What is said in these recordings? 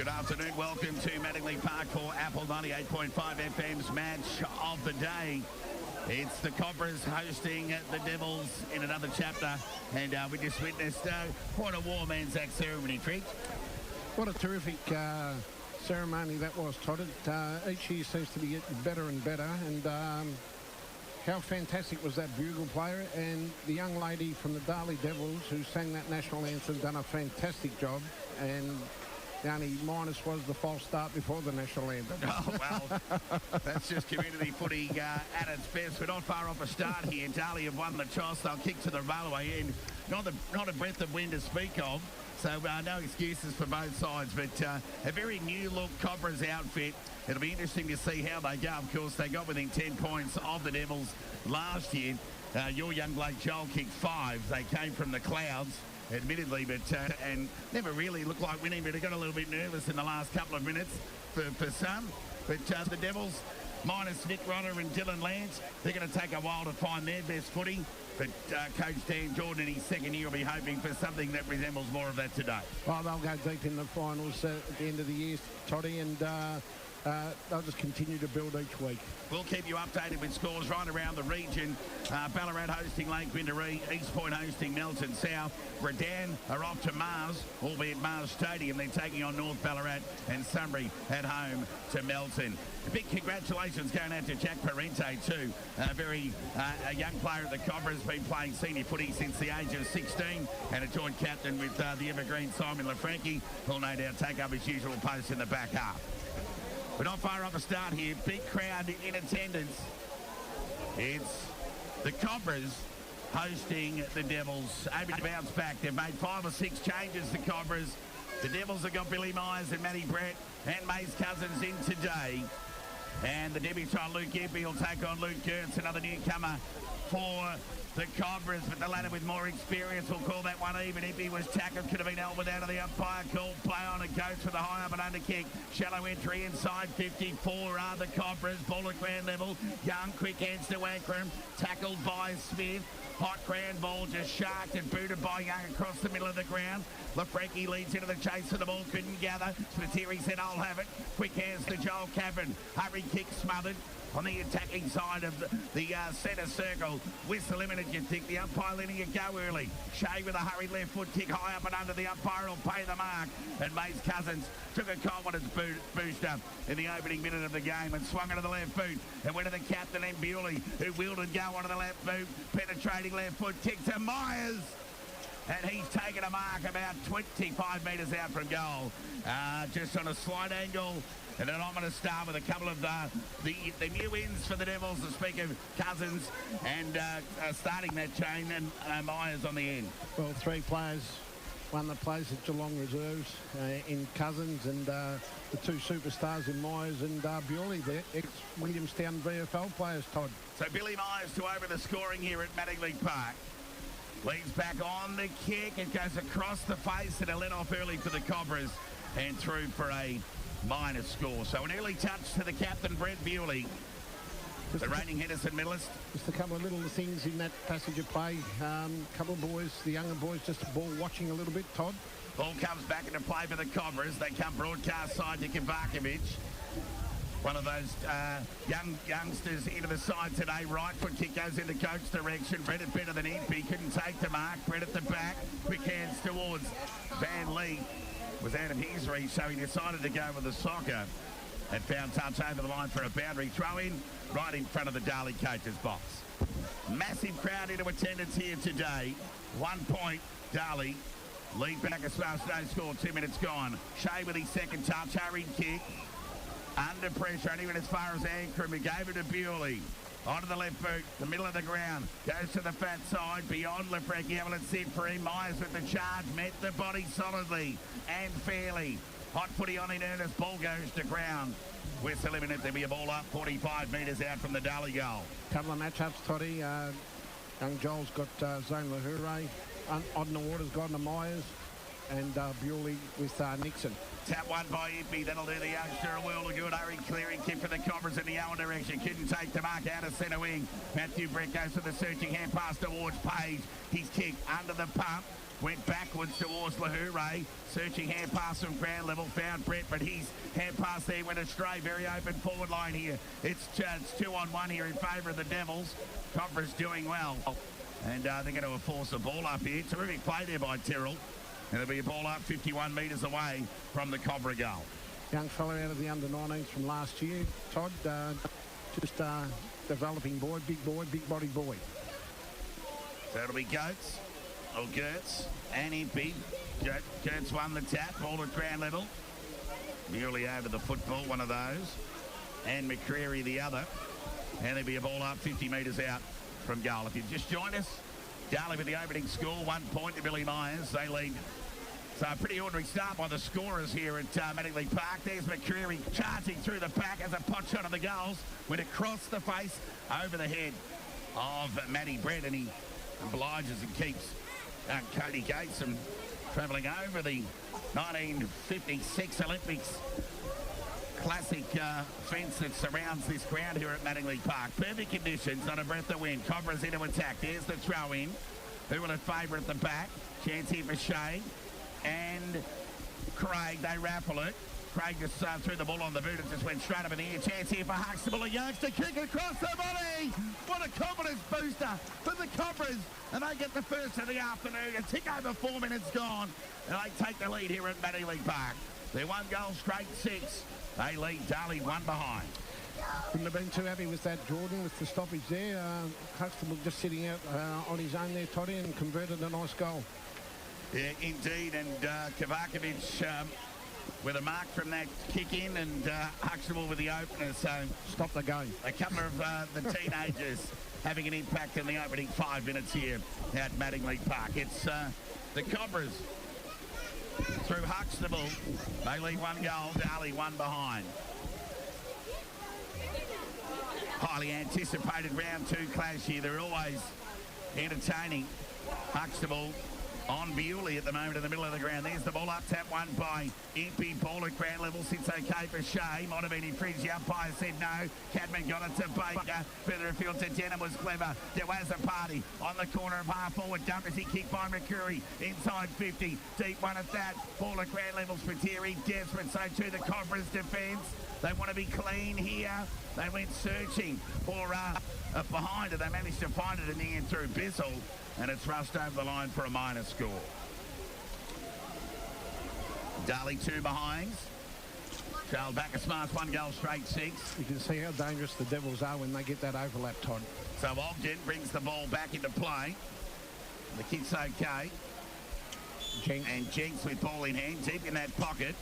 Good afternoon. Welcome to Mattingly Park for Apple 98.5 FM's match of the day. It's the Cobras hosting the Devils in another chapter, and we just witnessed quite a warm Anzac ceremony, Triggs. What a terrific ceremony that was, Todd. Each year seems to be getting better and better, and how fantastic was that bugle player, and the young lady from the Darley Devils who sang that national anthem done a fantastic job, and the only minus was the false start before the national anthem. Oh, well, that's just community footy at its best. We're not far off a start here. Darley have won the toss. They'll kick to the railway end. Not a breath of wind to speak of. So no excuses for both sides, but a very new-look Cobras outfit. It'll be interesting to see how they go. Of course, they got within 10 points of the Devils last year. Your young Blake Joel kicked 5. They came from the clouds, admittedly, but and never really looked like winning, but they got a little bit nervous in the last couple of minutes for some. But the Devils, minus Nick Rodder and Dylan Lance, they're going to take a while to find their best footing. But Coach Dan Jordan in his second year will be hoping for something that resembles more of that today. Well, they'll go deep in the finals at the end of the year, Toddy, and they'll just continue to build each week. We'll keep you updated with scores right around the region. Ballarat hosting Lake Windaree, East Point hosting Melton South. Redan are off to Marsh, albeit Marsh Stadium. They're taking on North Ballarat, and Sunbury at home to Melton. A big congratulations going out to Jack Parente too. A young player at the Cobras, been playing senior footy since the age of 16, and a joint captain with the evergreen Simon Lafranchi, who'll no doubt take up his usual post in the back half. We're not far off a start here. Big crowd in attendance. It's the Cobras hosting the Devils. Able to bounce back. They've made 5 or 6 changes, the Cobras. The Devils have got Billy Myers and Matty Brett and Mace Cousins in today. And the debutant Luke Eppie will take on Luke Gertz, another newcomer for the Cobras, but the latter with more experience will call that one even. Eppie was tackled, could have been elbowed out of the umpire. Called play on, and goes for the high up and under kick. Shallow entry inside 54 are the Cobras. Ball at ground level. Young, quick hands to Wackram. Tackled by Smith. Hot ground ball just sharked and booted by Young across the middle of the ground. Lafranchi leads into the chase for the ball, couldn't gather. Spiteri said, I'll have it. Quick hands to Joel Cavan. Hurry kick smothered on the attacking side of the centre circle. Whistle imminent, you'd think. The umpire letting it go early. Shea with a hurried left foot kick high up and under. The umpire will pay the mark. And Mace Cousins took a confidence booster in the opening minute of the game and swung it to the left boot. And went to the captain, M. Bewley, who wheeled and go onto the left boot. Penetrating left foot kick to Myers. And he's taken a mark about 25 metres out from goal. Just on a slight angle. And then I'm going to start with a couple of the new wins for the Devils, to speak of Cousins, and starting that chain, and Myers on the end. Well, 3 players won the place at Geelong Reserves in Cousins, and the 2 superstars in Myers and Bewley, the ex-Williamstown VFL players, Todd. So Billy Myers to open the scoring here at Mattingly Park. Leads back on the kick. It goes across the face, and a let off early for the Cobras, and through for a minus score. So an early touch to the captain, Brett Bewley, the reigning Henderson medalist. Just a couple of little things in that passage of play. Couple of boys, the younger boys, just ball watching a little bit, Todd. Ball comes back into play for the Cobras. They come broadcast side to Kavakovic. One of those youngsters into the side today. Right foot kick goes into coach direction. Brett is better than Impey. Couldn't take the mark. Brett at the back. Quick hands towards Van Lee. Was out of his reach, so he decided to go with the soccer and found touch over the line for a boundary throw in right in front of the Darley coach's box. Massive crowd into attendance here today. 1 point, Darley. Lead back as far as no score, 2 minutes gone. Shea with his second touch, hurried kick. Under pressure, and even as far as Ankrum, he gave it to Bewley. Onto the left boot, the middle of the ground. Goes to the fat side, beyond Lafranchi. Able to sit for him. Myers with the charge. Met the body solidly and fairly. Hot footy on in earnest. Ball goes to ground. Whistle imminent. There'll be a ball up 45 metres out from the Darley goal. Couple of matchups, Toddy. Young Joel's got Zane Lahure. On the water's gone to Myers. And Bewley with Nixon. Tap one by Impey. That'll do the youngster a world of good. Hurry clearing kick for the Cobras in the Owen direction. Couldn't take the mark out of centre wing. Matthew Brett goes for the searching hand pass towards Page. His kick under the pump. went backwards towards Lahure, searching hand pass from ground level, found Brett, but his hand pass there went astray. Very open forward line here. It's 2-on-1 here in favour of the Devils. Conference doing well. And they're going to force a ball up here. Terrific play there by Tyrrell. And there'll be a ball up 51 metres away from the Cobra goal. Young fella out of the under-19s from last year, Todd. Just developing boy, big body boy. So it'll be Goetz, or Gertz, and Impey. Gertz won the tap, ball at ground level. Nearly over the football, one of those. And McCreary the other. And there'll be a ball up 50 metres out from goal. If you've just joined us, Darley with the opening score, 1 point to Billy Myers. They lead. So a pretty ordinary start by the scorers here at Mattingly Park. There's McCreary charging through the pack as a pot shot of the goals. Went across the face, over the head of Matty Brett, and he obliges and keeps Cody Gates from travelling over the 1956 Olympics classic fence that surrounds this ground here at Mattingly Park. Perfect conditions, not a breath of wind. Cobra's into attack. There's the throw in. Who will it favour at the back? Chance here for Shane and Craig. They raffle it. Craig just threw the ball on the boot and just went straight up in the air. Chance here for Huxtable. A youngster kick across the body. What a confidence booster for the Cobras. And they get the first of the afternoon. A tick over 4 minutes gone. And they take the lead here at Mattingly Park. They're 1 goal straight 6. They lead Darley 1 behind. Couldn't have been too happy with that, Jordan, with the stoppage there. Huxtable just sitting out on his own there, Toddy, and converted a nice goal. Yeah, indeed. And Kovacevic with a mark from that kick in, and Huxtable with the opener. So stop the game. A couple of the teenagers having an impact in the opening 5 minutes here at Mattingly Park. It's the Cobras through Huxtable. They lead 1 goal, Darley 1 behind. Highly anticipated round 2 clash here. They're always entertaining. Huxtable on Bewley at the moment in the middle of the ground. There's the ball up, tap one by Impey. Ball at ground level, sits okay for Shea. Might have been infringed. The umpire said no. Cadman got it to Baker. Further afield to Denham was clever. There was a party on the corner of half forward. Dump as he kicked by McCreary. Inside 50. Deep one at that. Ball at ground level. Spiteri desperate. So too the Cobras defence. They want to be clean here. They went searching for behind it. They managed to find it in the end through Bizzle. And it's rushed over the line for a minor score. Darley 2 behinds. Charles Bacchus 1 goal straight 6. You can see how dangerous the Devils are when they get that overlap, Todd. So Ogden brings the ball back into play. The kick's okay. Jenks. And Jenks with ball in hand, deep in that pocket.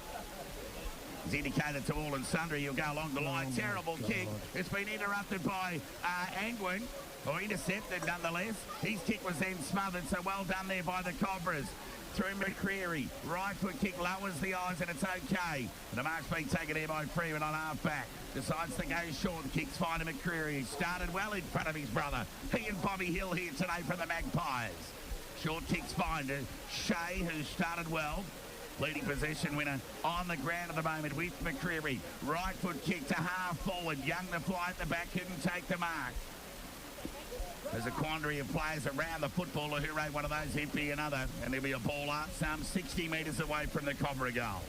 It's indicated to all and sundry. He'll go along the line. Terrible kick. It's been interrupted by Angwin. Or intercepted nonetheless. His kick was then smothered, so well done there by the Cobras. Through McCreary. Right foot kick lowers the eyes and it's okay. And the mark's been taken there by Freeman on half back. Decides to go short. Kicks fine to McCreary. He started well in front of his brother. He and Bobby Hill here today for the Magpies. Short kicks fine to Shea, who started well. Leading possession winner on the ground at the moment with McCreary. Right foot kick to half forward. Young to fly at the back, couldn't take the mark. There's a quandary of players around the footballer who rate one of those, Impey another, and there'll be a ball up some 60 metres away from the Cobra goal.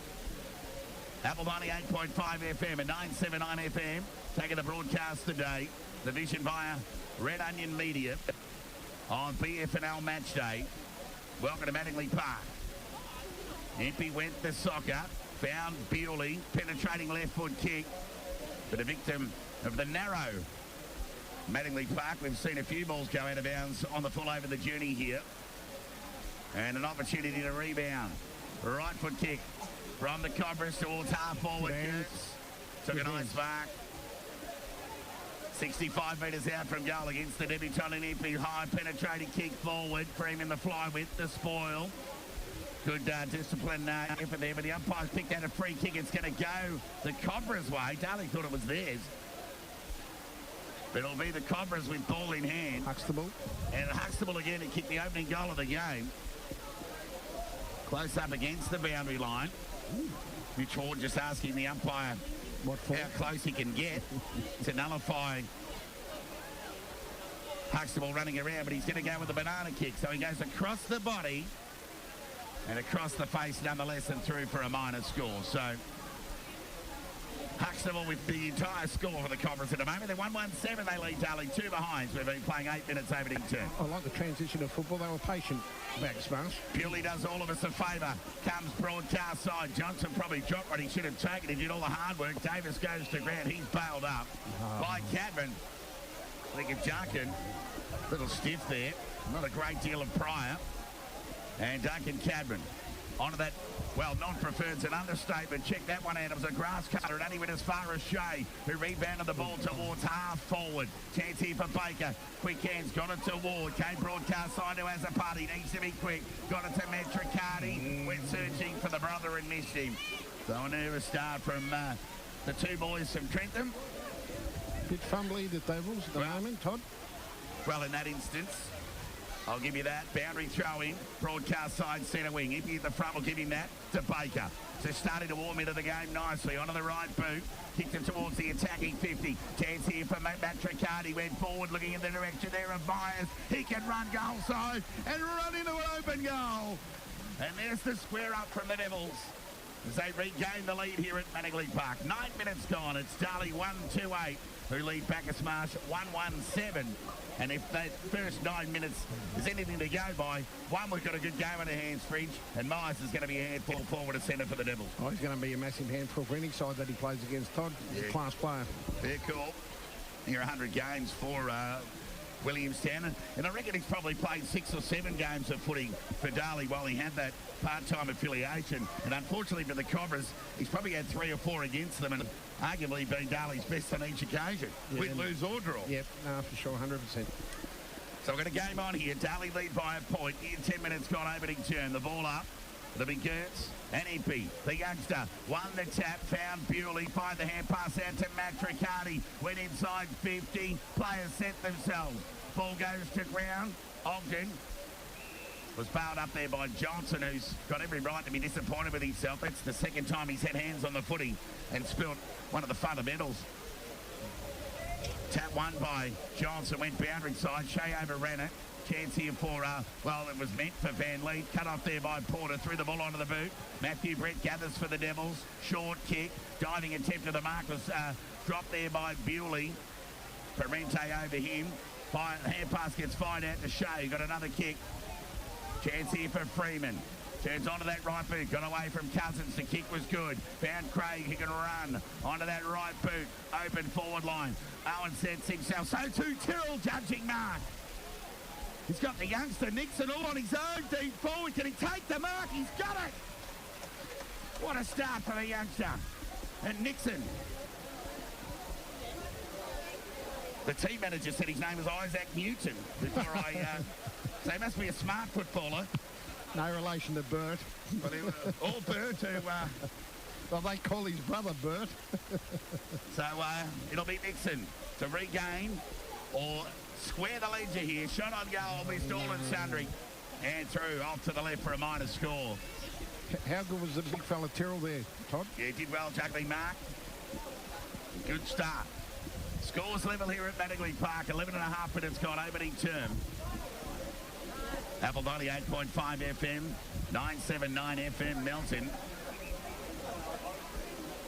Apple 98.5 FM and 979 FM taking the broadcast today. The vision via Red Onion Media on BFNL Match Day. Welcome to Mattingly Park. Impey went to soccer, found Bewley, penetrating left foot kick, but a victim of the narrow Mattingly Park. We've seen a few balls go out of bounds on the full over the journey here. And an opportunity to rebound. Right foot kick from the Cobras towards half forward. Took a nice mark. 65 metres out from goal against the debutant in Impey. High penetrating kick forward. Cream in the fly with the spoil. Good discipline effort there, but the umpires picked out a free kick. It's going to go the Cobras' way. Darley thought it was theirs. But it'll be the Cobras with ball in hand. Huxtable. And Huxtable again to kick the opening goal of the game. Close up against the boundary line. Mitch Ward just asking the umpire how close he can get to nullify Huxtable running around, but he's going to go with a banana kick. So he goes across the body And across the face, nonetheless, and through for a minor score. So Huxtable with the entire score for the conference at the moment. They're 1-1-7. They lead Darley 2 behinds. We've been playing 8 minutes opening turn. I like the transition of football. They were patient, Bacchus, Marsh. Bewley does all of us a favour. Comes broadcast side. Johnson probably dropped what he should have taken. He did all the hard work. Davis goes to ground. He's bailed up by Cadman. I think of Junkin. Little stiff there. Not a great deal of prior. And Duncan Cadman onto that. Well, non-preferred's an understatement. Check that one out. It was a grass cutter. It only went as far as Shea, who rebounded the ball towards half forward. Chance here for Baker. Quick hands. Got it to Ward. Came broadcast side to Azapati. Needs to be quick. Got it to Metricati. Went searching for the brother and missed him. So a nervous start from the two boys from Trentham. Bit fumbly the Devils at the moment, Todd. Well, in that instance, I'll give you that. Boundary throw in. Broadcast side centre wing. If at the front, we'll give him that to Baker. So starting to warm into the game nicely. Onto the right boot. Kicked it towards the attacking 50. Chance here for Matricati. Went forward looking in the direction there of Myers. He can run goal side and run into an open goal. And there's the square up from the Devils as they regain the lead here at Manningley Park. 9 minutes gone. It's Darley 1-2-8 who lead Bacchus Marsh 1-1-7. And if that first 9 minutes is anything to go by, one, we've got a good game on our hands, Fridge, and Myers is going to be a handful forward to centre for the Devils. Oh, he's going to be a massive handful for any side that he plays against, Todd. He's a class player. Fair call. Here 100 games for Williamstown, and I reckon he's probably played 6 or 7 games of footy for Darley while he had that part-time affiliation, and unfortunately for the Cobras, he's probably had 3 or 4 against them and arguably been Darley's best on each occasion. Win, lose or draw. Yep, no, for sure, 100%. So we've got a game on here. Darley lead by a point. In 10 minutes gone opening turn. The ball up. It'll be Gertz and Impey. The youngster won the tap, found Bewley, fired the hand pass out to Matricati. Went inside 50. Players set themselves. Ball goes to ground. Ogden was bailed up there by Johnson, who's got every right to be disappointed with himself. That's the second time he's had hands on the footy and spilt one of the fundamentals. Tap won by Johnson, went boundary side. Shea overran it. Chance here for, well, it was meant for Van Lee. Cut off there by Porter. Threw the ball onto the boot. Matthew Brett gathers for the Devils. Short kick. Diving attempt to the mark was dropped there by Bewley. Parente over him. Hand pass gets fired out to Shea. Got another kick. Chance here for Freeman. Turns onto that right boot. Got away from Cousins. The kick was good. Found Craig. He can run onto that right boot. Open forward line. Owen sets himself. So too Tyrrell judging mark. He's got the youngster Nixon all on his own. Deep forward. Can he take the mark? He's got it. What a start for the youngster. And Nixon. The team manager said his name was Isaac Newton before so he must be a smart footballer. No relation to Bert. But all Bert who... well, they call his brother Bert. So it'll be Nixon to regain or square the ledger here. Shot on goal, missed all and sundry. And through, off to the left for a minor score. How good was the big fella Tyrrell there, Todd? Yeah, did well juggling mark. Good start. Scores level here at Manningley Park. 11.5 minutes gone opening term. Apple 98.5 FM, 979 FM Melton.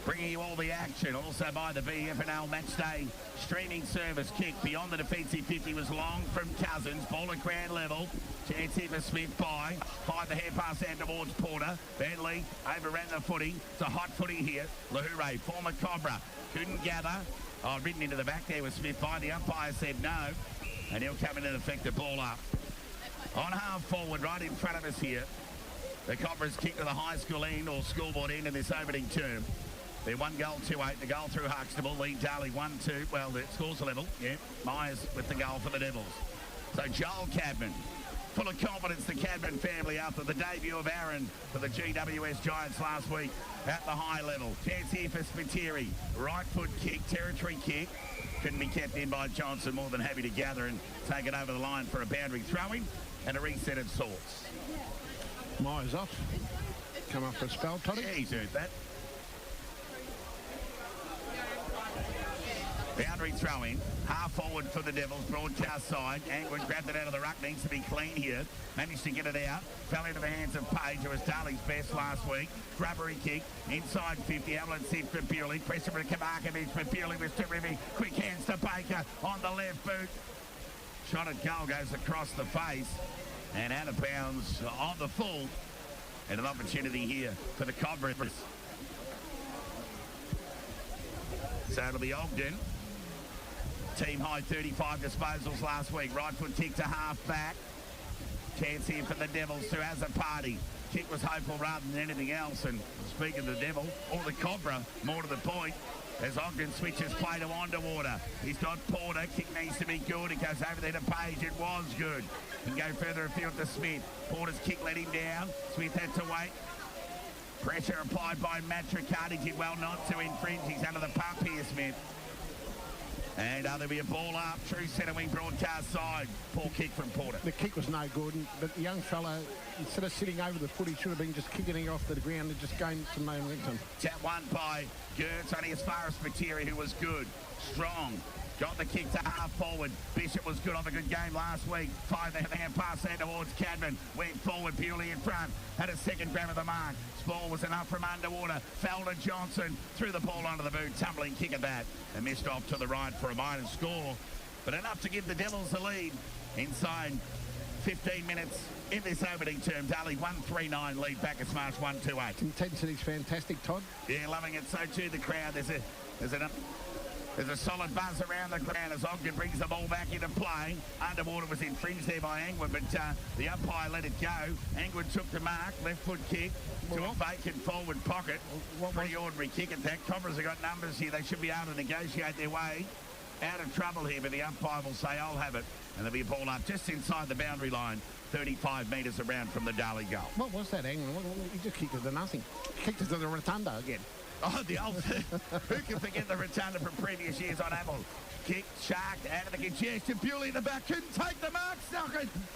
Bringing you all the action, also by the BFNL Matchday streaming service. Kick beyond the defensive 50 was long from Cousins. Ball at ground level. Chance here for Smith by. Fired the hand pass out towards Porter. Van Lee overran the footy. It's a hot footy here. Lahure, former Cobra, couldn't gather. Oh, ridden into the back there with Smith by. The umpire said no. And he'll come in and effect the ball up. On half forward, right in front of us here. The Cobras kick to the high school end or scoreboard end in this opening term. They're 1 goal, 2-8. The goal through Huxtable. Lead Darley 1-2. Well, the scores are level. Yeah, Myers with the goal for the Devils. So Joel Cadman, full of confidence, the Cadman family after the debut of Aaron for the GWS Giants last week at the high level. Chance here for Spiteri. Right foot kick, territory kick. Couldn't be kept in by Johnson. More than happy to gather and take it over the line for a boundary throwing and a reset of sorts. Myers off. Come up for a spell, Toddy. Yeah, he's earned that. Boundary throw in. Half forward for the Devils. Broadcast side. Angwin grabbed it out of the ruck. Needs to be clean here. Managed to get it out. Fell into the hands of Page, who was Darley's best last week. Grubbery kick. Inside 50. Evelyn Sid for Bewley. Pressure for Kamarkovic, but Bewley was terrific. Quick hands to Baker on the left boot. Shot at goal goes across the face and out of bounds on the full. And an opportunity here for the Cobras. So it'll be Ogden. Team high 35 disposals last week. Right foot kick to half back. Chance here for the Devils to Azapati. Kick was hopeful rather than anything else. And speaking of the Devil, or the Cobra, more to the point, as Ogden switches play to Underwater. He's got Porter. Kick needs to be good. It goes over there to Page. It was good. Can go further afield to Smith. Porter's kick let him down. Smith had to wait. Pressure applied by Matt Riccardi. Did well not to infringe. He's under the pump here, Smith. And there'll be a ball up. True centre wing broadcast side. Poor kick from Porter. The kick was no good, but the young fella, instead of sitting over the foot, he should have been just kicking it off to the ground and just gained some momentum. Tap one by Gertz, only as far as Spiteri, who was good. Strong. Got the kick to half forward. Bishop was good off a good game last week. 5 hand pass there towards Cadman. Went forward, Bewley in front. Had a second grab of the mark. Ball was enough from Underwater. Felder Johnson threw the ball onto the boot. Tumbling kick at that. And missed off to the right for a minor score. But enough to give the Devils the lead inside 15 minutes in this opening term. Darley 1-3-9 lead. Bacchus Marsh 1-2-8. Intensity's fantastic, Todd. Yeah, loving it. So too the crowd. There's a solid buzz around the ground as Ogden brings the ball back into play. Underwater was infringed there by Angwin, but the umpire let it go. Angwin took the mark, left foot kick to a vacant forward pocket. Pretty ordinary kick at that. Cobras have got numbers here. They should be able to negotiate their way out of trouble here, but the umpire will say, I'll have it. And there'll be a ball up just inside the boundary line, 35 metres around from the Darley goal. What was that, Angwin? He just kicked it to nothing. Kicked it to the rotunda again. Oh, the old... Who can forget the rotunda from previous years on Apple? Kick, sharked, out of the congestion. Bewley in the back, couldn't take the mark.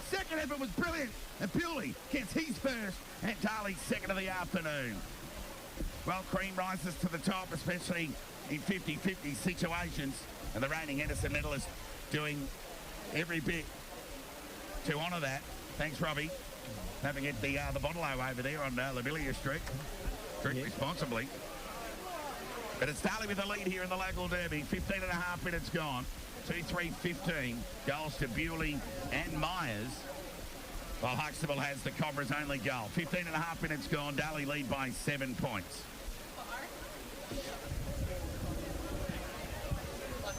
Second effort was brilliant. And Bewley gets his first and Darley's second of the afternoon. Well, cream rises to the top, especially in 50-50 situations. And the reigning Henderson medalist doing every bit to honour that. Thanks, Robbie. Don't forget the bottle-o over there on Lavillia Street. Drink responsibly. But it's Darley with the lead here in the local derby. 15 and a half minutes gone. 2-3-15. Goals to Bewley and Myers. While Huxtable has the Cobras' only goal. 15 and a half minutes gone. Darley lead by 7 points.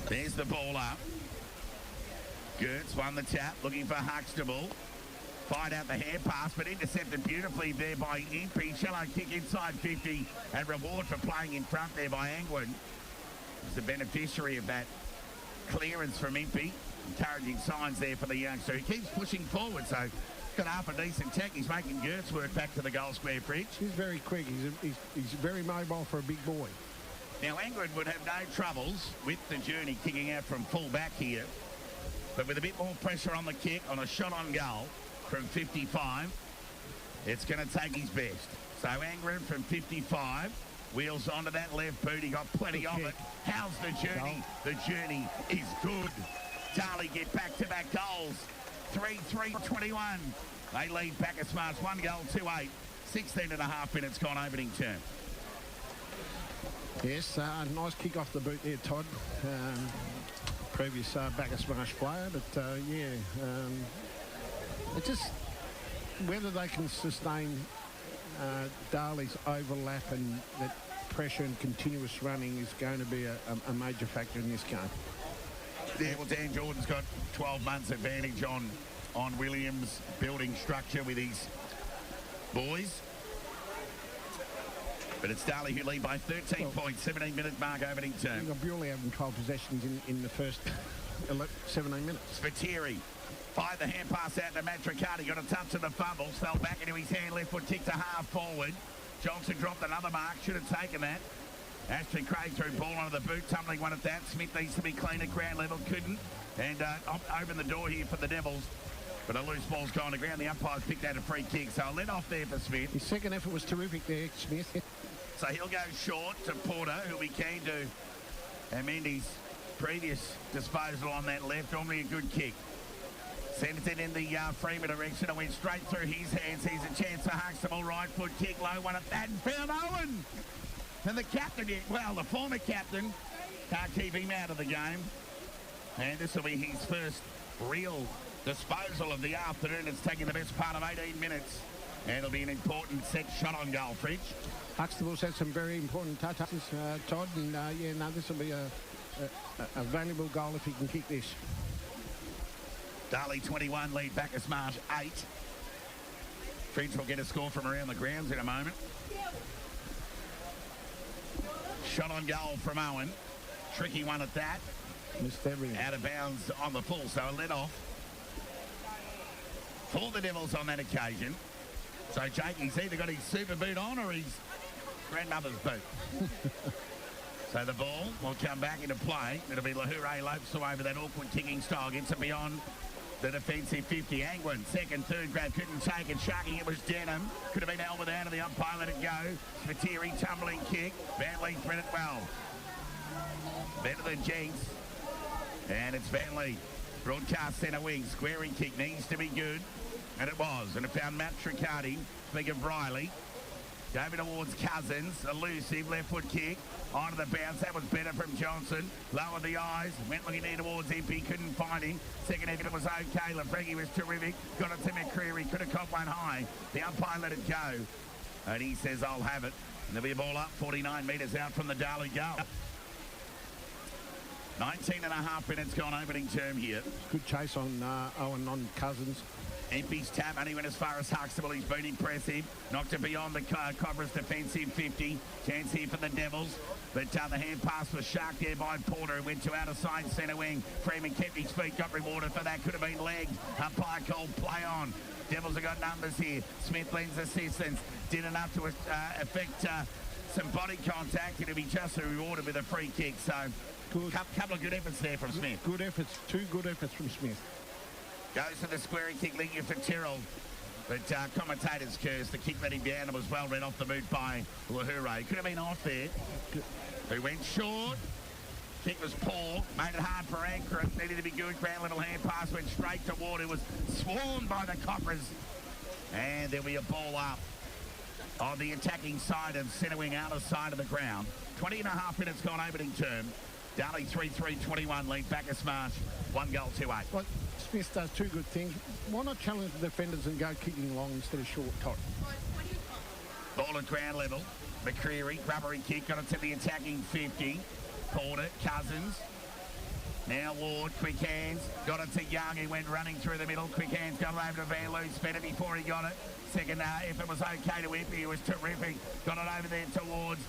There's the ball up. Gertz won the tap. Looking for Huxtable. Find out the hand pass, but intercepted beautifully there by Impey. Shallow kick inside 50, and reward for playing in front there by Angwin. He's the beneficiary of that clearance from Impey. Encouraging signs there for the youngster. He keeps pushing forward, so got half a decent tech. He's making Gertz work back to the goal square bridge. He's very quick. He's very mobile for a big boy. Now, Angwin would have no troubles with the journey kicking out from full back here, but with a bit more pressure on the kick, on a shot on goal, from 55, it's going to take his best. So Angren from 55 wheels onto that left boot. He got plenty of it. How's the journey? The journey is good. Darley get back-to-back goals. 3-3-21. They lead Bacchus Marsh 1 goal, 2-8. 16 and a half minutes gone opening term. Yes, nice kick off the boot there, Todd. Previous Bacchus Marsh player, but it's just whether they can sustain Darley's overlap and that pressure and continuous running is going to be a major factor in this game. Yeah, well, Dan Jordan's got 12 months advantage on Williams building structure with his boys. But it's Darley who lead by 13 points, 17-minute mark opening term. You've got Bewley having 12 possessions in the first 17 minutes. Spiteri. Fired the hand pass out to Matt Riccardi. Got a touch of the fumbles. Fell back into his hand. Left foot kick to half forward. Johnson dropped another mark. Should have taken that. Ashton Craig threw ball onto the boot. Tumbling one at that. Smith needs to be clean at ground level. Couldn't. And open the door here for the Devils. But a loose ball's gone to ground. The umpire's picked out a free kick. So a let off there for Smith. His second effort was terrific there, Smith. So he'll go short to Porter, who we keen to amend his previous disposal on that left. Normally a good kick. Sends it in the Freeman direction and went straight through his hands. He's a chance for Huxtable. Right foot kick, low one at that, and found Owen. And the captain, well, the former captain, can't keep him out of the game. And this will be his first real disposal of the afternoon. It's taking the best part of 18 minutes. And it'll be an important sixth shot on goal, Fridge. Huxtable's had some very important touches, Todd, and this will be a valuable goal if he can kick this. Darley 21, lead Bacchus Marsh 8. Fridge will get a score from around the grounds in a moment. Shot on goal from Owen. Tricky one at that. Missed everything. Out of bounds on the full, so a let off for the Devils on that occasion. So Jakey's either got his super boot on or his grandmother's boot. So the ball will come back into play. It'll be Lahure lopes over that awkward kicking style. Gets it beyond the defensive 50. Angwin, second, third grab, couldn't take it. Sharking, it was Denham. Could have been held without of the umpire, let it go. Spiteri, tumbling kick. Van Lee thread it well. Better than Jenks. And it's Van Lee. Broadcast centre wing. Squaring kick needs to be good. And it was. And it found Matt Tricardi. Speak of Riley. Gave it towards Cousins. Elusive left foot kick. Onto the bounce. That was better from Johnson. Lowered the eyes. Went looking there towards Impey. Couldn't find him. Second effort was okay. Lafregi was terrific. Got it to McCreary. Could have caught one high. The umpire let it go. And he says, I'll have it. And there'll be a ball up 49 metres out from the Darley goal. 19 and a half minutes gone opening term here. Good chase on Owen on Cousins. Impey's tap only went as far as Huxtable. He's been impressive. Knocked it beyond the Cobras defensive 50. Chance here for the Devils. But the hand pass was shark there by Porter, who went to outer side centre wing. Freeman kept his feet, got rewarded for that. Could have been legged. Umpire called play on. Devils have got numbers here. Smith lends assistance. Did enough to affect some body contact. It'll be justly rewarded with a free kick. So, couple of good efforts there from Smith. Good efforts. Two good efforts from Smith. Goes to the squaring kick, linking for Tyrrell. But commentators curse. The kick let him down and was well read off the boot by Lahure. Could have been off there. Who went short. Kick was poor. Made it hard for Ankara. Needed to be good. Ground level hand pass went straight toward. It was swarmed by the Coppers. And there'll be a ball up on the attacking side of centre wing, outer side of the ground. 20 and a half minutes gone opening term. Darley 3-3-21 lead. Bacchus Marsh 1 goal 2-8. Well, Smith does two good things. Why not challenge the defenders and go kicking long instead of short, Todd? Ball at ground level. McCreary, rubbery kick, got it to the attacking 50. Porter, Cousins. Now Ward, quick hands. Got it to Young, he went running through the middle. Quick hands, got it over to Van Loo. Spent it before he got it. Second, if it was okay to Impey, it was terrific. Got it over there towards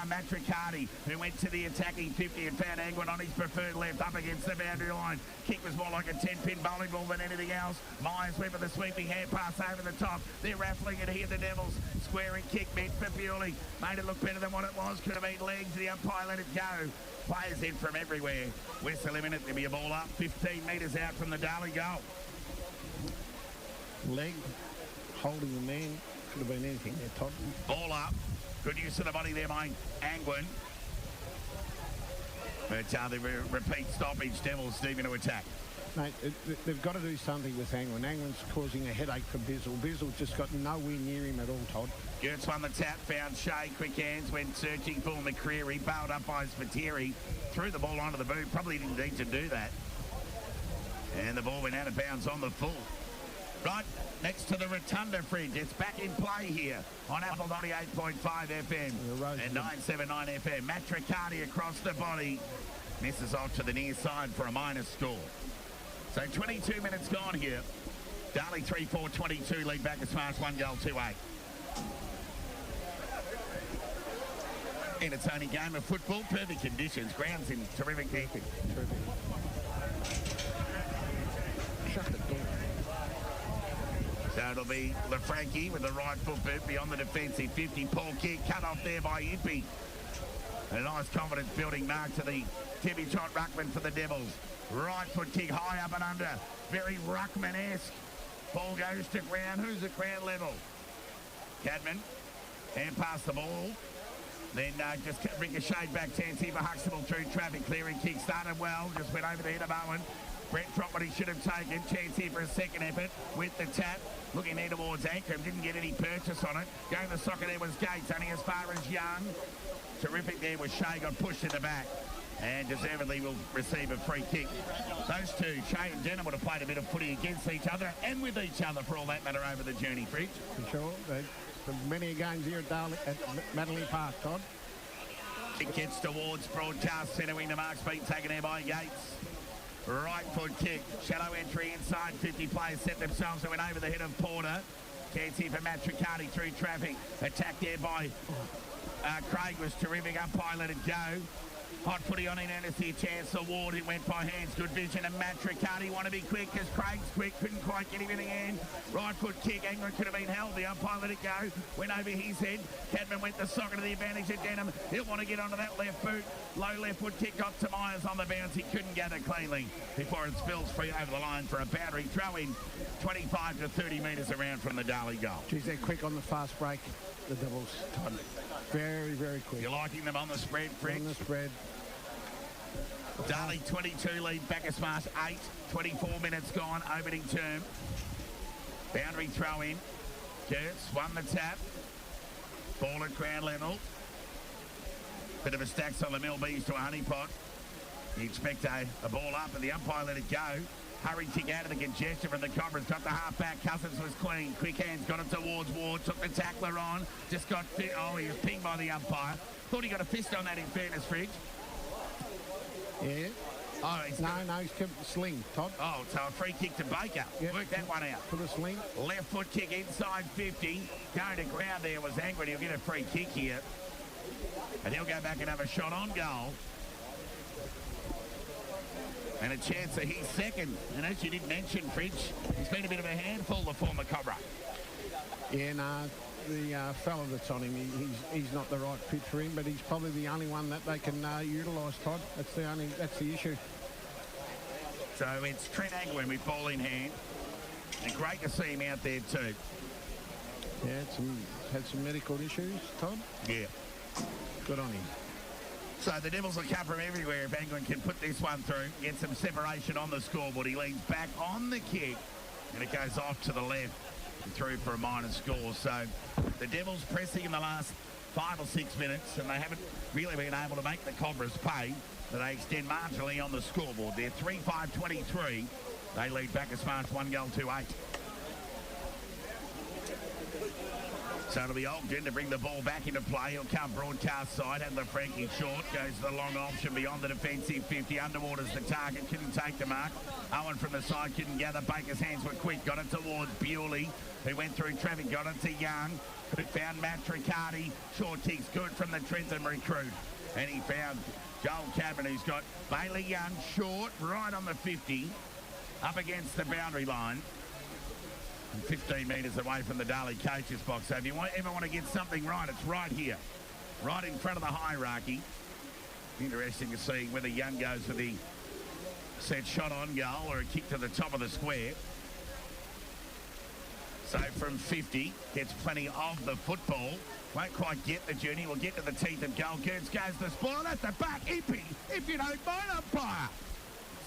Matt Tricardi, who went to the attacking 50 and found Angwin on his preferred left up against the boundary line. Kick was more like a 10-pin bowling ball than anything else. Myers went for the sweeping hand pass over the top. They're raffling it here, the Devils. Squaring kick mid for Bewley. Made it look better than what it was. Could have been legs. The umpire let it go. Players in from everywhere. Whistle a minute. There'll be a ball up 15 metres out from the Darley goal. Leg. Holding the man. Could have been anything there, Todd. Ball up. Good use of the body there by Angwin. But the repeat stoppage, Devils steaming to attack. Mate, they've got to do something with Angwin. Angwin's causing a headache for Bizzle. Bizzle just got nowhere near him at all, Todd. Gertz won the tap, found Shea. Quick hands, went searching for McCreary. Bailed up by Spiteri. Threw the ball onto the boot. Probably didn't need to do that. And the ball went out of bounds on the full. Right next to the Rotunda Fridge. It's back in play here on Apple 98.5 FM and 979 FM. Matt Tricardi across the body. Misses off to the near side for a minus score. So 22 minutes gone here. Darley 3-4-22 lead Bacchus Marsh 1 goal 2-8. And it's only game of football. Perfect conditions. Ground's in terrific keeping. Shut the door. So it'll be Lafranchi with the right foot boot beyond the defensive 50. Paul kick cut off there by Impey. A nice confidence building mark to the Timmy Trot Ruckman for the Devils. Right foot kick high up and under. Very Ruckman-esque. Ball goes to ground. Who's at ground level? Cadman. Hand past the ball. Then just ricocheted back Tansi for Huxtable through traffic. Clearing kick started well. Just went over the head of Owen. Brett dropped what he should have taken. Chance here for a second effort with the tap. Looking there towards Ankrum. Didn't get any purchase on it. Going to the socket there was Gates. Only as far as Young. Terrific there was Shea. Got pushed in the back. And deservedly will receive a free kick. Those two, Shea and Denham, would have played a bit of footy against each other and with each other for all that matter over the journey, Fridge. For sure. There's many games here at Darley, at Manly Park, Todd. It gets towards broadcast centre wing. The mark's been taken there by Yates. Right foot kick. Shadow entry inside. 50 players set themselves and went over the head of Porter. Chance here for Matt Triccardi through traffic. Attack there by Craig was terrific. Umpire let it go. Hot footy on in Anthony Chancellor Ward. It went by hands. Good vision. And Matt Triccardi want to be quick because Craig's quick. Couldn't quite get him in the end. Right foot kick. England could have been held. The umpire let it go. Went over his head. Cadman went the socket to the advantage of Denham. He'll want to get onto that left boot. Low left foot kick got to Myers on the bounce. He couldn't gather cleanly before it spills free over the line for a boundary throw in 25 to 30 metres around from the Darley goal. Geez, they're quick on the fast break, the Devils, Todd. Very, very quick. You're liking them on the spread, Fred? On the spread. Darley 22 lead, Bacchus Marsh 8, 24 minutes gone, opening term. Boundary throw in. Kurtz won the tap. Ball at ground level. Bit of a stacks on the mill bees to a honeypot. You expect a ball up and the umpire let it go. Hurry kick out of the congestion from the Cobras. Got the half back. Cousins was clean. Quick hands got it towards Ward. Took the tackler on. Just got fit. Oh, he was pinged by the umpire. Thought he got a fist on that in fairness, Fridge. Yeah. Oh, he's kept the sling, Todd. Oh, so a free kick to Baker. Yep. Work that one out. Put a sling. Left foot kick inside 50. Going to ground there was Angren. He'll get a free kick here. And he'll go back and have a shot on goal. And a chance that he's second. And as you did mention, Fridge, he's been a bit of a handful, the former Cobra. Yeah, no, the fella that's on him, he's not the right fit for him, but he's probably the only one that they can utilise, Todd. That's the issue. So it's Trent Angwin with ball in hand. And great to see him out there too. Yeah, had some medical issues, Todd. Yeah. Good on him. So the Devils will come from everywhere if Angwin can put this one through. Get some separation on the scoreboard. He leans back on the kick. And it goes off to the left and through for a minor score. So the Devils pressing in the last 5 or 6 minutes, and they haven't really been able to make the Cobras pay. But they extend marginally on the scoreboard. They're 3-5-23. They lead Bacchus Marsh 1-2-8. So it'll be Ogden to bring the ball back into play. He'll come broadcast side. Had Frankie short. Goes to the long option beyond the defensive 50. Underwater's the target. Couldn't take the mark. Owen from the side couldn't gather. Baker's hands were quick. Got it towards Bewley, who went through traffic. Got it to Young, who found Matt Triccardi. Short kicks good from the Trentham recruit. And he found Joel Cadman, who's got Bailey Young short right on the 50. Up against the boundary line. 15 metres away from the Darley coaches box. So if you ever want to get something right, it's right here. Right in front of the hierarchy. Interesting to see whether Young goes for the set shot on goal or a kick to the top of the square. So from 50, gets plenty of the football. Won't quite get the journey. Will get to the teeth of goal. Kurtz goes the spoil at the back. Impey, if you don't mind, umpire.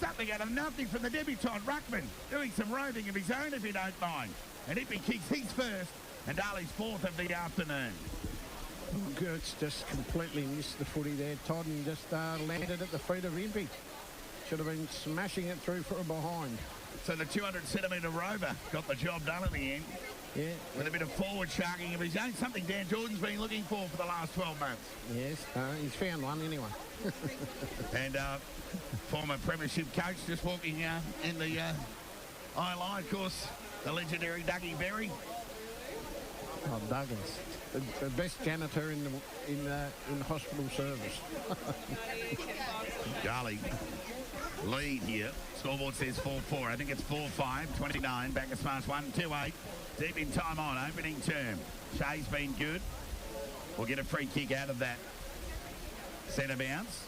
Something out of nothing from the debutant Ruckman, doing some roving of his own, if you don't mind. And Impey kicks his first, and Darley's fourth of the afternoon. Kurtz just completely missed the footy there, Todd, and just landed at the feet of Impey. Should have been smashing it through for a behind. So the 200-centimetre rover got the job done in the end. Yeah. With a bit of forward sharking of his own, something Dan Jordan's been looking for the last 12 months. Yes, he's found one anyway. And former premiership coach just walking in the eye line, of course, the legendary Dougie Berry. Oh, Douglas, the best janitor in hospital service. Darley lead here. Scoreboard says 4-4. I think it's 4-5, 29. Bacchus Marsh 1-2-8. Deep in time on, opening term. Shea's been good. We'll get a free kick out of that centre bounce.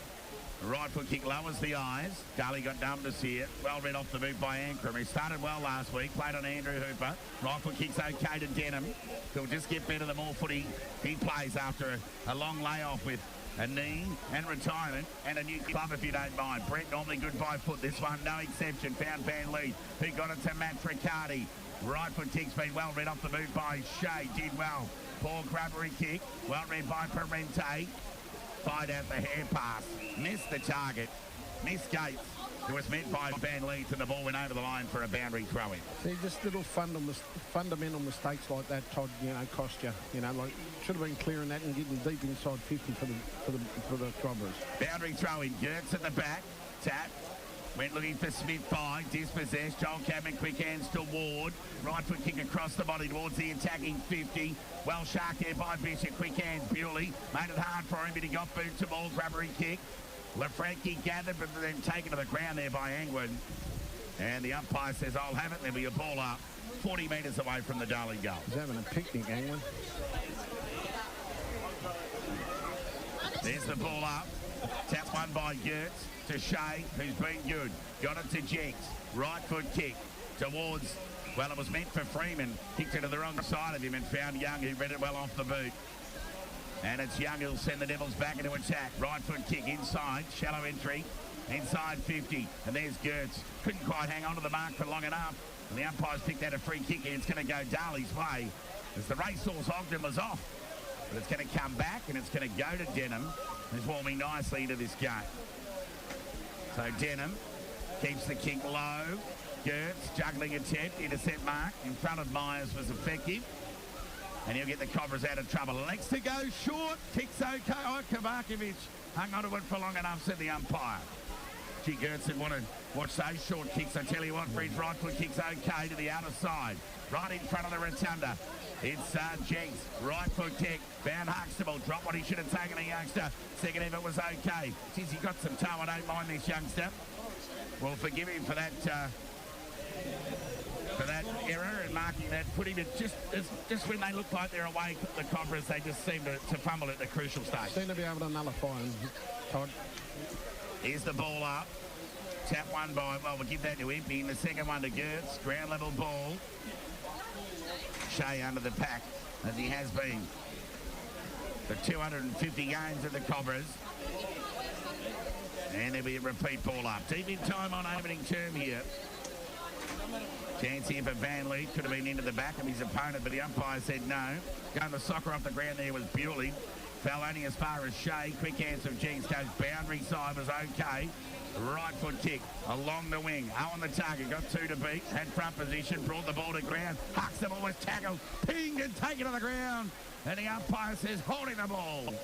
Right foot kick lowers the eyes. Darley got numbness here. Well read off the boot by Ankrum. He started well last week. Played on Andrew Hooper. Right foot kick's okay to Denham. He'll just get better the more footy he plays after a long layoff with a knee and retirement and a new club, if you don't mind. Brett normally good by foot. This one, no exception. Found Van Lee, who got it to Matt Riccardi. Right foot kick's been well read off the boot by Shea. Did well. Poor grubbery kick. Well read by Parente. Fired out the hair pass. Missed the target. Missed Gates. It was met by Van Lee, and the ball went over the line for a boundary throw-in. See, just little fundamental mistakes like that, Todd, cost you. Like should have been clearing that and getting deep inside 50 for the Throbbers. Boundary throw-in. Gertz at the back. Tap. Went looking for Smith by. Dispossessed. Joel Cadman quick hands to Ward. Right foot kick across the body towards the attacking 50. Well shark there by Bishop. Quick hands. Bewley made it hard for him, but he got boot to ball. Grubbery kick. Lafranchi gathered, but then taken to the ground there by Angwin. And the umpire says, I'll have it. There'll be a ball up 40 metres away from the Darley goal. He's having a picnic, Angwin. There's the ball up. Tap one by Gertz to Shea, who's been good. Got it to Jenks. Right foot kick towards, well, it was meant for Freeman. Kicked it to the wrong side of him and found Young, who read it well off the boot. And it's Young who'll send the Devils back into attack. Right foot kick inside, shallow entry, inside 50. And there's Gertz. Couldn't quite hang on to the mark for long enough. And the umpires picked out a free kick, and it's going to go Darley's way as the racehorse Ogden was off. But it's going to come back, and it's going to go to Denham, who's warming nicely into this game. So Denham keeps the kick low. Gertz, juggling attempt, intercept mark in front of Myers was effective. And he'll get the Cobras out of trouble. Legs to go short. Kick's okay. Oh, Kavakovic hung on to it for long enough, said the umpire. Gee, Gertz didn't want to watch those short kicks. I tell you what, Fred's right foot kick's okay to the outer side. Right in front of the rotunda. It's Jenks. Right foot kick. Found Huxtable. Dropped what he should have taken, a youngster. Second effort was okay. Since he got some toe, I don't mind this youngster. We'll forgive him for that error and marking that put him at just when they look like they're away, the Cobras, they just seem to fumble at the crucial stage. Seem to be able to nullify him, Todd. Here's the ball up. Tap one by, well, we'll give that to Impey. And the second one to Gertz. Ground level ball. Shea under the pack, as he has been for 250 games of the Cobras. And there'll be a repeat ball up. Deep in time on opening term here. Chance here for Van Lee. Could have been into the back of his opponent, but the umpire said no. Going the soccer off the ground there was Bewley. Fell only as far as Shea. Quick hands from Jenks goes boundary side, was okay. Right foot kick along the wing. On the target, got two to beat. Had front position, brought the ball to ground. Huxtable was tackled, pinged and taken to the ground. And the umpire says, holding the ball.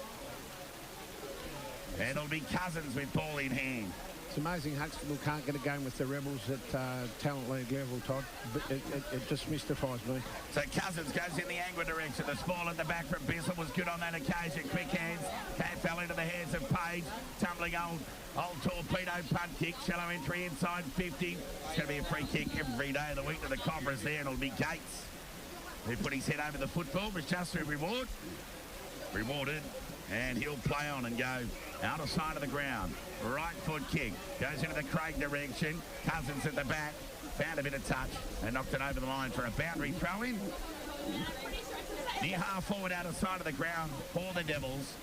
And it'll be Cousins with ball in hand. It's amazing Huxtable can't get a game with the Rebels at talent league level, Todd. But it just mystifies me. So Cousins goes in the Angler direction. The ball at the back from Bissell was good on that occasion. Quick hands. Cat fell into the hands of Page. Tumbling old torpedo punt kick. Shallow entry inside 50. It's going to be a free kick every day of the week to the Cobras there. And it'll be Gates who put his head over the football. Was just a rewarded. And he'll play on and go out of side of the ground. Right foot kick. Goes into the Craig direction. Cousins at the back. Found a bit of touch and knocked it over the line for a boundary throw-in. Near half forward out of side of the ground for the Devils.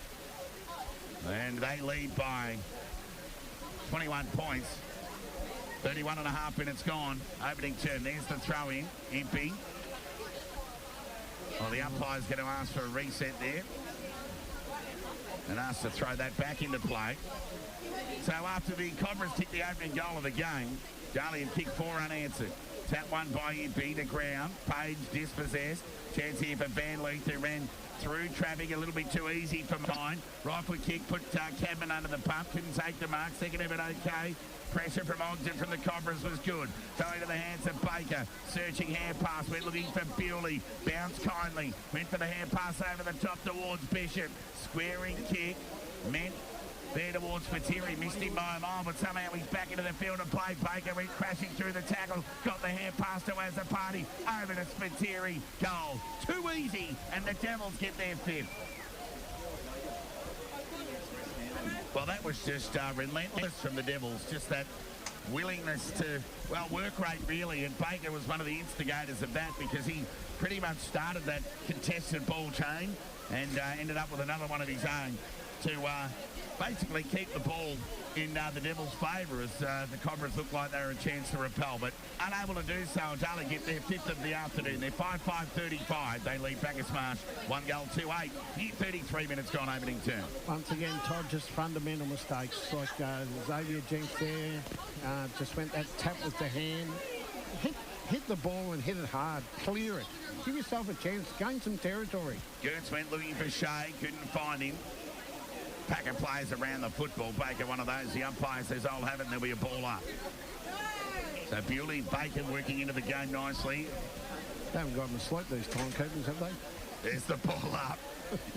And they lead by 21 points. 31 and a half minutes gone. Opening turn. There's the throw-in. Impey. Well, the umpire's going to ask for a reset there. And asked to throw that back into play. So after the Cobras kicked the opening goal of the game, Darley had kicked 4 unanswered. Tap one by Impey to ground. Page dispossessed. Chance here for Van Lee, who ran through traffic a little bit too easy for mine. Right foot kick put Cadman under the pump. Couldn't take the mark. Second effort okay. Pressure from Ogden from the Cobras was good. Fell into the hands of Baker. Searching hand pass. Went looking for Bewley. Bounced kindly. Went for the hand pass over the top towards Bishop. Squaring kick. Meant there towards Fatiri. Missed him by a mile, but somehow he's back into the field of play. Baker went crashing through the tackle. Got the hand pass to Azapati. Over to Fatiri. Goal. Too easy. And the Devils get their fifth. Well, that was just relentless from the Devils. Just that willingness to, well, work rate really. And Baker was one of the instigators of that because he pretty much started that contested ball chain and ended up with another one of his own to basically keep the ball in the Devils' favour as the Cobras looked like they were a chance to repel, but unable to do so. Darley get their fifth of the afternoon. They're 5-5-35. They lead Bacchus Marsh 1-2-8. Near 33 minutes gone opening term. Once again, Todd, just fundamental mistakes. Like Xavier Jenks there, just went that tap with the hand. Hit the ball and hit it hard. Clear it. Give yourself a chance. Gain some territory. Gertz went looking for Shea. Couldn't find him. Pack of players around the football. Baker, one of those. The umpire says, I'll have it, and there'll be a ball up. So Bewley, Baker working into the game nicely. They haven't got them asleep, these timekeepers, have they? There's the ball up.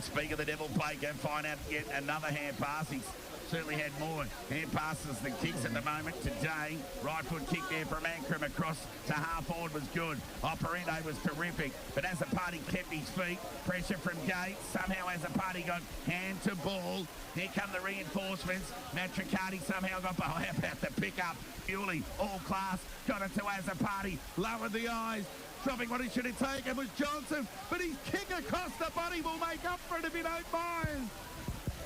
Speak of the Devil, Baker, find out yet another hand pass. He's certainly had more hand passes than kicks at the moment today. Right foot kick there from Ankrum across to half forward was good. Operente was terrific, but as a party kept his feet. Pressure from Gates. Somehow as a party got hand to ball. Here come the reinforcements. Matricati somehow got behind about the pick up. Bewley, all class, got it to as a party. Lowered the eyes. Dropping what he should have taken was Johnson, but his kick across the body will make up for it if you don't mind.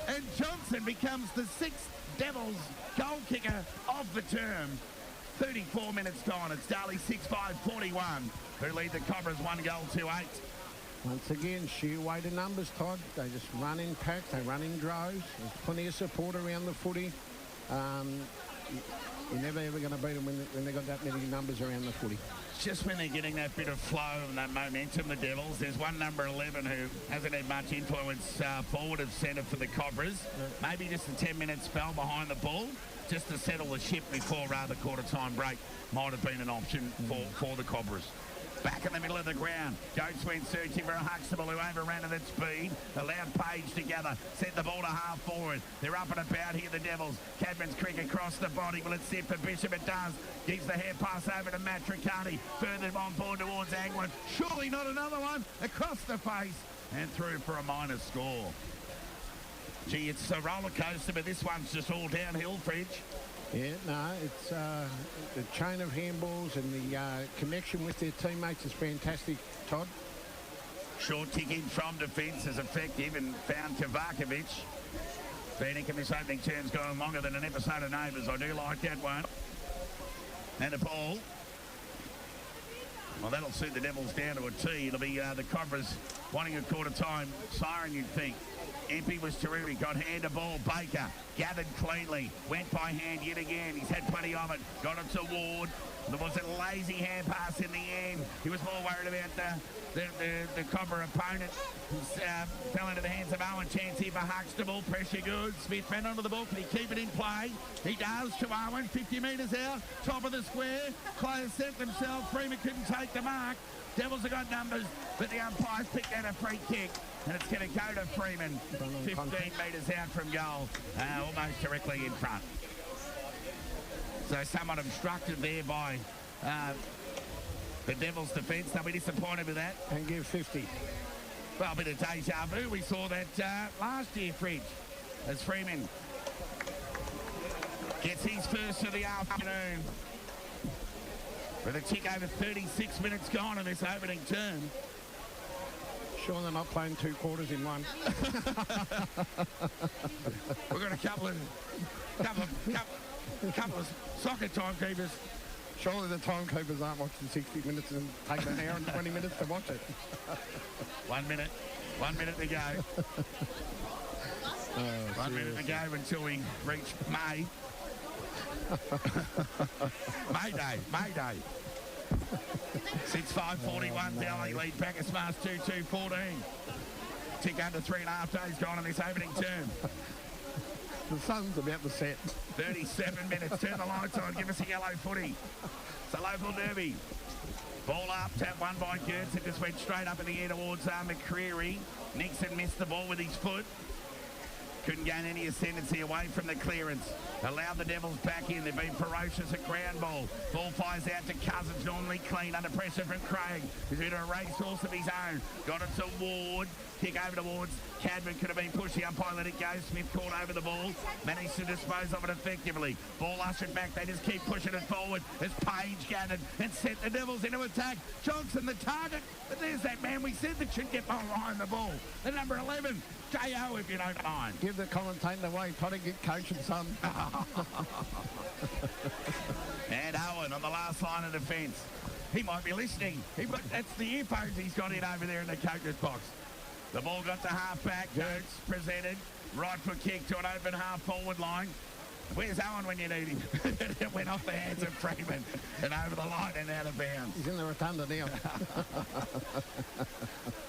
And Johnson becomes the sixth Devils goal kicker of the term. 34 minutes gone. It's Darley 6-5-41 who lead the Cobras 1-2-8. Once again, sheer weight of numbers, Todd. They just run in packs, they run in droves. There's plenty of support around the footy. You're never ever going to beat them when they've got that many numbers around the footy. Just when they're getting that bit of flow and that momentum, the Devils. There's one number 11 who hasn't had much influence forward of centre for the Cobras. Maybe just a 10-minute spell behind the ball just to settle the ship before the quarter-time break might have been an option for the Cobras. Back in the middle of the ground. Goats went searching for a Huxtable who overran it at speed. Allowed Page together. Sent the ball to half forward. They're up and about here, the Devils. Cadman's crick across the body. Will it sit for Bishop? It does. Gives the hair pass over to Matricati. Further on board towards Angwin. Surely not another one. Across the face. And through for a minor score. Gee, it's a roller coaster, but this one's just all downhill, Fridge. Yeah, no, it's the chain of handballs and the connection with their teammates is fantastic, Todd. Short kick in from defence is effective and found Kovakovic. Fennick in this opening turn's gone longer than an episode of Neighbours. I do like that one. And the ball. Well, that'll suit the Devils down to a T. It'll be the Cobras wanting a quarter time siren, you'd think. Empey was terrific. Got hand to ball. Baker gathered cleanly. Went by hand yet again. He's had plenty of it. Got it to Ward. There was a lazy hand pass in the end. He was more worried about the Cobra opponent. He fell into the hands of Owen. Chance here for Huxtable. Pressure good. Smith ran onto the ball. Can he keep it in play? He does to Owen. 50 metres out. Top of the square. Players set themselves. Freeman couldn't take the mark. Devils have got numbers, but the umpires picked out a free kick. And it's going to go to Freeman. 15 metres out from goal. Almost directly in front. So somewhat obstructed there by the Devils' defence. They'll be disappointed with that. And give 50. Well, a bit of deja vu. We saw that last year, Fridge, as Freeman gets his first of the afternoon. With a tick over 36 minutes gone in this opening term. Sure they're not playing 2 quarters in one. We've got a couple of soccer timekeepers. Surely the timekeepers aren't watching 60 minutes and taking an hour and 20 minutes to watch it. 1 minute. 1 minute to go. 1 minute to go until we reach May. May Day. 6-5-41, Darley lead Bacchus Marsh 2-2-14. Tick under 3.5 days gone in this opening term. The sun's about to set. 37 minutes, turn the lights on, give us a yellow footy. It's a local derby. Ball up, tap one by Gertz. It just went straight up in the air towards McCreary. Nixon missed the ball with his foot. Couldn't gain any ascendancy away from the clearance. Allowed the Devils back in. They've been ferocious at ground ball. Ball fires out to Cousins, normally clean, under pressure from Craig. He's into a racehorse of his own. Got it to Ward. Kick over towards Cadman. Could have been pushed. The umpire let it go. Smith caught over the ball. Managed to dispose of it effectively. Ball ushered back. They just keep pushing it forward as Page gathered and sent the Devils into attack. Johnson the target. But there's that man we said that should get behind the ball. The number 11, J.O. if you don't mind. Give the commentator away. Try to get coaching, son. And Owen on the last line of defence. He might be listening. That's the earphones he's got in over there in the coach's box. The ball got to half-back. Coates presented. Right foot kick to an open half-forward line. Where's Owen when you need him? It went off the hands of Freeman and over the line and out of bounds. He's in the rotunda now.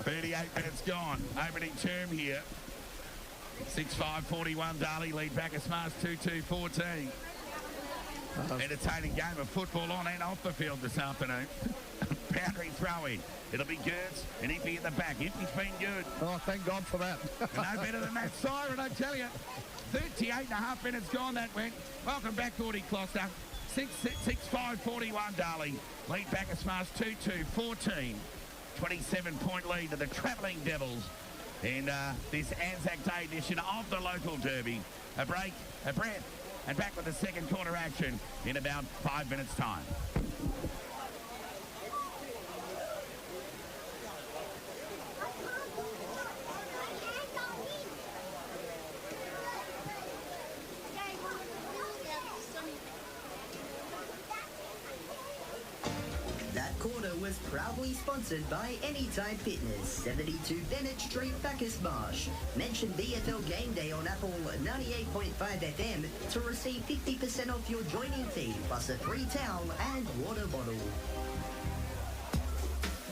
38 minutes gone. Opening term here. 6-5-41 Darley lead Bacchus Marsh 2-2-14. Entertaining game of football on and off the field this afternoon. Boundary throw in. It'll be Gertz and Ippy at the back. Ippy's been good. Oh, thank God for that. No better than that siren, I tell you. 38 and a half minutes gone that went. Welcome back, Gordy Closter. 6-5-41 Darley. Lead Bacchus Marsh 2-2-14. 27-point lead to the travelling Devils in this Anzac Day edition of the local derby. A break, a breath, and back with the second quarter action in about 5 minutes' time. That quarter was proudly sponsored by Anytime Fitness, 72 Bennett Street, Bacchus Marsh. Mention BFL Game Day on Apple 98.5 FM to receive 50% off your joining fee, plus a free towel and water bottle.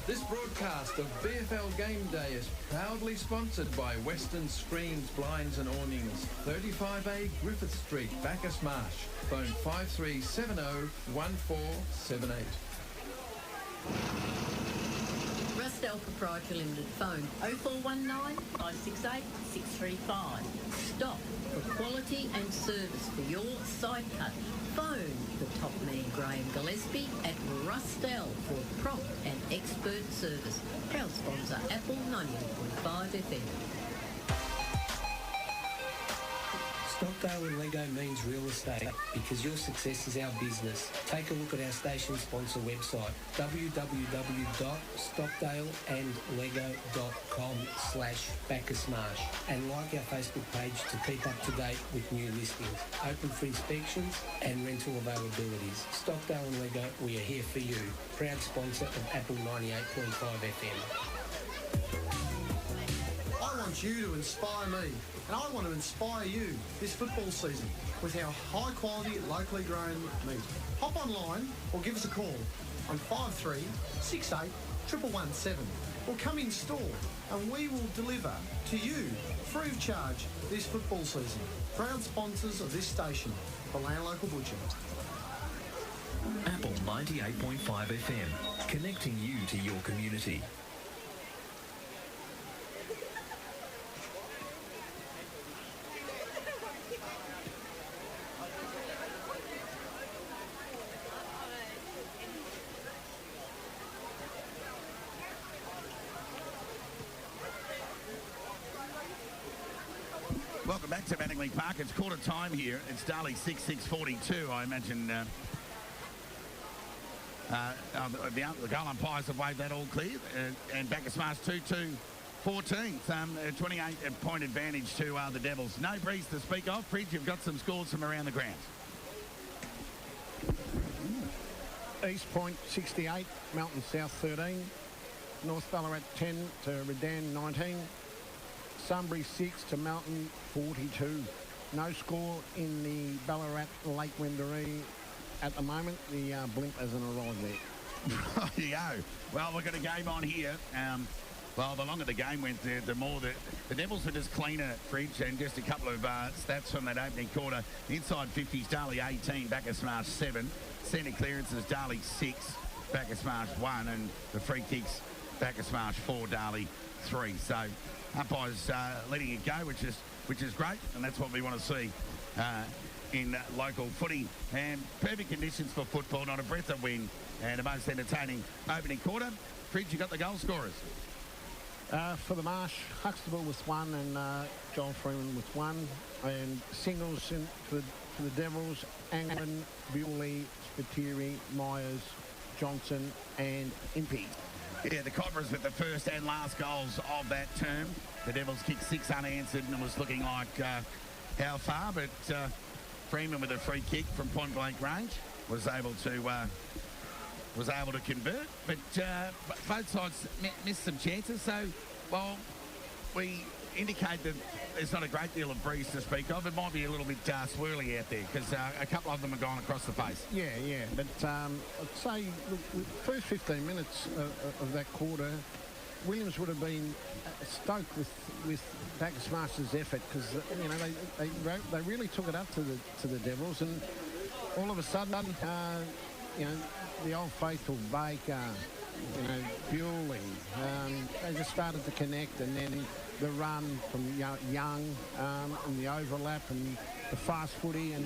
This broadcast of BFL Game Day is proudly sponsored by Western Screens, Blinds and Awnings, 35A Griffith Street, Bacchus Marsh. Phone 5370-1478. Rustel Proprietary Limited. Phone 0419 568 635. Stop for quality and service for your side cut. Phone the top man Graham Gillespie at Rustel for prompt and expert service. Proud sponsor Apple 98.5 FM. Stockdale and Lego means real estate because your success is our business. Take a look at our station sponsor website, www.stockdaleandlego.com/Bacchus Marsh, and like our Facebook page to keep up to date with new listings, open for inspections and rental availabilities. Stockdale and Lego, we are here for you. Proud sponsor of Apple 98.5 FM. I want you to inspire me, and I want to inspire you this football season with our high-quality, locally grown meat. Hop online or give us a call on 5368 117 or come in store and we will deliver to you free of charge this football season. Proud sponsors of this station, the Land Local Butcher. Apple 98.5 FM, connecting you to your community. Welcome back to Manningley Park. It's quarter time here. It's Darley 6-6-42. I imagine the goal umpires have waved that all clear. And Bacchus Marsh 2-2-14. 28-point advantage to the Devils. No breeze to speak of. Fridge, you've got some scores from around the grounds. East Point 68, Melton South 13, North Ballarat 10 to Redan 19, Sunbury 6 to Melton 42. No score in the Ballarat Lake Wendouree at the moment. The blimp hasn't arrived there. Rightio. Well, we've got a game on here. Well, the longer the game went, the more the Devils were just cleaner, Fridge, and just a couple of stats from that opening quarter. Inside 50s, Darley 18, Bacchus Marsh 7. Centre clearances, Darley 6, Bacchus Marsh 1, and the free kicks, Bacchus Marsh 4, Darley 3. So umpires letting it go, which is which is great, and that's what we want to see in local footy. And perfect conditions for football, not a breath of wind, and a most entertaining opening quarter. Fridge, you got the goal scorers. For the Marsh, Huxtable with 1 and Joel Freeman with 1. And singles for the Devils, Anglin, Bewley, Spiteri, Myers, Johnson and Impey. Yeah, the Cobras with the first and last goals of that term. The Devils kicked 6 unanswered and it was looking like how far, but Freeman with a free kick from point blank range was able to convert, but both sides missed some chances. So, well, we indicate that there's not a great deal of breeze to speak of. It might be a little bit swirly out there because a couple of them have gone across the face. Yeah, but I'd say the first 15 minutes of that quarter, Williams would have been stoked with Bacchus Marsh's effort because they really took it up to the Devils, and all of a sudden, the old faithful Baker, Bewley, they just started to connect, and then the run from Young and the overlap and the fast footy, and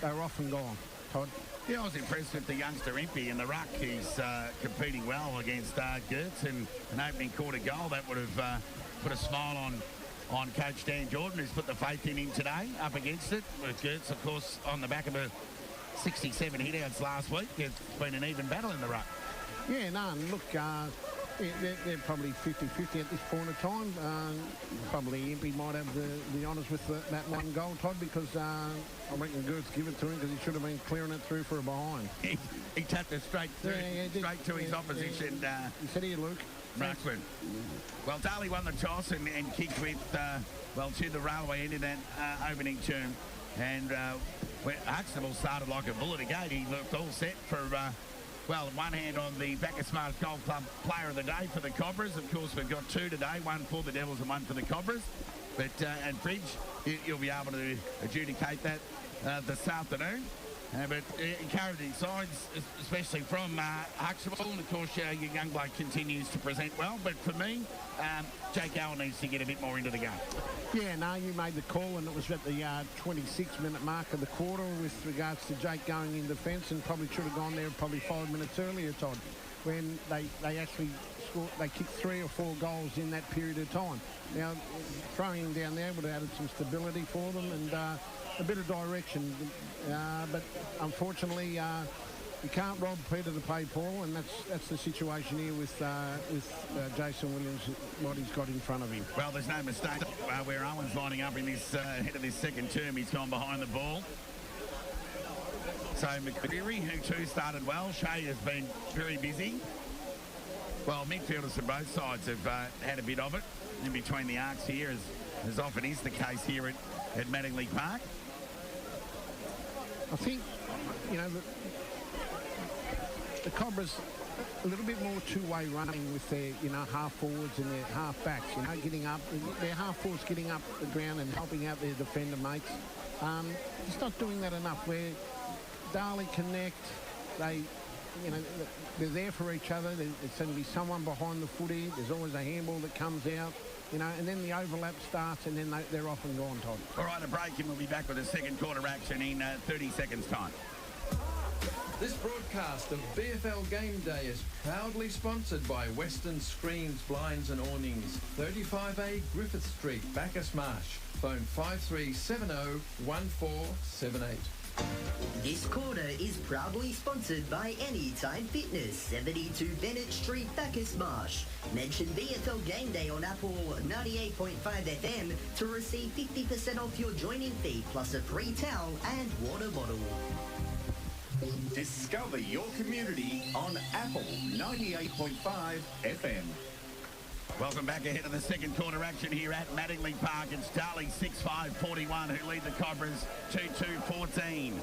they were off and gone. Todd? Yeah, I was impressed with the youngster Impey in the ruck. He's competing well against Gertz, and an opening quarter goal that would have put a smile on Coach Dan Jordan, who's put the faith in him today up against it. With Gertz, of course, on the back of a 67 hit-outs last week. It's been an even battle in the ruck. Yeah, no, and look, they're probably 50-50 at this point of time. Probably Impey might have the honours with that one goal, Todd, because I reckon Gertz give it to him because he should have been clearing it through for a behind. He tapped it straight through, straight to his opposition. You said here, Luke. Ruxman. Well, Darley won the toss and kicked with, to the railway end of that opening term. And Huxtable started like a bullet again. He looked all set for, one hand on the Bacchus Marsh Golf Club Player of the Day for the Cobras. Of course, we've got 2 today, 1 for the Devils and 1 for the Cobras. But, and Fridge, you'll be able to adjudicate that this afternoon. But encouraging signs, especially from Huxtable. And, of course, your young bloke continues to present well. But for me, Jake Allen needs to get a bit more into the game. Yeah, no, you made the call, and it was at the 26-minute mark of the quarter with regards to Jake going in defence, and probably should have gone there probably 5 minutes earlier, Todd, when they actually scored. They kicked 3 or 4 goals in that period of time. Now, throwing him down there would have added some stability for them and a bit of direction. But unfortunately, you can't rob Peter to pay Paul, and that's the situation here with Jason Williams, what he's got in front of him. Well, there's no mistake where Owen's lining up in this head of this second term. He's gone behind the ball. So McCreary, who too started well. Shea has been very busy. Well, midfielders from both sides have had a bit of it in between the arcs here, as often is the case here at Mattingly Park. I think, the Cobras a little bit more two-way running with their, half forwards and their half backs, getting up, their half forwards getting up the ground and helping out their defender mates. Just not doing that enough. Where Darley connect, they're there for each other. There's going to be someone behind the footy. There's always a handball that comes out, and then the overlap starts, and then they're off and gone, Todd. All right, a break, and we'll be back with the second quarter action in 30 seconds' time. This broadcast of BFL Game Day is proudly sponsored by Western Screens, Blinds and Awnings, 35A Griffith Street, Bacchus Marsh. Phone 5370 1478. This quarter is proudly sponsored by Anytime Fitness, 72 Bennett Street, Bacchus Marsh. Mention BFL Game Day on Apple 98.5 FM to receive 50% off your joining fee, plus a free towel and water bottle. Discover your community on Apple 98.5 FM. Welcome back ahead of the second quarter action here at Mattingly Park. It's Darley 6-5-41 who lead the Cobras 2-2-14.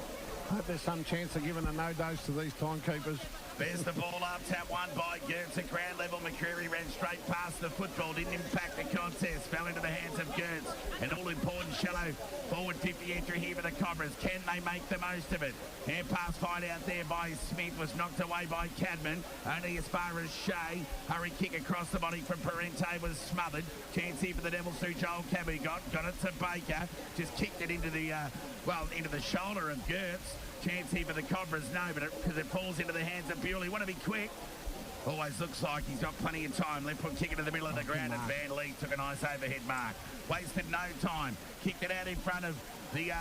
I hope there's some chance of giving a no dose to these timekeepers. There's the ball up, tap one by Gertz at ground level. McCreary ran straight past the football, didn't impact the contest, fell into the hands of Gertz. An all-important shallow forward 50 entry here for the Cobras. Can they make the most of it? Hand pass fight out there by Smith was knocked away by Cadman. Only as far as Shea. Hurry kick across the body from Parente was smothered. Chance here for the Devils through Joel Cabby. Got it to Baker. Just kicked it into the, into the shoulder of Gertz. Chance here for the Cobras, no, but because it falls into the hands of Bewley. Want to be quick. Always looks like he's got plenty of time. Left foot kick into the middle of the ground, and Van Lee took a nice overhead mark. Wasted no time. Kicked it out in front of the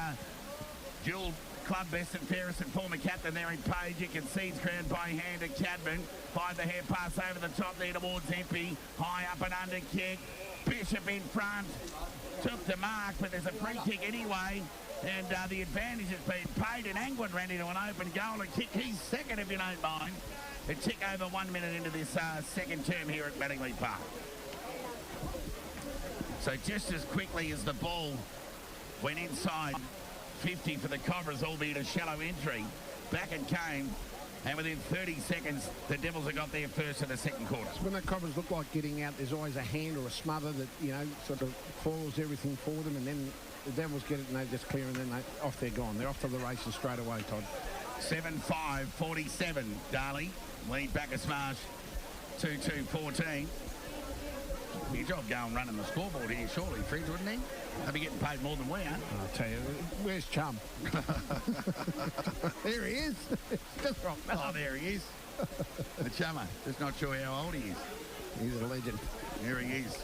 dual club best and fairest and former captain there in Page. It concedes ground by hand at Cadman. Fired the hand pass over the top there towards Empey. High up and under kick. Bishop in front. Took the mark, but there's a free kick anyway. And the advantage has been paid, and Angwin ran into an open goal and kicked his second, if you don't mind. A tick over 1 minute into this second term here at Mattingley Park. So just as quickly as the ball went inside 50 for the Cobras, albeit a shallow entry, back it came, and within 30 seconds, the Devils have got there first in the second quarter. When the Cobras look like getting out, there's always a hand or a smother that, sort of falls everything for them, and then the Devils get it and they just clear, and then off they're gone. They're off to the races straight away, Todd. 7-5-47, Darley. Lead Bacchus Marsh 2-2-14. Your job going running the scoreboard here, surely, Fred, wouldn't he? They'll be getting paid more than we are. I'll tell you, where's Chum? There he is. Just rock. Oh, there he is. The chummer. Just not sure how old he is. He's a legend. There he is.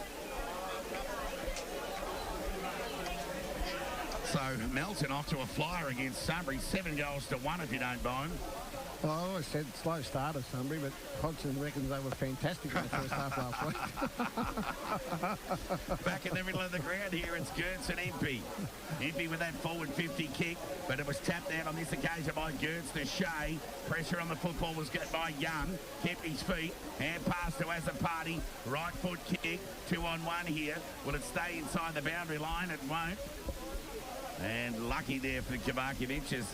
So Melton off to a flyer against Sunbury, 7-1 if you don't mind. Well, I always said slow starter, Sunbury, but Hodgson reckons they were fantastic in the first half last week. Back in the middle of the ground here, it's Gertz and Empey. Empey with that forward 50 kick, but it was tapped out on this occasion by Gertz to Shea. Pressure on the football was got by Young. Kept his feet. Hand pass to Azapati. Right foot kick. 2-on-1 here. Will it stay inside the boundary line? It won't. And lucky there for Jabarkovic as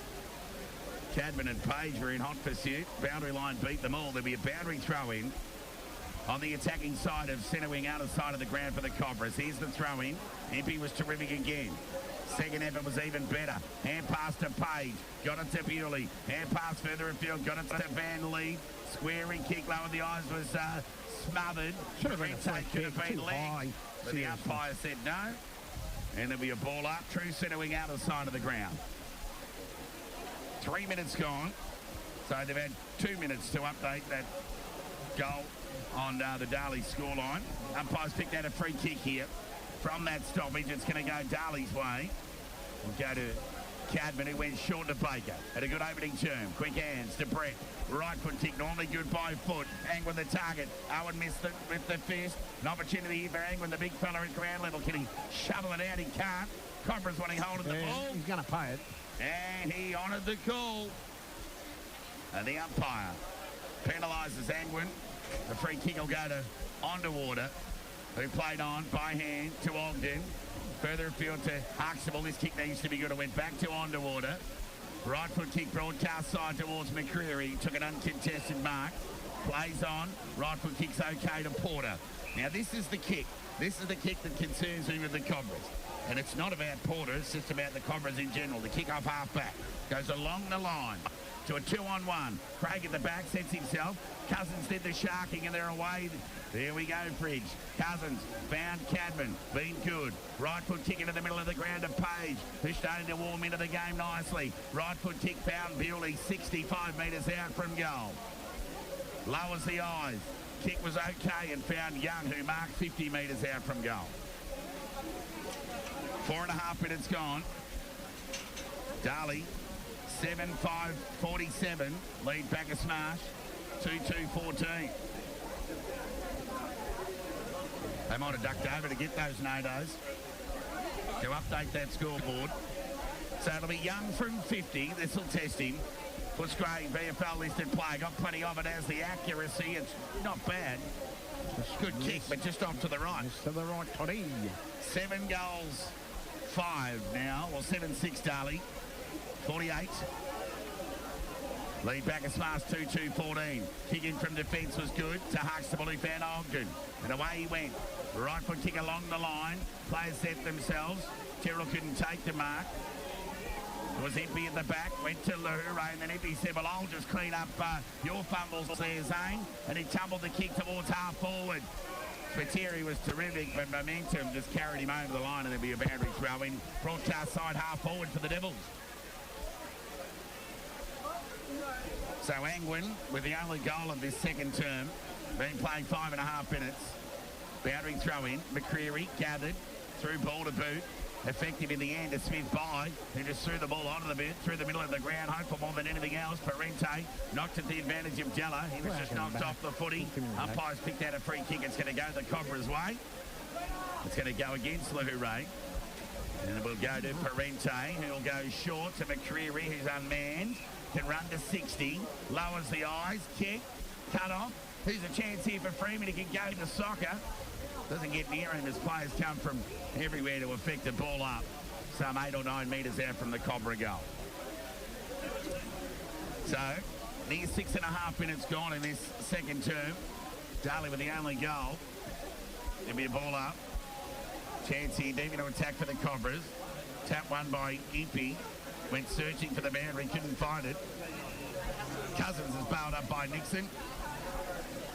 Cadman and Page were in hot pursuit. Boundary line beat them all. There'll be a boundary throw in on the attacking side of centre wing, outer side of the ground for the Cobras. Here's the throw in. Empey was terrific again. Second effort was even better. Hand pass to Page. Got it to Bewley. Hand pass further afield. Got it to Van Lee. Squaring kick lower the eyes was smothered. Should have been a free kick. Too high. But the umpire said no. And there'll be a ball up. True centre wing, outer side of the ground. 3 minutes gone. So they've had 2 minutes to update that goal on the Darley scoreline. Umpire's picked out a free kick here. From that stoppage, it's going to go Darley's way. We'll go to Cadman, who went short to Baker. At a good opening term. Quick hands to Brett. Right foot kick, normally good by foot. Angwin the target. Owen missed it with the fist. An opportunity here for Angwin, the big fella at ground level. Can he shovel it out? He can't. Cobras wanting hold of the ball. He's going to pay it. And he honoured the call. And the umpire penalises Angwin. The free kick will go to Underwater, who played on by hand to Ogden. Further afield to Huxtable. This kick needs to be good. It went back to Underwater. Right foot kick broadcast side towards McCreary. Took an uncontested mark. Plays on. Right foot kick's okay to Porter. Now this is the kick. This is the kick that concerns me with the Cobras. And it's not about Porter, it's just about the Cobras in general. The kick off half back goes along the line to a 2-on-1. Craig at the back sets himself. Cousins did the sharking and they're away. There we go, Fridge. Cousins found Cadman. Been good. Right foot kick into the middle of the ground to Page, who's starting to warm into the game nicely. Right foot kick found Bewley 65 metres out from goal. Lowers the eyes. Kick was okay and found Young, who marked 50 metres out from goal. 4.5 minutes gone. Darley, 7-5-47. Lead Bacchus Marsh, 2-2-14. They might have ducked over to get those no-dos to update that scoreboard. So it'll be Young from 50. This will test him. Footscray, VFL listed play. Got plenty of it as the accuracy. It's not bad. Good kick, but just off to the right. Just to the right, Toddy. 7 goals, 5 now. Well, 7-6, Darley. 48. Lead Bacchus Marsh 2-2-14. Kick in from defence was good to Huxtable, who found Ogden. And away he went. Right foot kick along the line. Players set themselves. Tyrrell couldn't take the mark. It was Impey at the back, went to Lahure, and then Impey said, well, I'll just clean up your fumbles there, Zane. And he tumbled the kick towards half forward. Spiteri was terrific, but momentum just carried him over the line, and there'll be a boundary throw in. Broadcast side half forward for the Devils. So Angwin, with the only goal of this second term, been playing 5.5 minutes. Boundary throw in. McCreary gathered, through ball to boot. Effective in the end to Smith by, who just threw the ball onto the boot, through the middle of the ground, hope for more than anything else. Parente knocked at the advantage of Della. He was just knocked off the footy. Umpires picked out a free kick. It's going to go the Cobra's way. It's going to go against Lahure. And it will go to Parente, who will go short to McCreary, who's unmanned. Can run to 60. Lowers the eyes. Kick. Cut off. Who's a chance here for Freeman? He can go to soccer. Doesn't get near him as players come from everywhere to affect the ball up. Some 8 or 9 metres out from the Cobra goal. So, near 6.5 minutes gone in this second term. Darley with the only goal. There'll be a ball up. Chance here, deep into attack for the Cobras. Tap one by Impey. Went searching for the boundary, couldn't find it. Cousins is bailed up by Nixon.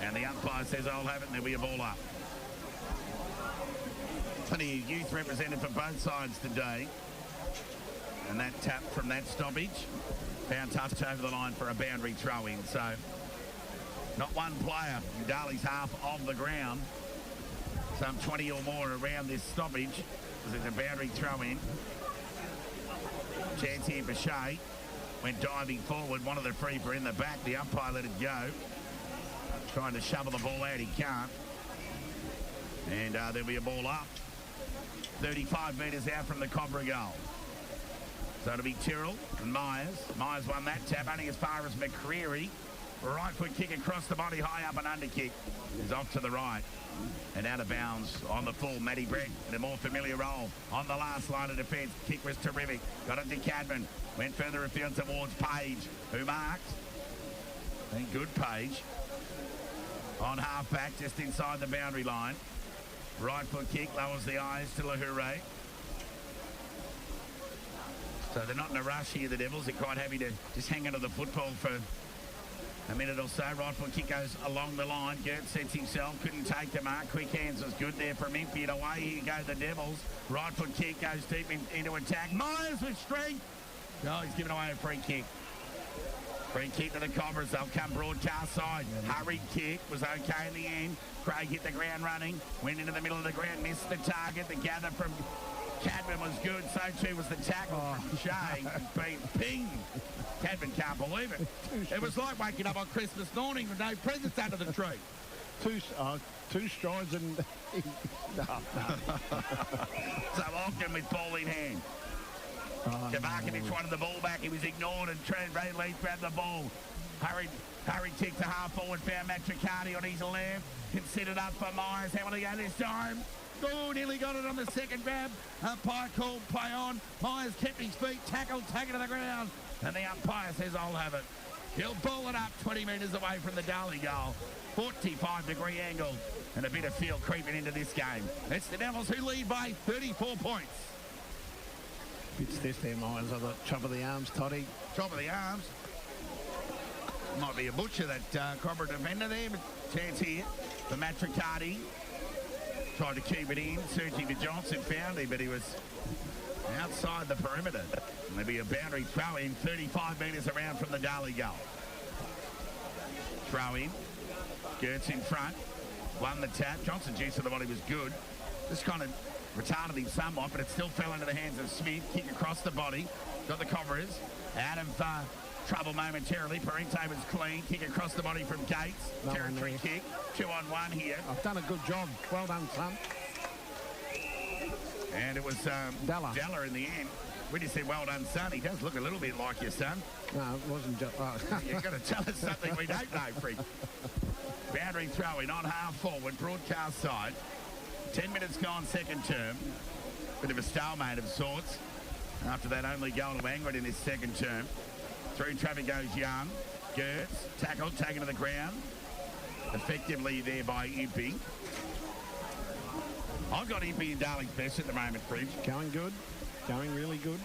And the umpire says, I'll have it, and there'll be a ball up. Plenty of youth represented for both sides today. And that tap from that stoppage found touch over the line for a boundary throw-in. So, not one player in Darley's half of the ground. Some 20 or more around this stoppage. There's a boundary throw-in. Chance here for Shea. Went diving forward, wanted the free for in the back. The umpire let it go. Trying to shovel the ball out, he can't. And there'll be a ball up. 35 metres out from the Cobra goal. So it'll be Tyrrell and Myers. Myers won that tap only as far as McCreary. Right foot kick across the body, high up and under kick. Is off to the right. And out of bounds on the full. Matty Brett in a more familiar role on the last line of defence. Kick was terrific. Got it to Cadman. Went further afield towards Page, who marked. And good Page. On half back, just inside the boundary line. Right foot kick, lowers the eyes to Lahure. So they're not in a rush here, the Devils. They're quite happy to just hang onto the football for a minute or so. Right foot kick goes along the line. Gert sets himself, couldn't take the mark. Quick hands was good there from Impey. And away here go the Devils. Right foot kick goes deep into attack. Myers with strength. Oh, he's given away a free kick. Free kick to the Cobras. They'll come broadcast side. Hurried kick. Was okay in the end. Craig hit the ground running. Went into the middle of the ground. Missed the target. The gather from Cadman was good. So too was the tackle from Shea. Been pinged. Cadman can't believe it. It was like waking up on Christmas morning with no presents under the tree. Two strides and... no. So Ogden with ball in hand. Kavakovic wanted the ball back. He was ignored and Red Leaf grabbed the ball. Hurried kick to half forward. Found Matricati on his left. Considered up for Myers. How will he go this time? Oh, nearly got it on the second grab. Umpire called play on. Myers kept his feet. Tackled, taken to the ground. And the umpire says, I'll have it. He'll ball it up 20 metres away from the Darley goal. 45-degree angle. And a bit of field creeping into this game. It's the Devils who lead by 34 points. Bit stiff there, Myers. I got chop of the arms, Toddy. Top of the arms. Might be a butcher, that Cobra defender there, but chance here for Matricati. Tried to keep it in, searching for Johnson, found him, but he was outside the perimeter. And there'll be a boundary throw in 35 metres around from the Darley goal. Throw in. Gertz in front. Won the tap. Johnson's use of the body was good. Just kind of retarded him somewhat, but it still fell into the hands of Smith. Kick across the body. Got the Cobras out of trouble momentarily. Parente was clean. Kick across the body from Gates. No territory kick. 2-on-1 here. I've done a good job. Well done, son. And it was Della in the end. When you say well done, son, he does look a little bit like your son. No, it wasn't just... You've got to tell us something we don't know, Freak. Boundary throw-in on half forward, broadcast side. 10 minutes gone, second term. Bit of a stalemate of sorts. After that only goal to Angwin in his second term. Through traffic goes Young. Gertz, tackled, taken to the ground. Effectively there by Impey. I've got Impey and Darley's best at the moment, Fridge. Going good. Going really good.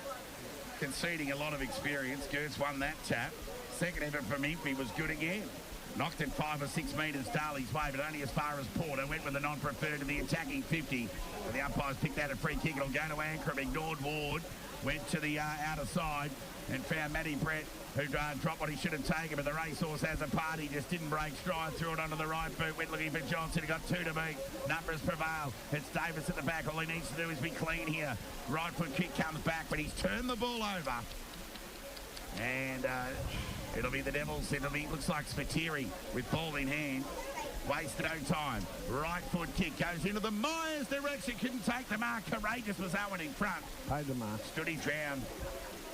Conceding a lot of experience. Gertz won that tap. Second effort from Impey was good again. Knocked it 5 or 6 metres Darley's way, but only as far as Porter. Went with the non-preferred to the attacking 50. And the umpires picked that a free kick. It'll go to Ankrum. Ignored Ward. Went to the outer side and found Matty Brett, who dropped what he should have taken, but the racehorse has a party, just didn't break stride, threw it onto the right boot, went looking for Johnson, he got 2 to beat. Numbers prevail. It's Davis at the back. All he needs to do is be clean here. Right foot kick comes back, but he's turned the ball over. And it'll be the Devils. Looks like Spiteri with ball in hand. Wasted no time. Right foot kick goes into the Myers direction. Couldn't take the mark. Courageous was Owen in front. Paid the mark. Stood his ground.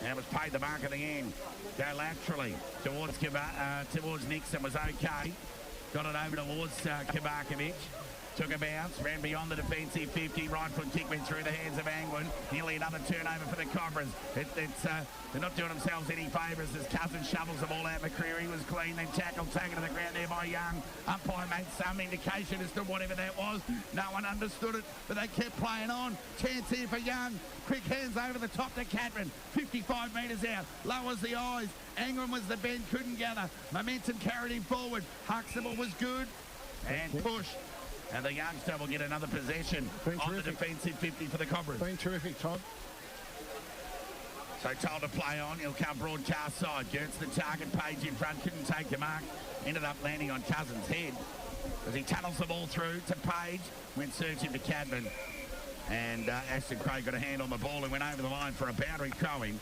And was paid the mark at the end. Go laterally towards Nixon. Was okay. Got it over towards Kabarkovic. Took a bounce, ran beyond the defensive 50. Right foot kick went through the hands of Angwin. Nearly another turnover for the Cobras. They're not doing themselves any favours as Cousins shovels the ball out. McCreary was clean, then tackled, taken to the ground there by Young. Umpire made some indication as to whatever that was. No one understood it, but they kept playing on. Chance here for Young. Quick hands over the top to Catron. 55 metres out. Lowers the eyes. Angwin was the bend, couldn't gather. Momentum carried him forward. Huxtable was good and pushed. And the youngster will get another possession on the defensive 50 for the Cobras. Been terrific, Todd. So told to play on. He'll come broadcast side. Gertz the target, Page in front. Couldn't take the mark. Ended up landing on Cousins' head as he tunnels the ball through to Page. Went searching for Cadman. And Ashton Craig got a hand on the ball and went over the line for a boundary throwing.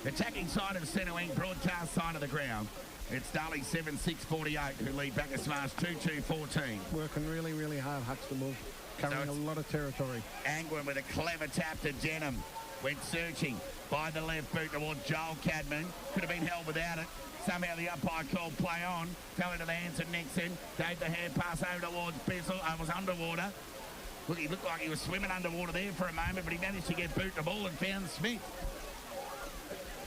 Attacking side of centre wing, broadcast side of the ground. It's Darley 7-6-48 who lead Bacchus Marsh 2-2-14. Working really, really hard, Huxtable. Covering a lot of territory. Angwin with a clever tap to Denham. Went searching by the left boot towards Joel Cadman. Could have been held without it. Somehow the umpire called play on. Fell into the hands of Nixon. Gave the hand pass over towards Bissell. Was underwater. Look, he looked like he was swimming underwater there for a moment, but he managed to get boot the ball and found Smith.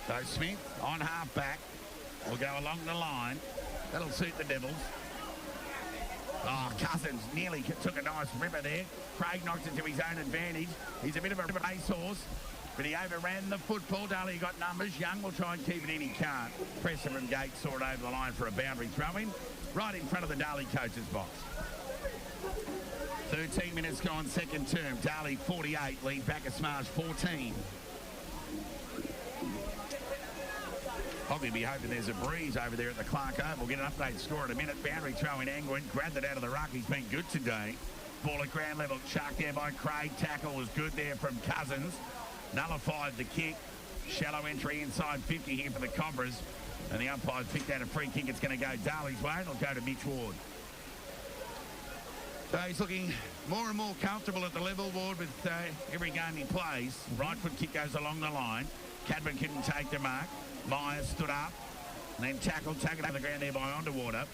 So Smith on half back. Will go along the line. That'll suit the Devils. Oh, Cousins nearly took a nice ripper there. Craig knocked it to his own advantage. He's a bit of a racehorse, but he overran the football. Darley got numbers. Young will try and keep it in. He can't. Presser and Gates saw it over the line for a boundary throw-in. Right in front of the Darley coach's box. 13 minutes gone, second term. Darley 48, lead Bacchus Marsh 14. Probably be hoping there's a breeze over there at the Clark Oval. We'll get an update score in a minute. Boundary throw in Angwin. Grabbed it out of the ruck. He's been good today. Ball at ground level. Chucked there by Craig. Tackle was good there from Cousins. Nullified the kick. Shallow entry inside 50 here for the Cobras. And the umpires picked out a free kick. It's going to go Darley's way. It'll go to Mitch Ward. So he's looking more and more comfortable at the level, Ward, with every game he plays. Right foot kick goes along the line. Cadman couldn't take the mark. Myers stood up and then tackled, taken over the ground there by Underwater.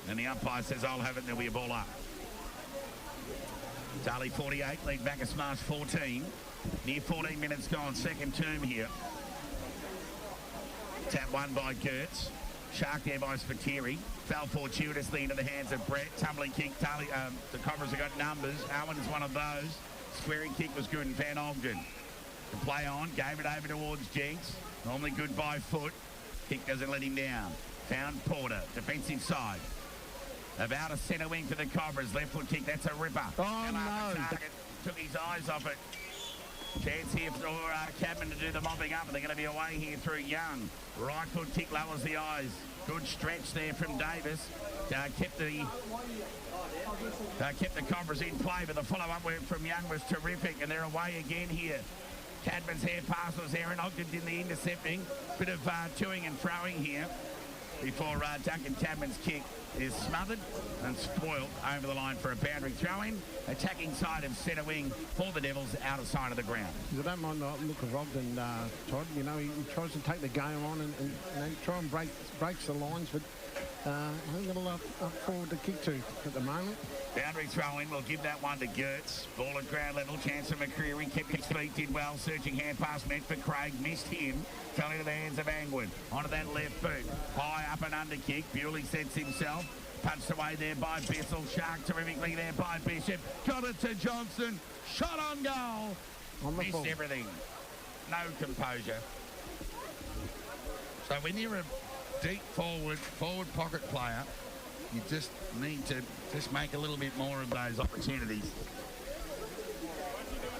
And the umpire says, I'll have it, and there'll be a ball up. Darley 48, lead Bacchus Marsh 14. Near 14 minutes gone, second term here. Tap won by Gertz. Shark there by Spiteri. Fell fortuitously into the hands of Brett. Tumbling kick. Darley, the Cobras have got numbers. Owen is one of those. Squaring kick was good in Van Ogden. To play on, gave it over towards Jenks. Normally good by foot. Kick doesn't let him down. Found Porter, defensive side. About a centre wing for the Cobras. Left foot kick, that's a ripper. Oh, no. Took his eyes off it. Chance here for Cadman to do the mopping up, and they're going to be away here through Young. Right foot kick lowers the eyes. Good stretch there from Davis. Kept the Cobras in play, but the follow-up work from Young was terrific, and they're away again here. Cadman's hand pass was there, and Ogden did the intercepting. Bit of toing and throwing here before Duncan Cadman's kick is smothered and spoiled over the line for a boundary throw-in. Attacking side of centre wing for the Devils, outer side of the ground. I don't mind the look of Ogden, Todd. You know, he tries to take the game on and try and breaks the lines, but I've got a lot up forward to kick to at the moment. Boundary throw in, we'll give that one to Gertz. Ball at ground level, chance for McCreary, kept his feet, did well, searching hand pass meant for Craig, missed him, fell into the hands of Angwin. Onto that left boot, high up and under kick, Bewley sets himself, punched away there by Bissell, Shark terrifically there by Bishop, got it to Johnson, shot on goal, missed ball. Everything, no composure. So when you're a deep forward pocket player, you just need to just make a little bit more of those opportunities.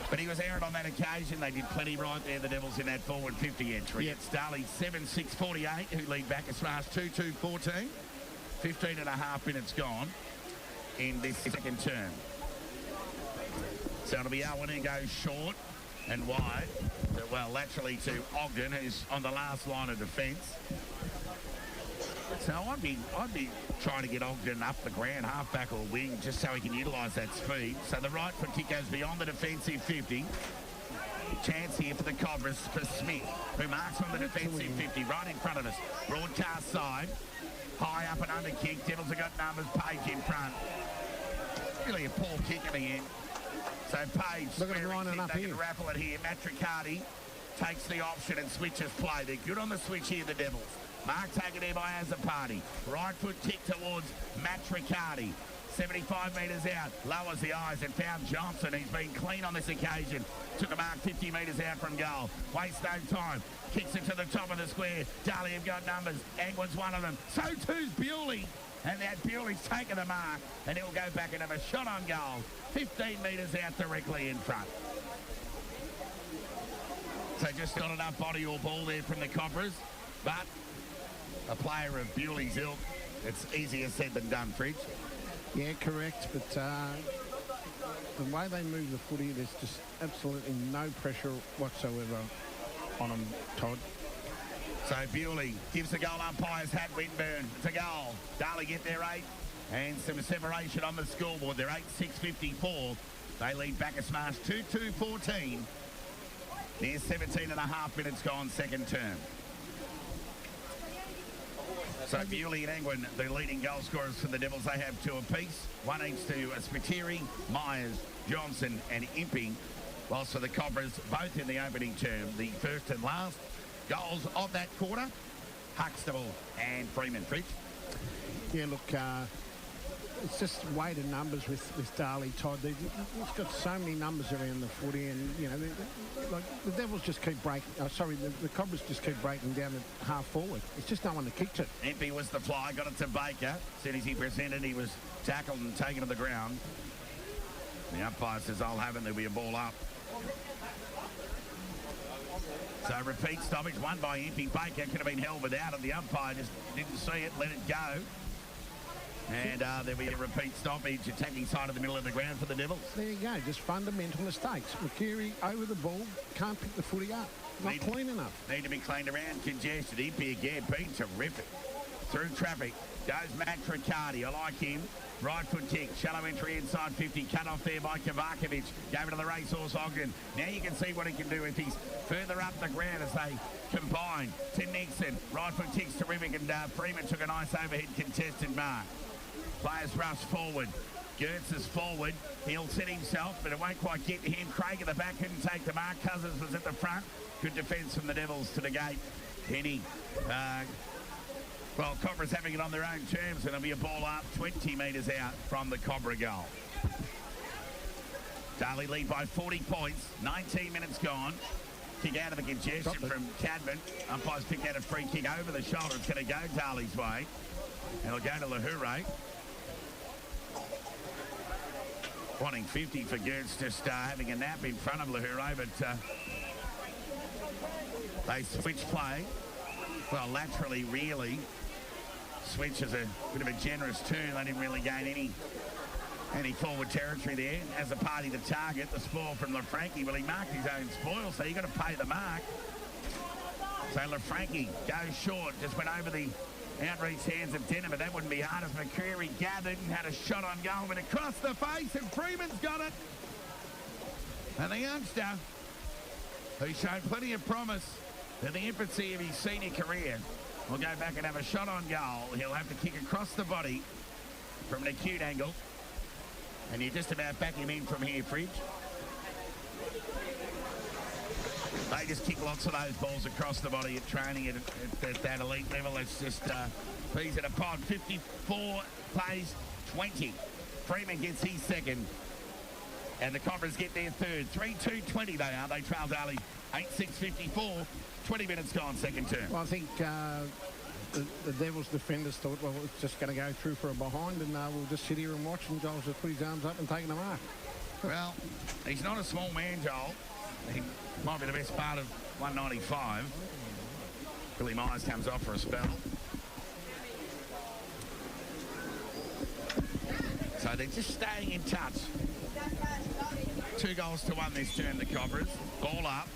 But he was errant on that occasion. They did plenty right there, the Devils, in that forward 50 entry. Yep. It's Darley 7-6-48, who lead Bacchus Marsh 2-2-14. 15 and a half minutes gone in this second term. So it'll be Owen who goes short and wide. Well, laterally to Ogden, who's on the last line of defence. So I'd be trying to get Ogden up the ground, half-back or wing, just so he can utilise that speed. So the right foot kick goes beyond the defensive 50. Chance here for the Cobras for Smith, who marks on the defensive 50, right in front of us. Broadcast side, high up and under kick. Devils have got numbers, Page in front. Really a poor kick in the end. So Page, look at him lining up they here. can raffle it here. Matricati takes the option and switches play. They're good on the switch here, the Devils. Mark taken there by Azapati. Right foot kick towards Matricati. 75 metres out. Lowers the eyes and found Johnson. He's been clean on this occasion. Took a mark 50 metres out from goal. Waste no time. Kicks it to the top of the square. Darley have got numbers. Angwin's one of them. So too's Bewley. And that Bewley's taken the mark. And he'll go back and have a shot on goal. 15 metres out directly in front. So just got enough body or ball there from the Cobras. But a player of Bewley's ilk, it's easier said than done, Fridge. Yeah, correct. But the way they move the footy, there's just absolutely no pressure whatsoever on them, Todd. So Bewley gives the goal umpire's hat, Winburn. It's a goal. Darley get their 8 and some separation on the scoreboard. They're 8-6-54. They lead Bacchus Marsh 2-2-14. There's 17 and a half minutes gone second term. So Bewley and Angwin, the leading goal scorers for the Devils, they have 2 apiece. One each to Spiteri, Myers, Johnson and Impey. Whilst for the Cobras, both in the opening term, the first and last goals of that quarter, Huxtable and Freeman. Fritz. Yeah, look, it's just weighted numbers with Darley, Todd. He's got so many numbers around the footy, and you know, like the Devils just keep breaking. The Cobras just keep breaking down at half forward. It's just no one that kicked it. Impey was the fly, got it to Baker. As soon as he presented, he was tackled and taken to the ground. The umpire says, "I'll have it." There'll be a ball up. So repeat stoppage, won by Impey. Baker could have been held without it. The umpire just didn't see it, let it go. And there'll be a repeat stoppage, attacking side of the middle of the ground for the Devils. There you go, just fundamental mistakes. McCreary over the ball, can't pick the footy up. Not clean enough. Need to be cleaned around, congested. Impey again, been terrific. Through traffic, goes Matt Riccardi. I like him. Right foot kick, shallow entry inside 50, cut off there by Kovacevic. Gave it to the racehorse Ogden. Now you can see what he can do if he's further up the ground as they combine to Nixon. Right foot kick's terrific, and Freeman took a nice overhead contested mark. Players rush forward. Gertz is forward. He'll set himself, but it won't quite get to him. Craig at the back couldn't take the mark. Cousins was at the front. Good defence from the Devils to negate any. Well, Cobra's having it on their own terms, and it'll be a ball up 20 metres out from the Cobra goal. Darley lead by 40 points. 19 minutes gone. Kick out of the congestion from Cadman. Umpires picked out a free kick over the shoulder. It's going to go Darley's way. And it'll go to Lahure. Wanting 50 for Gertz, just having a nap in front of Lahure, but they switch play. Well, laterally, really. Switch is a bit of a generous turn. They didn't really gain any forward territory there. As a party to target, the spoil from LaFranchi. Well, he marked his own spoil, so you've got to pay the mark. So LaFranchi goes short, just went over the outreach hands of Denham, but that wouldn't be hard as McCreary gathered and had a shot on goal, but across the face, and Freeman's got it. And the youngster, who showed plenty of promise in the infancy of his senior career, will go back and have a shot on goal. He'll have to kick across the body from an acute angle. And you just about back him in from here, Fridge. They just kick lots of those balls across the body at training at that elite level. It's just peas in a pod. 54 plays 20. Freeman gets his second. And the Cobras get their third. 3-2-20 they are. They trail Darley 8-6-54. 20 minutes gone, second term. Well, I think the Devils defenders thought, well, it's just going to go through for a behind and we'll just sit here and watch, and Joel's just put his arms up and taking the mark. Well, he's not a small man, Joel. He might be the best part of 195. Billy Myers comes off for a spell. So they're just staying in touch. 2-1 this term, the Cobras. Ball up.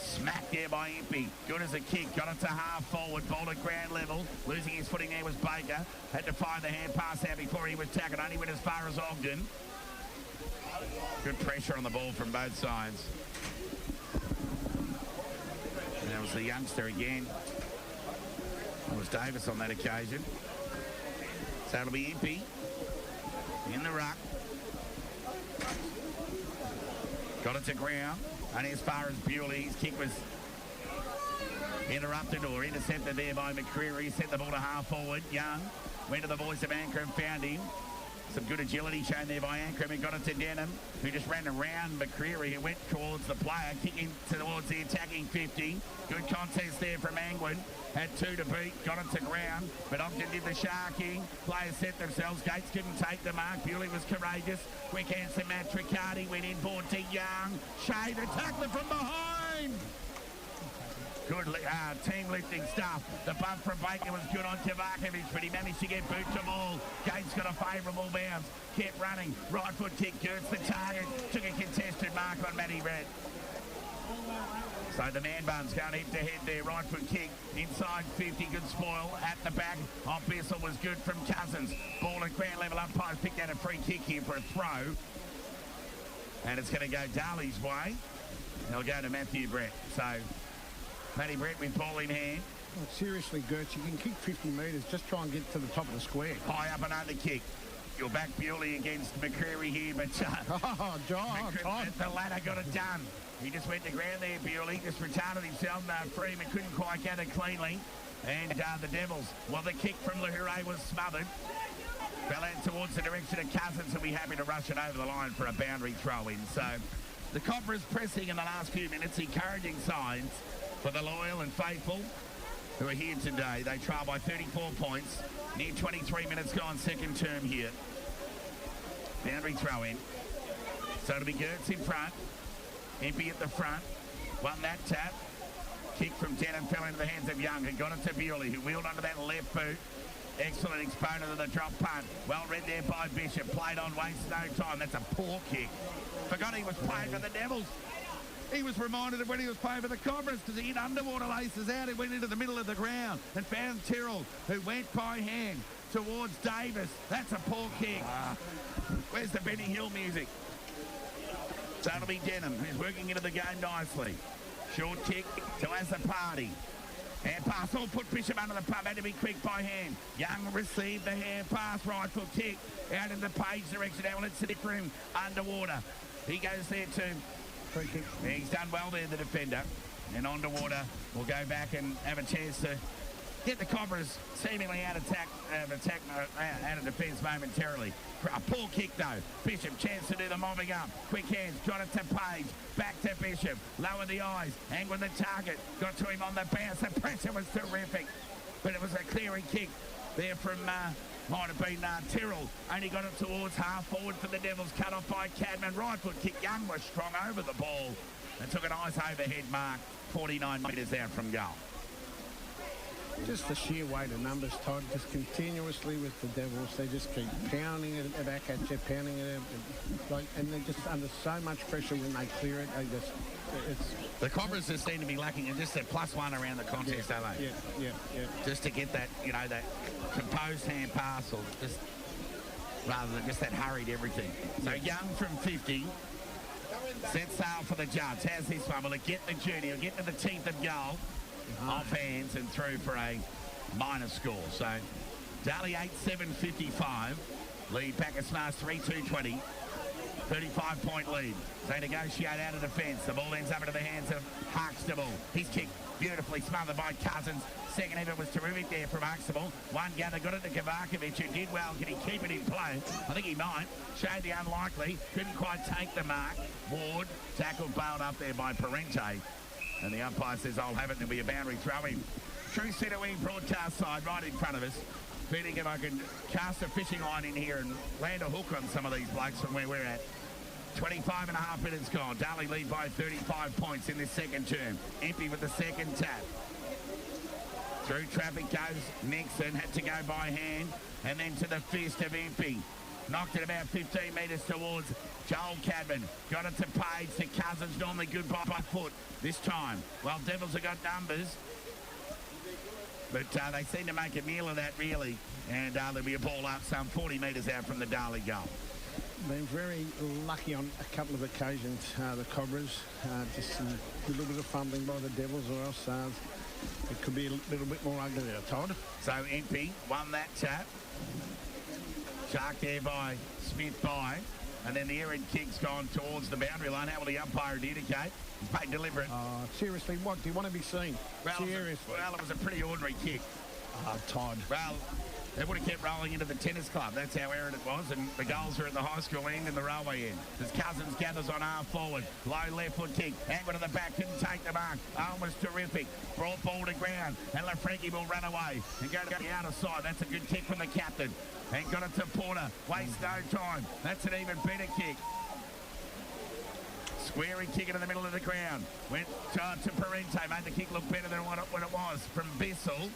Smacked there by Impey. Good as a kick. Got it to half forward. Ball at ground level. Losing his footing there was Baker. Had to find the hand pass out before he was tackled. Only went as far as Ogden. Good pressure on the ball from both sides. And that was the youngster again. It was Davis on that occasion. So it'll be Impey in the ruck. Got it to ground. Only as far as Bewley. His kick was interrupted or intercepted there by McCreary. He sent the ball to half forward. Young went to the voice of Ankrum, found him. Some good agility shown there by Ankrum. He got it to Denham, who just ran around McCreary, who went towards the player, kicking towards the attacking 50. Good contest there from Angwin. Had 2 to beat, got it to ground, but Ogden did the sharking. Players set themselves. Gates couldn't take the mark. Bewley was courageous. Quick answer, Matt Riccardi went inboard to Young. Shea, the tackler from behind. Good team lifting stuff. The bump from Baker was good on Kovacevic, but he managed to get boot to ball. Gates got a favourable bounce. Kept running. Right foot kick, Gertz the target. Took a contested mark on Matty Red. So the man buns going head-to-head there. Right foot kick. Inside 50. Good spoil. At the back. Off Bissell was good from Cousins. Ball at ground level. Umpires picked out a free kick here for a throw. And it's going to go Darley's way. They'll go to Matthew Brett. So Matty Brett with ball in hand. Well, seriously, Gertz, you can kick 50 metres. Just try and get to the top of the square. High up and under kick. You'll back Bewley against McCreary here, but John, the ladder got it done. He just went to ground there, Bewley. Just retarded himself. Freeman couldn't quite get it cleanly. And the Devils, well, the kick from Lahure was smothered. Fell out towards the direction of Cousins, and be happy to rush it over the line for a boundary throw-in. So the Cobras pressing in the last few minutes, encouraging signs for the loyal and faithful who are here today. They trail by 34 points. Near 23 minutes gone, second term here. Boundary throw-in. So it'll be Gertz in front. Impey at the front. Won that tap. Kick from Denham fell into the hands of Young, who got it to Bewley, who wheeled onto that left boot. Excellent exponent of the drop punt. Well read there by Bishop. Played on, wastes no time. That's a poor kick. Forgot he was playing for the Devils. He was reminded of when he was playing for the Cobras, because he hit underwater laces out. He went into the middle of the ground and found Tyrrell, who went by hand towards Davis. That's a poor kick. Where's the Benny Hill music? So it'll be Denham, who's working into the game nicely. Short kick to Azapati. Hand pass, all put Bishop under the pump. Had to be quick by hand. Young received the hand pass, right foot kick. Out in the Page direction. Now let's sit for him underwater. He goes there too. Free kick. Yeah, he's done well there, the defender. And underwater, we'll go back and have a chance to get the Cobras seemingly out of defence momentarily. A poor kick though. Bishop, chance to do the mobbing up. Quick hands, got it to Page. Back to Bishop. Lower the eyes. Angling the target. Got to him on the bounce. The pressure was terrific. But it was a clearing kick there from, might have been Tyrrell. Only got it towards half forward for the Devils. Cut off by Cadman. Right foot kick. Young was strong over the ball. And took a nice overhead mark. 49 metres out from goal. Just the sheer weight of numbers, Todd, just continuously with the Devils. They just keep pounding it back at you, pounding it, and they're just under so much pressure when they clear it. The Cobras just seem to be lacking in just a +1 around the contest, don't they? Yeah. Just to get that, that composed hand pass, or just rather than just that hurried everything. So Young from 50 set sail for the Judge. How's this one? Will it get the journey? It'll get to the teeth of goal. Off hands and through for a minor score. So Darley 8-7-55. Lead Bacchus Marsh 3-2-20. 35-point lead. They negotiate out of defence. The ball ends up into the hands of Huxtable. He's kicked beautifully, smothered by Cousins. Second effort was terrific there from Huxtable. One gather got it to Kavakovic, who did well. Can he keep it in play? I think he might. Showed the unlikely. Couldn't quite take the mark. Ward tackled, bailed up there by Parente. And the umpire says, I'll have it. There'll be a boundary throw-in. True centre wing broadcast side right in front of us. Feeling if I can cast a fishing line in here and land a hook on some of these blokes from where we're at. 25 and a half minutes gone. Darley lead by 35 points in this second term. Empty with the second tap. Through traffic goes Nixon. Had to go by hand. And then to the fist of Empty. Knocked it about 15 metres towards Joel Cadman. Got it to Page, to Cousins. Normally good by foot this time. Well, Devils have got numbers. But they seem to make a meal of that, really. And there'll be a ball up some 40 metres out from the Darley goal. Been very lucky on a couple of occasions, the Cobras. Just a little bit of fumbling by the Devils, or else it could be a little bit more ugly there, Todd. So Empty won that tap. Shark there by Smith by. And then the errant kick's gone towards the boundary line. How will the umpire indicate? He's paid deliberate. Seriously, what do you want to be seen? Seriously. It was a pretty ordinary kick. Todd. Well, they would have kept rolling into the tennis club. That's how errant it was. And the goals are at the high school end and the railway end. As Cousins gathers on half forward. Low left foot kick. Angle to the back. Couldn't take the mark. Arm was terrific. Brought ball to ground. And Lafranchi will run away and go to the outer side. That's a good kick from the captain. And got it to Porter. Waste no time. That's an even better kick. Squaring kick into the middle of the ground. Went to Parente. Made the kick look better than what it was from Bissell.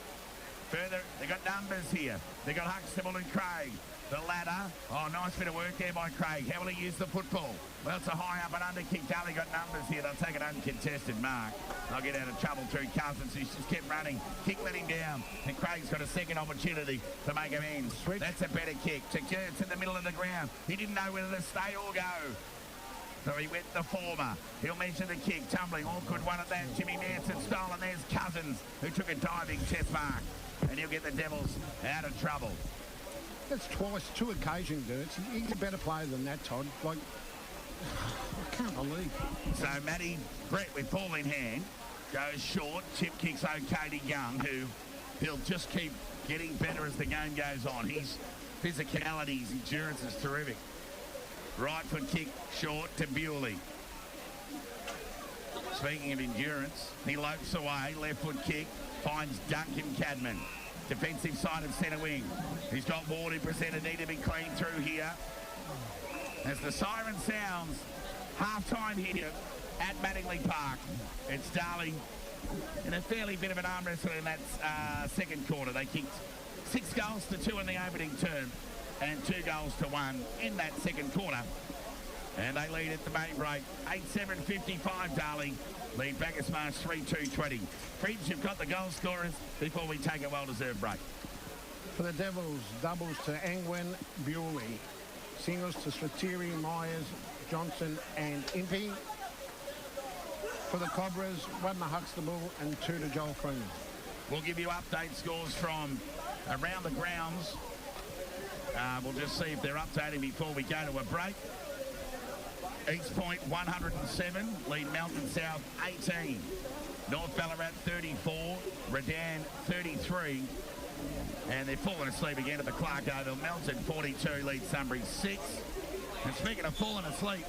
Further, they got numbers here. They got Huxtable and Craig. The ladder. Oh, nice bit of work there by Craig. How will he use the football? Well, it's a high up and under kick. Darley got numbers here. They'll take an uncontested mark. They'll get out of trouble through Cousins. He's just kept running. Kick let him down. And Craig's got a second opportunity to make amends. That's a better kick. To Gertz in the middle of the ground. He didn't know whether to stay or go. So he went the former. He'll measure the kick. Tumbling. Awkward one at that. Jimmy Manson style. And there's Cousins, who took a diving chest mark. And he'll get the Devils out of trouble. That's twice, 2 occasions, Dirts. He's a better player than that, Todd. Like, I can't believe. So Matty Brett with ball in hand goes short. Chip kicks okay to Young, who he'll just keep getting better as the game goes on. His physicality, his endurance is terrific. Right foot kick short to Bewley. Speaking of endurance, he lopes away. Left foot kick. Finds Duncan Cadman. Defensive side of centre wing. He's got Ward who presented. Need to be clean through here. As the siren sounds, half-time here at Mattingly Park. It's Darley in a fairly bit of an arm wrestle in that second quarter. They kicked 6 goals to 2 in the opening term and 2 goals to 1 in that second quarter. And they lead at the main break. 8-7-55 Darley. Lead Bacchus Marsh 3-2-20. Fridge, you've got the goal scorers before we take a well-deserved break. For the Devils, doubles to Angwin, Bewley. Singles to Slatiri, Myers, Johnson and Impey. For the Cobras, 1 to Huxtable and 2 to Joel Freeman. We'll give you update scores from around the grounds. We'll just see if they're updating before we go to a break. East Point 107, lead Melton South 18. North Ballarat 34, Redan 33. And they're falling asleep again at the Clark Oval. Melton 42, lead Sunbury 6. And speaking of falling asleep,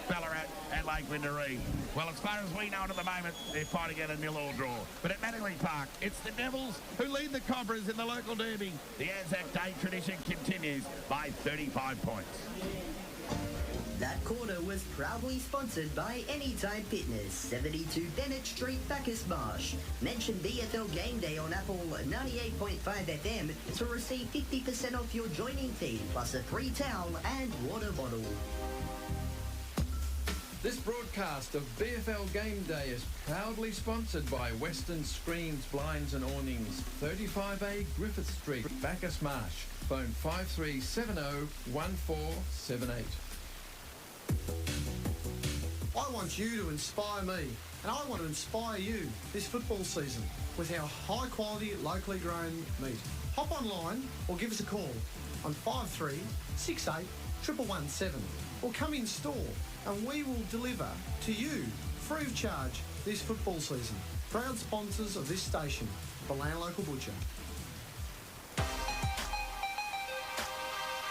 Ballarat and Lake Windaree. Well, as far as we know at the moment, they're fighting at a 0-all draw. But at Mattingly Park, it's the Devils who lead the Cobras in the local derby. The Anzac Day tradition continues by 35 points. That quarter was proudly sponsored by Anytime Fitness, 72 Bennett Street, Bacchus Marsh. Mention BFL Game Day on Apple 98.5 FM to receive 50% off your joining fee, plus a free towel and water bottle. This broadcast of BFL Game Day is proudly sponsored by Western Screens, Blinds and Awnings, 35A Griffith Street, Bacchus Marsh. Phone 5370 1478. I I want you to inspire me, and I want to inspire you this football season with our high-quality, locally grown meat. Hop online or give us a call on 5368 1117 or come in store and we will deliver to you free of charge this football season. Proud sponsors of this station, the Land Local Butcher.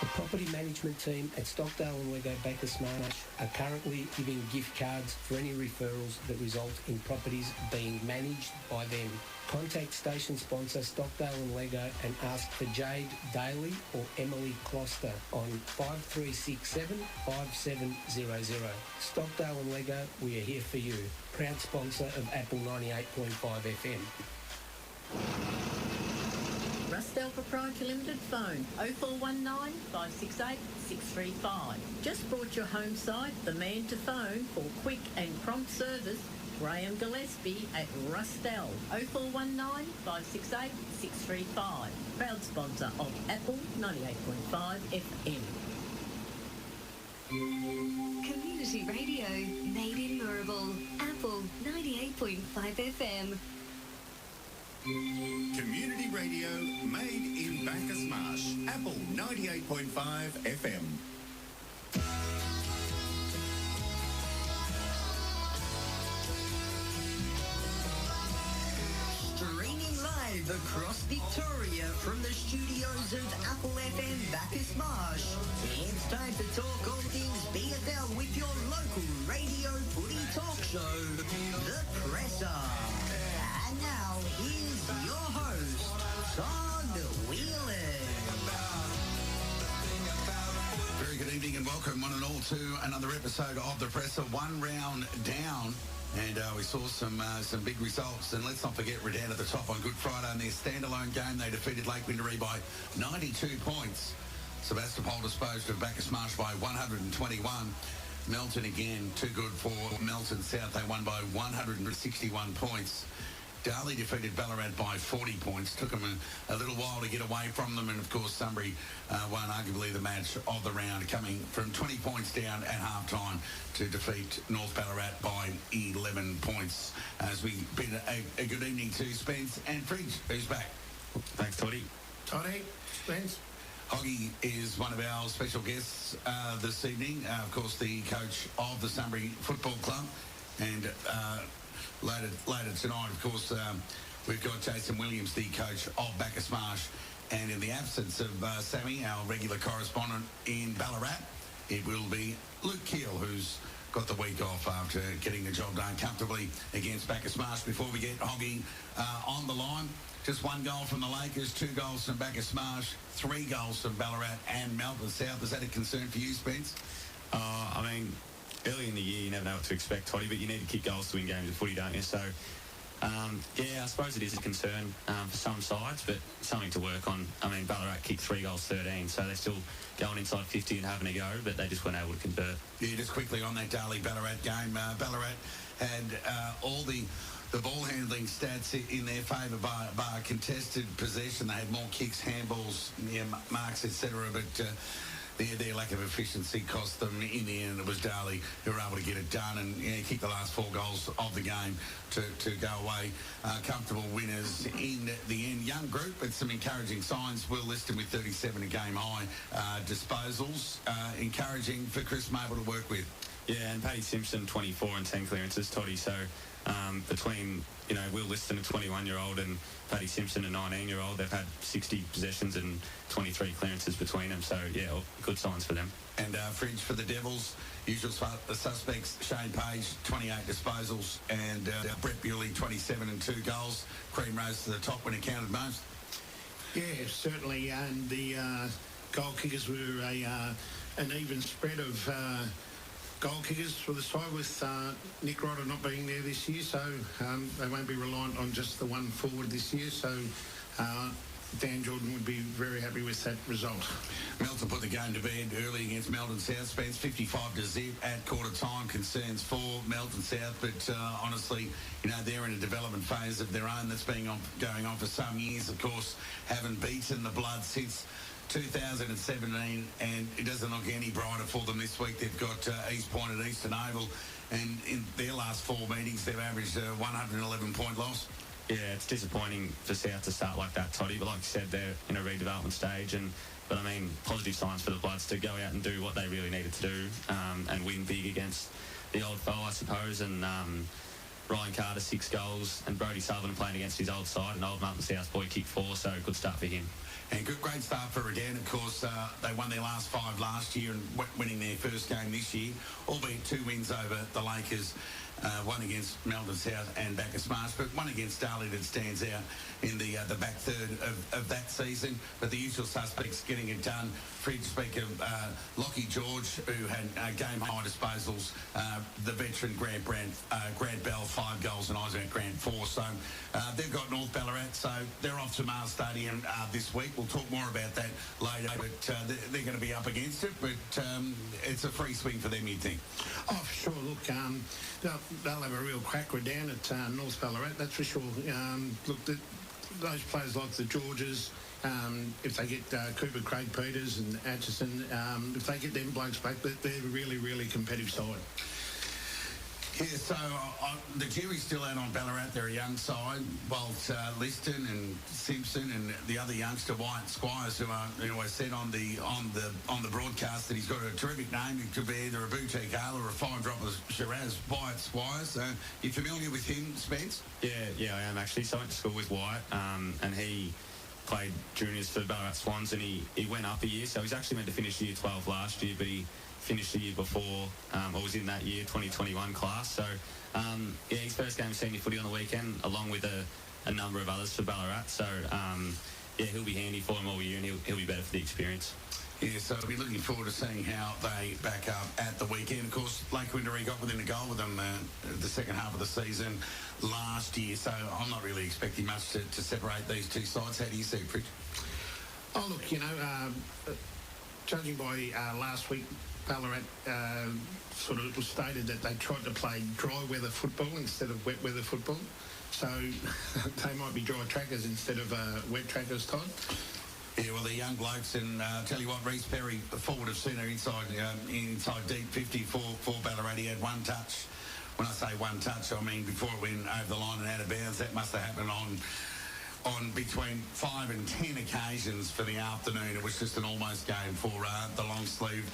The property management team at Stockdale and Lego Bacchus Marsh are currently giving gift cards for any referrals that result in properties being managed by them. Contact station sponsor Stockdale and Lego and ask for Jade Daly or Emily Closter on 5367 5700. Stockdale and Lego, we are here for you. Proud sponsor of Apple 98.5 FM. Rustel Proprietary Limited phone 0419 568 635. Just brought your home site the man to phone for quick and prompt service. Graham Gillespie at Rustel 0419 568 635. Proud sponsor of Apple 98.5 FM. Community radio made in Moorabool. Apple 98.5 FM. Community radio made in Bacchus Marsh. Apple 98.5 FM. Streaming live across Victoria from the studios of Apple FM Bacchus Marsh. It's time to talk all things BFL with your local radio footy talk show, The Presser. And now, here's your host, Todd Whelan. Very good evening and welcome one and all to another episode of The Presser. One round down. And we saw some big results. And let's not forget Redan at the top on Good Friday in their standalone game. They defeated Lake Windermere by 92 points. Sebastopol disposed of Bacchus Marsh by 121. Melton again, too good for Melton South. They won by 161 points. Darley defeated Ballarat by 40 points. Took them a little while to get away from them. And, of course, Sunbury won arguably the match of the round, coming from 20 points down at half-time to defeat North Ballarat by 11 points. As we bid a good evening to Spence and Fridge, who's back. Thanks, Toddy. Toddy, Spence. Hoggy is one of our special guests this evening. Of course, the coach of the Sunbury Football Club. And later tonight, of course, we've got Jason Williams, the coach of Bacchus Marsh. And in the absence of Sammy, our regular correspondent in Ballarat, it will be Luke Keel, who's got the week off after getting the job done comfortably against Bacchus Marsh. Before we get Hoggy on the line, just one goal from the Lakers, 2 goals from Bacchus Marsh, 3 goals from Ballarat and Melbourne South. Is that a concern for you, Spence? I mean, early in the year, you never know what to expect, Toddy, but you need to kick goals to win games of footy, don't you? So, yeah, I suppose it is a concern for some sides, but something to work on. I mean, Ballarat kicked 3 goals, 13, so they're still going inside 50 and having a go, but they just weren't able to convert. Yeah, just quickly on that Darley-Ballarat game, Ballarat had all the ball handling stats in their favour by contested possession. They had more kicks, handballs, marks, etc., but their lack of efficiency cost them. In the end, it was Darley who were able to get it done and kick the last 4 goals of the game to go away. Comfortable winners in the end. Young group, but some encouraging signs. Will Liston with 37 a game high disposals. Encouraging for Chris Mabel to work with. Yeah, and Paddy Simpson, 24 and 10 clearances, Toddy. So between, Will Liston, a 21-year-old, and Paddy Simpson, a 19-year-old, they've had 60 possessions and 23 clearances between them. So, yeah, good signs for them. And Fridge for the Devils, usual suspects, Shane Page, 28 disposals, and Brett Bewley, 27 and 2 goals. Cream rose to the top when it counted most. Yeah, certainly. And the goal kickers were an even spread of goal kickers for the side, with Nick Rodder not being there this year, so they won't be reliant on just the one forward this year. So Dan Jordan would be very happy with that result. Melton put the game to bed early against Melton South. Spence 55-0 at quarter time. Concerns for Melton South, but honestly, they're in a development phase of their own that's been going on for some years. Of course, haven't beaten the Blood since 2017, and it doesn't look any brighter for them this week. They've got East Point at Eastern Oval, and in their last 4 meetings, they've averaged a 111-point loss. Yeah, it's disappointing for South to start like that, Toddy, but like you said, they're in a redevelopment stage, but I mean, positive signs for the Bloods to go out and do what they really needed to do, and win big against the old foe, I suppose, and Ryan Carter 6 goals, and Brodie Sullivan playing against his old side, and Old Mountain South boy kicked 4, so good start for him. And great start for Redan. Of course, they won their last 5 last year and winning their first game this year, albeit 2 wins over the Lakers, one against Melbourne South and Bacchus Marsh, but one against Darley that stands out in the back third of that season. But the usual suspects getting it done. Fridge speak of Lockie George, who had game-high disposals, the veteran Grant Bell, 5 goals, and Isaac Grant 4. So they've got North Ballarat, so they're off to Marsh Stadium this week. We'll talk more about that later, but they're going to be up against it, but it's a free swing for them, you'd think. Oh, for sure. Look, they'll have a real cracker down at North Ballarat, that's for sure. Look, those players like the Georges, if they get Cooper, Craig Peters and Atchison, if they get them blokes back, they're a really, really competitive side. Yeah, so the jury's still out on Ballarat. They're a young side. Whilst Liston and Simpson and the other youngster Wyatt Squires, who I said on the broadcast that he's got a terrific name. It could be either a boutique ale or a 5-drop of Shiraz. Wyatt Squires. You familiar with him, Spence? Yeah, I am actually. So I went to school with Wyatt, and he played juniors for Ballarat Swans, and he went up a year. So he's actually meant to finish year 12 last year, but he finished the year before, or was in that year 2021 class. So his first game of senior footy on the weekend, along with a number of others for Ballarat. So he'll be handy for him all year, and he'll be better for the experience. Yeah, so I'll be looking forward to seeing how they back up at the weekend. Of course, Lake Windermere got within a goal with them the second half of the season last year, so I'm not really expecting much to separate these two sides. How do you see it, Pritch? Oh, look, judging by last week, Ballarat sort of it was stated that they tried to play dry weather football instead of wet weather football. So they might be dry trackers instead of wet trackers, Todd. Yeah, well, the young blokes, and tell you what, Reece Perry, forward of centre inside deep 50 for Ballarat. He had 1 touch. When I say 1 touch, I mean before it went over the line and out of bounds. That must have happened on between 5 and 10 occasions for the afternoon. It was just an almost game for the long sleeve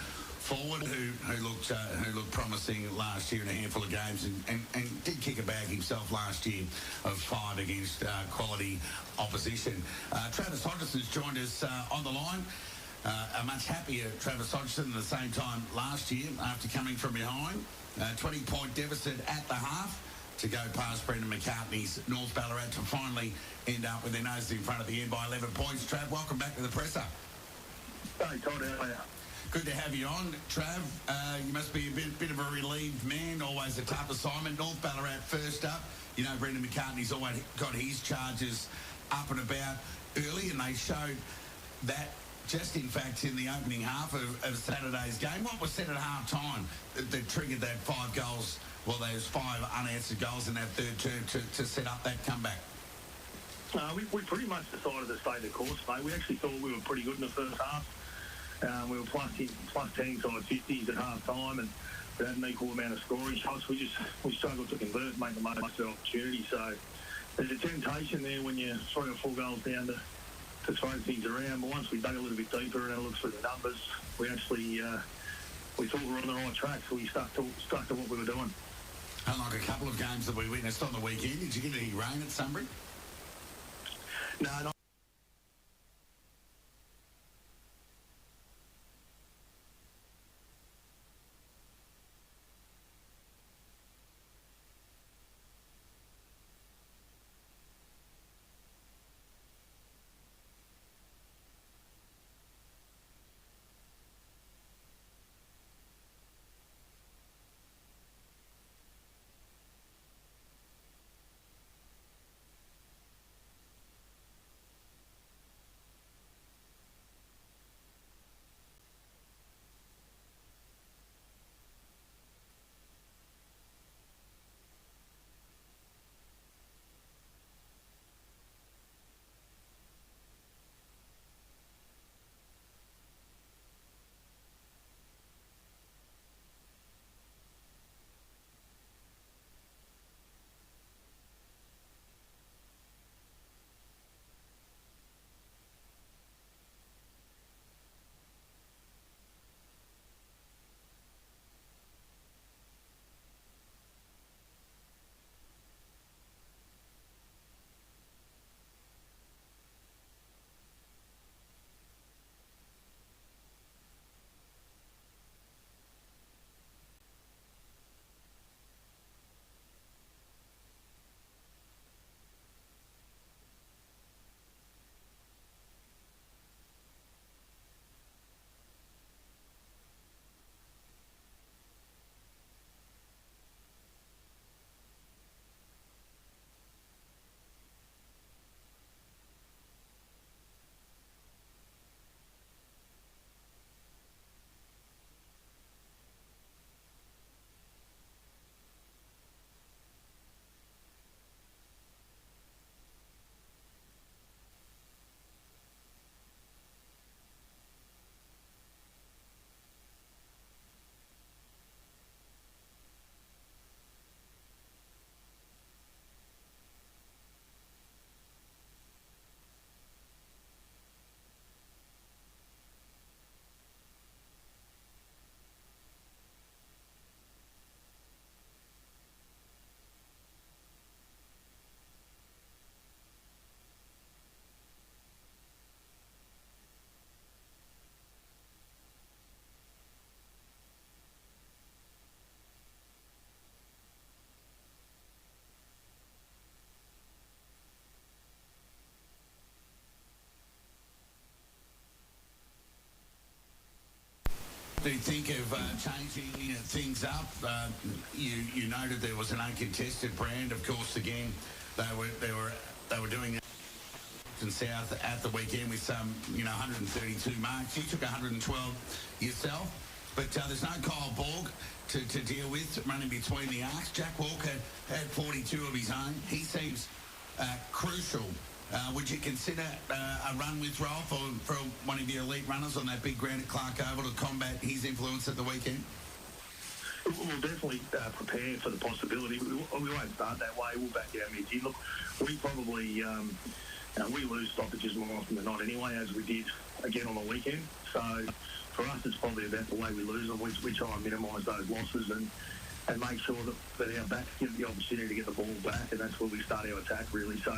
forward who looked promising last year in a handful of games and did kick a bag himself last year of 5 against quality opposition. Travis Hodgson's joined us on the line. A much happier Travis Hodgson at the same time last year after coming from behind. 20-point deficit at the half to go past Brendan McCartney's North Ballarat to finally end up with their noses in front at the end by 11 points. Trav, welcome back to the presser. Hey, Todd, how are you? Good to have you on, Trav. You must be a bit of a relieved man, always a tough assignment. North Ballarat first up. You know, Brendan McCartney's always got his charges up and about early, and they showed that just, in fact, in the opening half of Saturday's game. What was said at half-time that triggered that 5 goals, well, those 5 unanswered goals in that third term to set up that comeback? We pretty much decided to stay the course, mate. We actually thought we were pretty good in the first half. We were plus 10 inside 50s at half-time, and we had an equal amount of scoring shots. We struggled to convert, make the most of the opportunity. So there's a temptation there when you're 3 or 4 goals down to throw things around. But once we dug a little bit deeper and had a look through the numbers, we actually we thought we were on the right track, so we stuck to what we were doing. Unlike a couple of games that we witnessed on the weekend, did you get any rain at Sunbury? No, not do you think of changing things up? You noted there was an uncontested brand. Of course, again, they were doing it in South at the weekend with some 132 marks. You took 112 yourself, but there's no Kyle Borg to deal with running between the arcs. Jack Walker had 42 of his own. He seems crucial. Would you consider a run with Rolf for one of the elite runners on that big ground at Clark Oval to combat his influence at the weekend? We'll definitely prepare for the possibility. We won't start that way. We'll back our mids in. Look, we probably we lose stoppages more often than not anyway, as we did again on the weekend. So for us, it's probably about the way we lose them. We try and minimise those losses and make sure that our backs get the opportunity to get the ball back, and that's where we start our attack, really. So,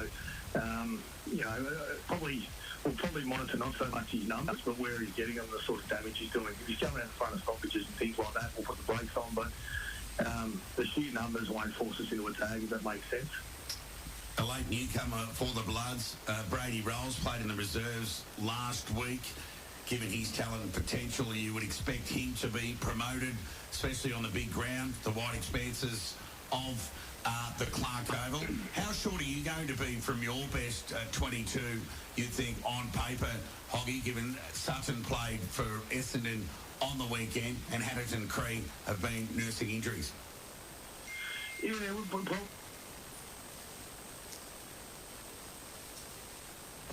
we'll probably monitor not so much his numbers, but where he's getting them, the sort of damage he's doing. If he's coming out in front of stoppages and things like that, we'll put the brakes on, but the sheer numbers won't force us into a tag, if that makes sense. A late newcomer for the Bloods, Brady Rolls, played in the reserves last week. Given his talent and potential, you would expect him to be promoted, especially on the big ground, the wide expanses of the Clark Oval. How short are you going to be from your best 22, you think, on paper, Hoggy, given Sutton played for Essendon on the weekend and Haddington Cree have been nursing injuries? Yeah, I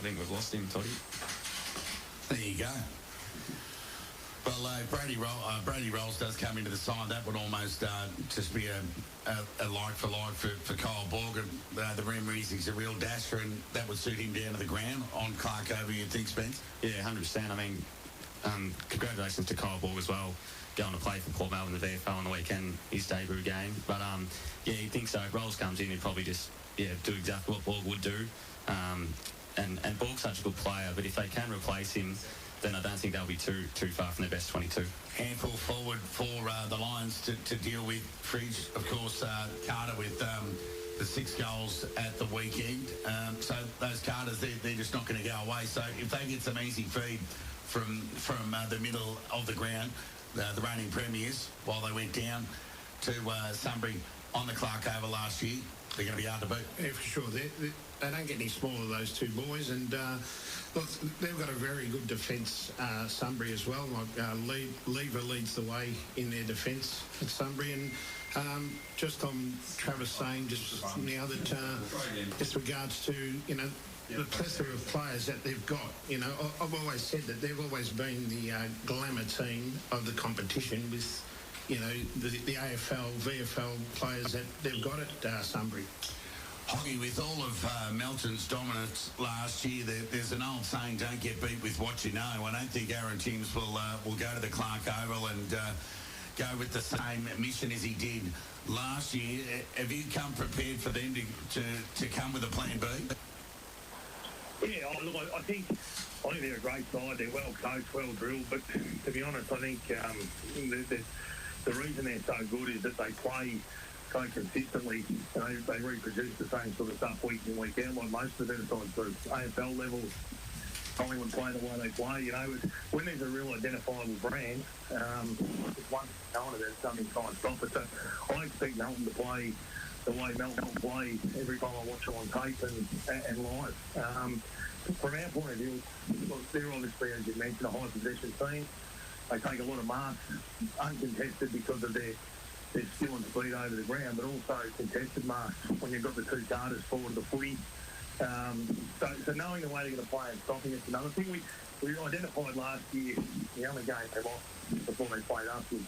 think we've lost him, Toddy. There you go. Well, Brady Rolls does come into the side. That would almost just be a like for like for Kyle Borg. The memory is he's a real dasher, and that would suit him down to the ground on Clark Oval, you'd think, Spence? Yeah, 100%. I mean, congratulations to Kyle Borg as well, going to play for Port Melbourne in the VFL on the weekend, his debut game. But, yeah, you'd think so. If Rolls comes in, he'd probably just, do exactly what Borg would do. And Borg's such a good player, but if they can replace him, then I don't think they'll be too far from their best 22. Handful forward for the Lions to deal with. Fridge, of course, Carter with the 6 goals at the weekend. So those Carters, they're just not going to go away. So if they get some easy feed from the middle of the ground, the reigning premiers, while they went down to Sunbury on the Clark Oval last year, they're going to be hard to beat. Yeah, for sure. They don't get any smaller, those two boys. And look, they've got a very good defence, Sunbury as well. Like Lever leads the way in their defence at Sunbury. And just on Travis saying just now that as regards to, the plethora of players that they've got, I've always said that they've always been the glamour team of the competition with, the AFL, VFL players that they've got at Sunbury. Hoggy, with all of Melton's dominance last year, there's an old saying, don't get beat with what you know. I don't think Aaron Timms will go to the Clark Oval and go with the same mission as he did last year. Have you come prepared for them to come with a plan B? Yeah, look, I think they're a great side. They're well coached, well drilled, but to be honest, I think the reason they're so good is that they play so consistently. They reproduce the same sort of stuff week in, week out, like most of the better sides do. AFL level, Collingwood play the way they play. When there's a real identifiable brand, it's one thing knowing it, something trying to stop it. So I expect Melton to play the way Melton play every time I watch them on tape and live. From our point of view, they're obviously, as you mentioned, a high possession team. They take a lot of marks uncontested because of their skill and speed over the ground, but also contested marks when you've got the two Carters forward of the footy. So knowing the way they're going to play and stopping it's another thing. We identified last year, the only game they lost before they played us was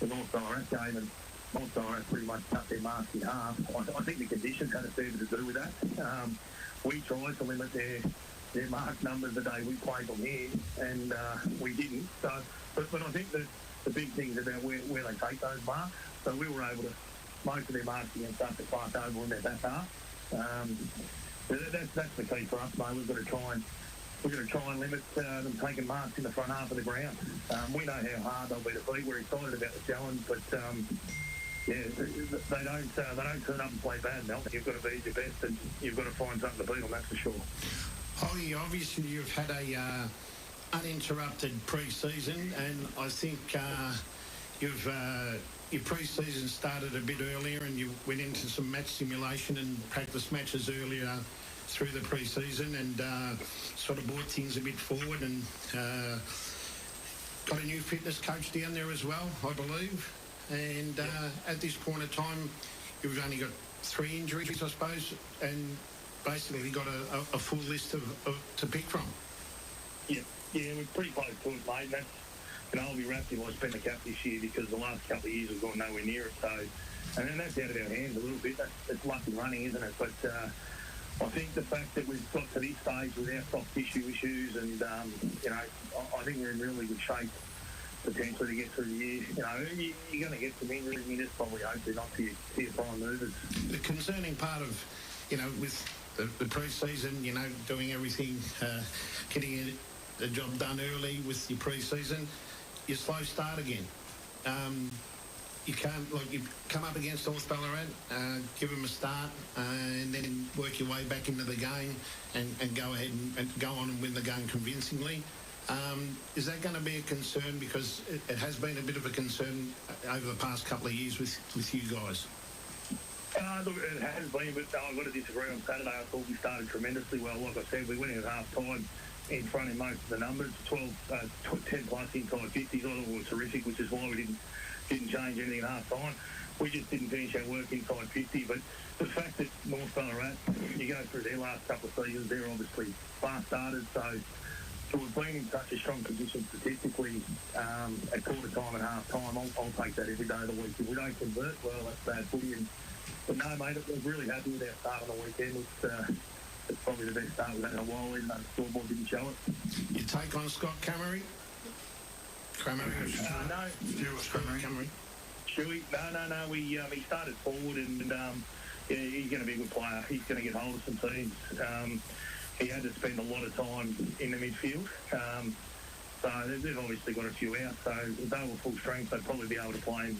the North Ballarat game, and North Ballarat pretty much cut their marks in half. I think the conditions had a fair bit to do with that. We tried to limit their mark numbers the day we played them here, and we didn't. So, but I think that the big thing is about where they take those marks. So we were able to, most of their marks against us at Clark Oval in their back half. That's the key for us, mate. We've got to try and limit them taking marks in the front half of the ground. We know how hard they'll be to beat. We're excited about the challenge, but they don't turn up and play bad, Melton. You've got to be at your best, and you've got to find something to beat them. That's for sure. Holly, obviously you've had uninterrupted pre-season, and I think your pre-season started a bit earlier, and you went into some match simulation and practice matches earlier through the pre-season, and sort of brought things a bit forward, and got a new fitness coach down there as well, I believe. And at this point of time, you've only got 3 injuries, I suppose, and basically got a full list to pick from. Yeah, we're pretty close to it, mate. That's, I'll be wrapped if I spend the cap this year, because the last couple of years we've gone nowhere near it. So, and then that's out of our hands a little bit. It's lucky running, isn't it? But I think the fact that we've got to this stage with our soft tissue issues, and I think we're in really good shape potentially to get through the year. You're going to get some injuries, and you just probably hope they're not to your prime movers. The concerning part of, with the pre-season, doing everything, getting the job done early with your pre-season, you slow start again. You can't, you come up against North Ballarat, give them a start, and then work your way back into the game and go ahead and go on and win the game convincingly. Is that going to be a concern? Because it has been a bit of a concern over the past couple of years with you guys. Look, it has been, but I've got to disagree. On Saturday, I thought we started tremendously well. Like I said, we went in at half-time in front in most of the numbers, 10 plus inside 50s. I thought it was terrific, which is why we didn't change anything at half-time. We just didn't finish our work inside 50. But the fact that North Ballarat, you go through their last couple of seasons, they're obviously fast started, so we've been in such a strong position statistically at quarter time and half time. I'll take that every day of the week. If we don't convert, well, that's bad footy. But no, mate, we're really happy with our start on the weekend. It's probably the best start we've had in a while, even though the scoreboard didn't show it. Your take on Scott Cammery? Cammery? Stewie? No. He started forward, and he's going to be a good player. He's going to get hold of some teams. He had to spend a lot of time in the midfield. So they've obviously got a few out. So if they were full strength, they'd probably be able to play him,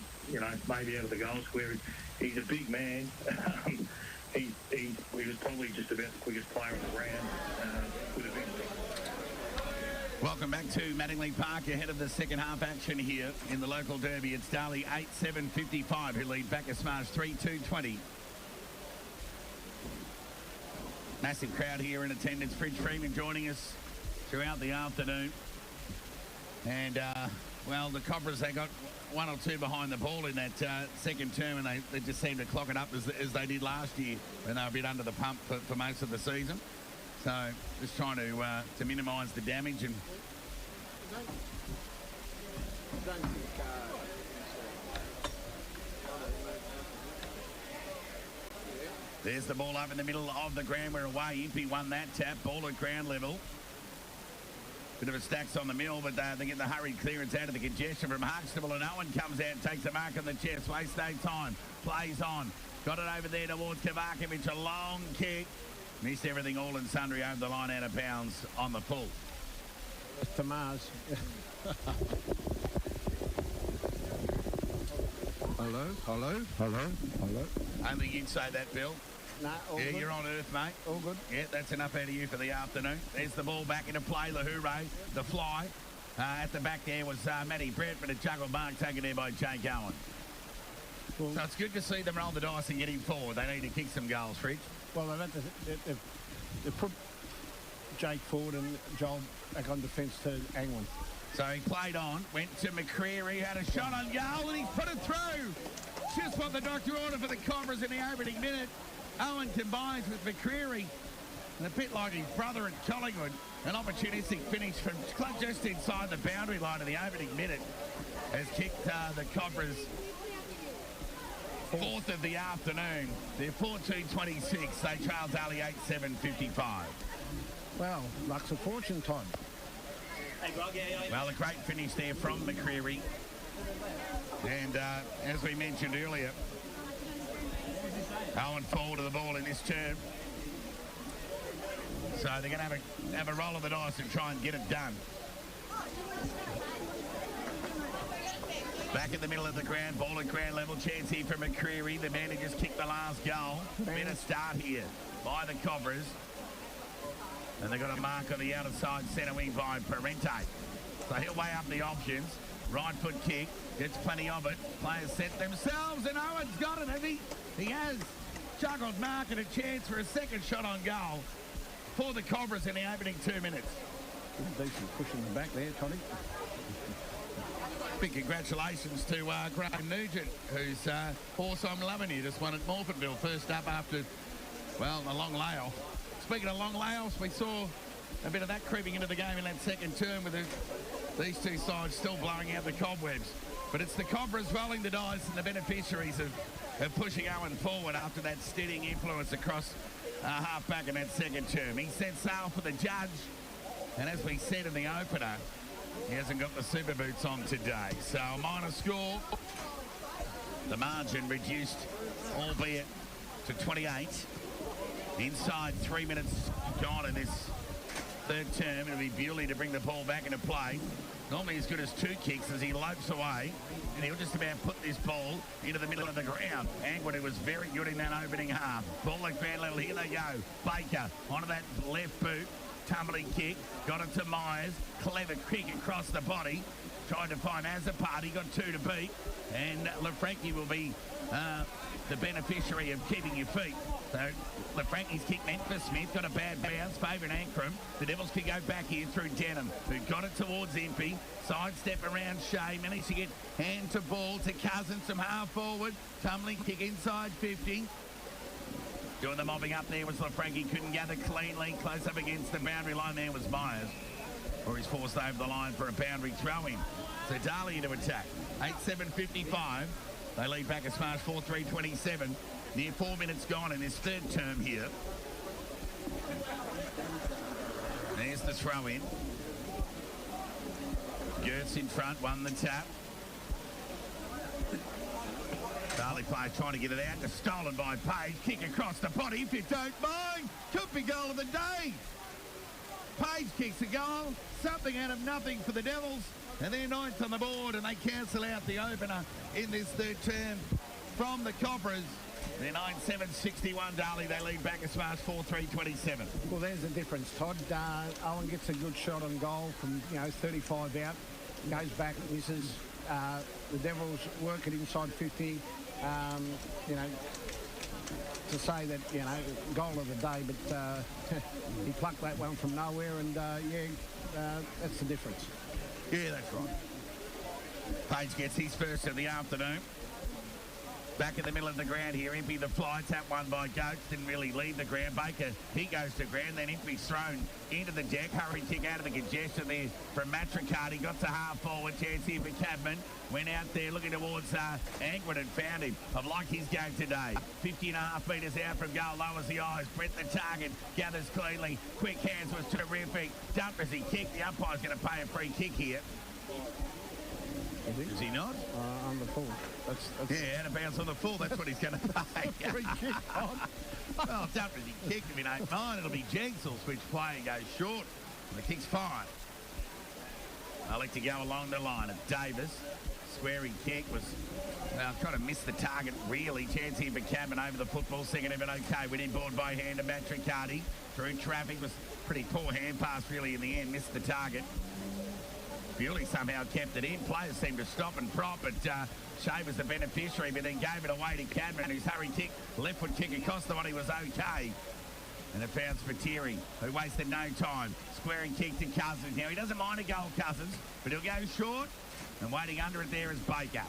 maybe out of the goal square. He's a big man. He was probably just about the quickest player on the ground. Could have been. Welcome back to Mattingly Park ahead of the second half action here in the local derby. It's Darley 8-7-55 who lead Bacchus Marsh 3-2-20. Massive crowd here in attendance. Fridge Freeman joining us throughout the afternoon. And, the Cobras, they got 1 or 2 behind the ball in that second term, and they just seemed to clock it up as they did last year when they were a bit under the pump for most of the season. So just trying to minimise the damage. And there's the ball up in the middle of the ground. We're away. Impey won that tap. Ball at ground level. Bit of a stacks on the mill, but they get the hurried clearance out of the congestion from Huxtable, and Owen comes out, takes a mark on the chest, wastes no time, plays on. Got it over there towards Kavakovic, a long kick. Missed everything all and sundry over the line, out of bounds on the pull. To Mars. Hello. Only you'd say that, Bill. No, all yeah, good. You're on earth, mate. All good. Yeah, that's enough out of you for the afternoon. There's the ball back into play. Lahoure, the fly. At the back there was Matty Brett, but a juggle mark taken there by Jake Owen. Well, so it's good to see them roll the dice and get him forward. They need to kick some goals, Fridge. Well, they've put Jake forward and Joel back on defence to Angwin. So he played on, went to McCreary, had a shot on goal, and he's put it through. Just what the doctor ordered for the Cobras in the opening minute. Owen combines with McCreary, and a bit like his brother at Collingwood, an opportunistic finish from just inside the boundary line in the opening minute has kicked the Cobras fourth of the afternoon. They're 4-2-26. They trail Darley 8-7-55. Well, luck's a fortune time. Well, a great finish there from McCreary. And as we mentioned earlier, Owen forward to the ball in this term. So they're going to have a roll of the dice and try and get it done. Back in the middle of the ground, ball at ground level, chance here for McCreary, the man who just kicked the last goal. Better start here by the Cobras. And they've got a mark on the outer side centre wing by Parente. So he'll weigh up the options. Right foot kick, gets plenty of it. Players set themselves, and Owen's got it, has he? He has. Juggled Mark and a chance for a second shot on goal for the Cobras in the opening 2 minutes. Decent push in the back there, Toddy. Big congratulations to Graham Nugent, whose horse I'm Loving You just won at Morphettville, first up after, well, a long layoff. Speaking of long layoffs, we saw a bit of that creeping into the game in that second term with these two sides still blowing out the cobwebs. But it's the Cobras rolling the dice and the beneficiaries of pushing Owen forward after that steadying influence across half-back in that second term. He set sail for the judge, and as we said in the opener, he hasn't got the super boots on today. So a minor score. The margin reduced, albeit to 28. Inside 3 minutes gone in this third term. It'll be Bewley to bring the ball back into play. Normally as good as two kicks as he lopes away, and he'll just about put this ball into the middle of the ground. Angwood was very good in that opening half. Ball at ground level, here they go. Baker onto that left boot, tumbling kick, got it to Myers. Clever kick across the body. Tried to find Azapati, got two to beat, and Lafranchi will be the beneficiary of keeping your feet. So Lafranchi's kick meant for Smith, got a bad bounce, favouring Ankrum. The Devils can go back here through Denham, who got it towards Impey. Sidestep around Shea, managed to get hand to ball to Cousins from half forward. Tumbling kick inside 50. Doing the mobbing up there was Lafranchi, couldn't gather cleanly. Close up against the boundary line there was Myers. Or he's forced over the line for a boundary throw-in. So Darley into attack. 8-7-55. They lead back as far as 4-3-27. Near 4 minutes gone in this third term here. There's the throw-in. Gertz in front, won the tap. Darley player trying to get it out. It's stolen by Page. Kick across the body, if you don't mind. Could be goal of the day. Page kicks a goal. Something out of nothing for the Devils. And they're ninth on the board, and they cancel out the opener in this third term from the Cobras. They're 9-7-61, Darley. They lead back as far as 4-3-27. Well, there's the difference, Todd. Owen gets a good shot on goal from, 35 out. Goes back, misses. The Devils work it inside 50. To say that, goal of the day, but he plucked that one from nowhere, and, that's the difference. Yeah, that's right. Page gets his first of the afternoon. Back in the middle of the ground here, Impey the fly, tap one by Goats, didn't really leave the ground. Baker, he goes to ground, then Impey's thrown into the deck. Hurry kick out of the congestion there from Matricati, got to half forward, chance here for Cadman. Went out there looking towards Angwood and found him. I've liked his game today. 50.5 metres out from goal, lowers the eyes. Brent the target, gathers cleanly. Quick hands was terrific. Dump as he kicked. The umpire's going to pay a free kick here. Is he not? On the full. That's yeah, out of bounds on the full. That's what he's going to pay. Free kick on. Well, dump as he kicked him in 8-9. It'll be Jenks will switch play and go short. And the kick's fine. I like to go along the line of Davis. Squaring kick was trying to miss the target, really. Chance here for Cabin over the football. Second of it, okay. Went inboard by hand to Matricati. Through traffic. Was pretty poor hand pass, really, in the end. Missed the target. Bewley somehow kept it in. Players seemed to stop and prop, but Shea was the beneficiary, but then gave it away to Cadman, whose hurry kick, left foot kick across the body was okay. And it found Spiteri, who wasted no time. Squaring kick to Cousins. Now, he doesn't mind a goal, Cousins, but he'll go short. And waiting under it there is Baker.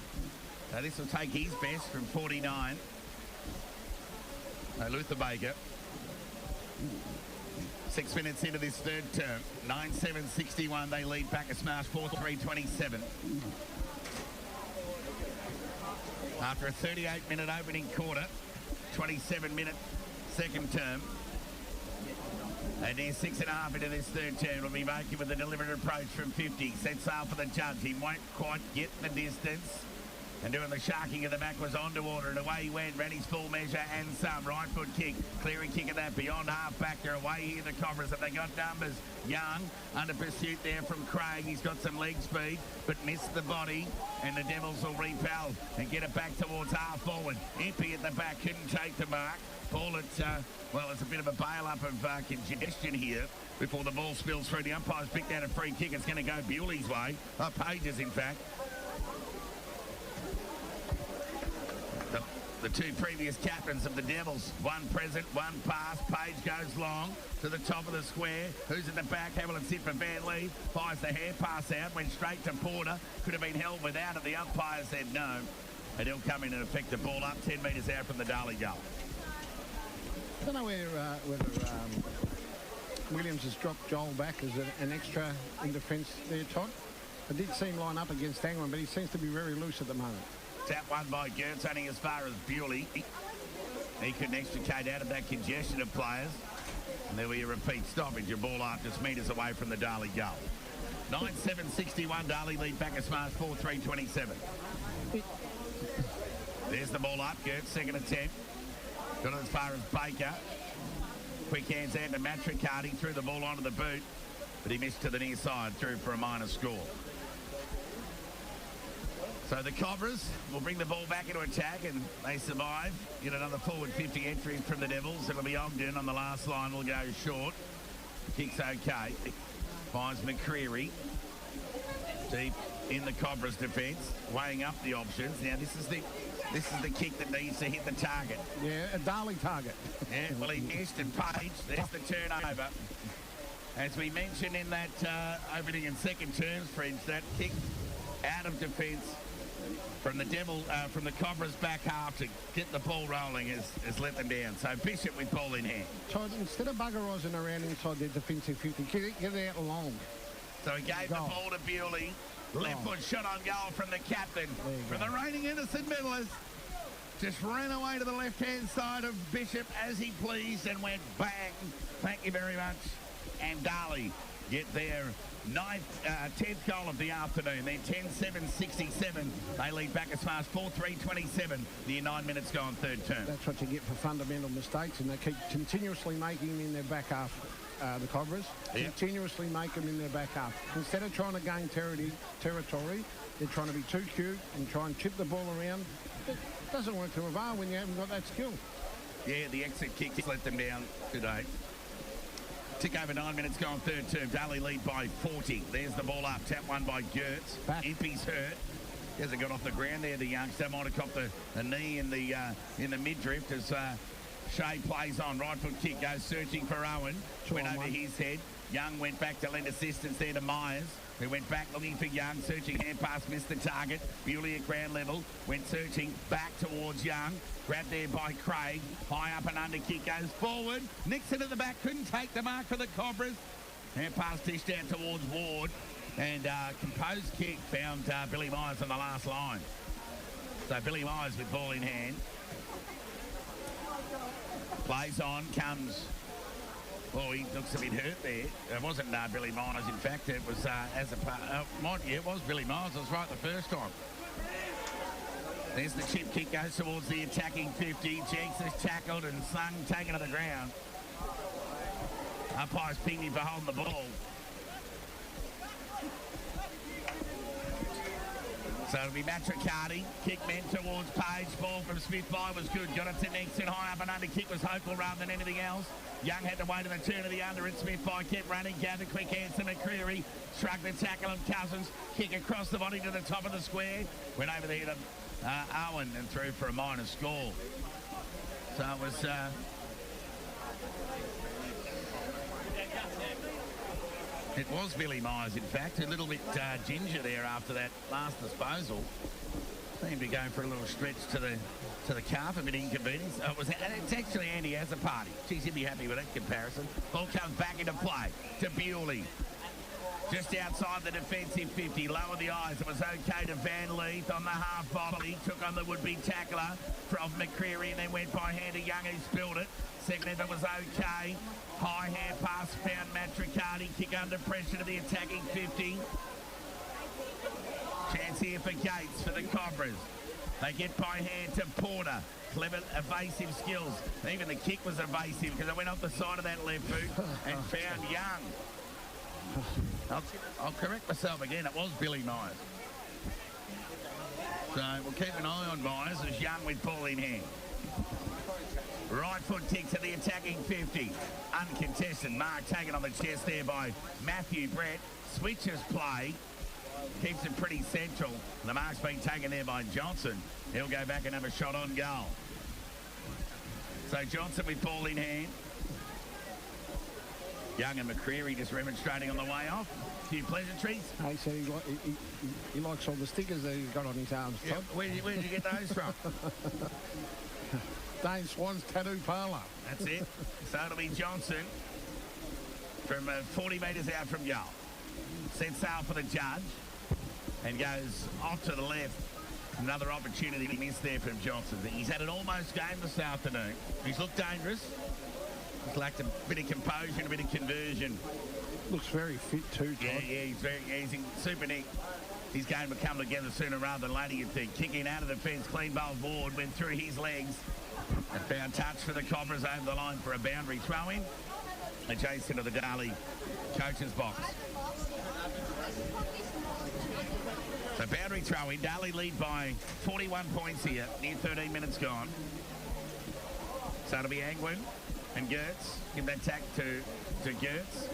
So this will take his best from 49. So Luther Baker. 6 minutes into this third term. 9-7-61. They lead back a smash 4-3-27. After a 38-minute opening quarter, 27-minute second term. And near 6.5 into this third term, will be making with a deliberate approach from 50. Set sail for the judge. He won't quite get the distance. And doing the sharking at the back was on to order, and away he went. Ran his full measure and some. Right foot kick, clearing kick of that beyond half back. They're away here, the Cobras. Have they got numbers? Young under pursuit there from Craig. He's got some leg speed, but missed the body. And the Devils will repel and get it back towards half forward. Impey at the back, couldn't take the mark. Ball at, it's a bit of a bail-up of congestion here before the ball spills through. The umpire's picked out a free kick. It's going to go Bewley's way. Pages, in fact. The two previous captains of the Devils, one present, one pass. Page goes long to the top of the square. Who's at the back? Hamilton sit for Van Lee. Fires the hair pass out, went straight to Porter. Could have been held without it. The umpire said no. And he'll come in and affect the ball up 10 metres out from the Darley goal. I don't know whether Williams has dropped Joel back as an extra in defence there, Todd. I did see him line up against Angwin, but he seems to be very loose at the moment. Tap one by Gertz, only as far as Bewley. He couldn't extricate out of that congestion of players. And there we repeat stoppage. Your ball up just metres away from the Darley goal. 9-7-61, Darley lead Bacchus Marsh 4-3-27. There's the ball up, Gertz, second attempt. Got it as far as Baker. Quick hands out to Matricardi, threw the ball onto the boot, but he missed to the near side, through for a minor score. So the Cobras will bring the ball back into attack, and they survive. Get another forward 50 entry from the Devils. It'll be Ogden on the last line. Will go short. Kick's okay. Finds McCreary deep in the Cobras defence, weighing up the options. Now this is the kick that needs to hit the target. Yeah, a Darley target. Yeah, well, he missed, and Page, there's the turnover. As we mentioned in that opening and second terms, friends, that kick out of defence from the Cobras back half to get the ball rolling has let them down. So Bishop with ball in hand. Todd, instead of buggerising around inside their defensive 50, get it out long. So he gave the ball to Bewley. Left foot shot on goal from the captain. From the reigning innocent medalist. Just ran away to the left-hand side of Bishop as he pleased and went bang. Thank you very much. And Darley get their 10th goal of the afternoon. They're 10-7-67. They lead Bacchus Marsh 4-3-27. Near 9 minutes gone, third term. That's what you get for fundamental mistakes, and they keep continuously making them in their back half. The Cobras continuously make them in their back half. Instead of trying to gain territory, they're trying to be too cute and try and chip the ball around. It doesn't work to avail when you haven't got that skill. Yeah, the exit kick let them down today. Tick over 9 minutes gone, third term. Darley lead by 40. There's the ball up. Tap one by Gertz. Impey's hurt. He hasn't got off the ground there, the youngster. Might have copped a knee in the mid-drift as Shea plays on. Right foot kick goes searching for Owen. Went over his head. Young went back to lend assistance there to Myers, who went back looking for Young. Searching hand pass, missed the target. Bewley at ground level. Went searching back towards Young. Grabbed there by Craig. High up and under kick goes forward. Nixon at the back. Couldn't take the mark for the Cobras. Hand pass dished out towards Ward. And composed kick found Billy Myers on the last line. So Billy Myers with ball in hand. Plays on, comes. Oh, he looks a bit hurt there. It wasn't Billy Myers, in fact. It was it was Billy Myers. I was right the first time. There's the chip kick, goes towards the attacking 50. Jenks is tackled and Sung taken to the ground. Umpire's pinged him for holding the ball. So it'll be Matricardi. Kick meant towards Page. Ball from Smith-By was good. Got it to Nixon. High up and under kick was Hokel rather than anything else. Young had to wait in the turn of the under and Smith-By kept running. Gathered quick hands to McCreary. Struck the tackle of Cousins. Kick across the body to the top of the square. Went over there to Owen and threw for a minor score. So it was... It was Billy Myers, in fact, a little bit ginger there after that last disposal. Seemed to be going for a little stretch to the calf, a bit inconvenience. It's actually Andy has a party. Geez, he'd be happy with that comparison. Ball comes back into play to Bewley. Just outside the defensive 50, lower the eyes. It was okay to Van Leith on the half volley. Took on the would-be tackler from McCreary and then went by hand to Young, who spilled it. Second effort was okay. High hand pass found Matricardi. Kick under pressure to the attacking 50. Chance here for Gates for the Cobras. They get by hand to Porter. Clever, evasive skills. Even the kick was evasive because it went off the side of that left boot and found Young. I'll correct myself again. It was Billy Myers. So we'll keep an eye on Myers as Young with ball in hand. Right foot kick to the attacking 50. Uncontested. Mark taken on the chest there by Matthew Brett. Switches play. Keeps it pretty central. The mark's been taken there by Johnson. He'll go back and have a shot on goal. So Johnson with ball in hand. Young and McCreary just remonstrating on the way off. A few pleasantries. He said he likes all the stickers that he's got on his arms, Todd. Where'd you get those from? Dane Swan's Tattoo Parlour. That's it. So it'll be Johnson from 40 metres out from goal. Sets sail for the judge and goes off to the left. Another opportunity he missed there from Johnson. He's had an almost game this afternoon. He's looked dangerous. He's lacked a bit of composure and a bit of conversion. Looks very fit too, Todd. He's in super nick. His game will come together sooner rather than later, you'd think. Kicking out of the fence, clean bowl board, went through his legs. And found touch for the Cobras over the line for a boundary throw-in. Adjacent to the Darley coach's box. So boundary throw-in. Darley lead by 41 points here. Near 13 minutes gone. So it'll be Angwin and Gertz. Give that tack to Gertz.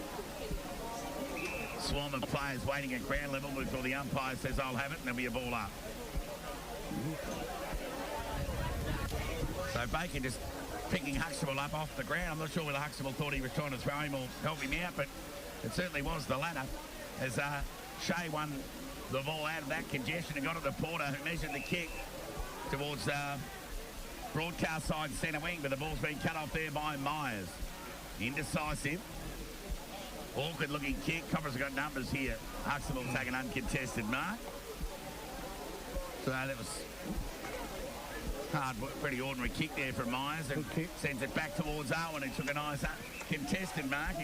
Swarm of players waiting at ground level before the umpire says, I'll have it, and there'll be a ball up. So Baker just picking Huxtable up off the ground. I'm not sure whether Huxtable thought he was trying to throw him or help him out, but it certainly was the latter. As Shea won the ball out of that congestion and got it to Porter, who measured the kick towards broadcast side centre wing, but the ball's been cut off there by Myers. Indecisive. Awkward looking kick. Coppers have got numbers here. Huxtable taking uncontested mark. So that was hard, pretty ordinary kick there from Myers, and sends it back towards Owen, who took a nice contested mark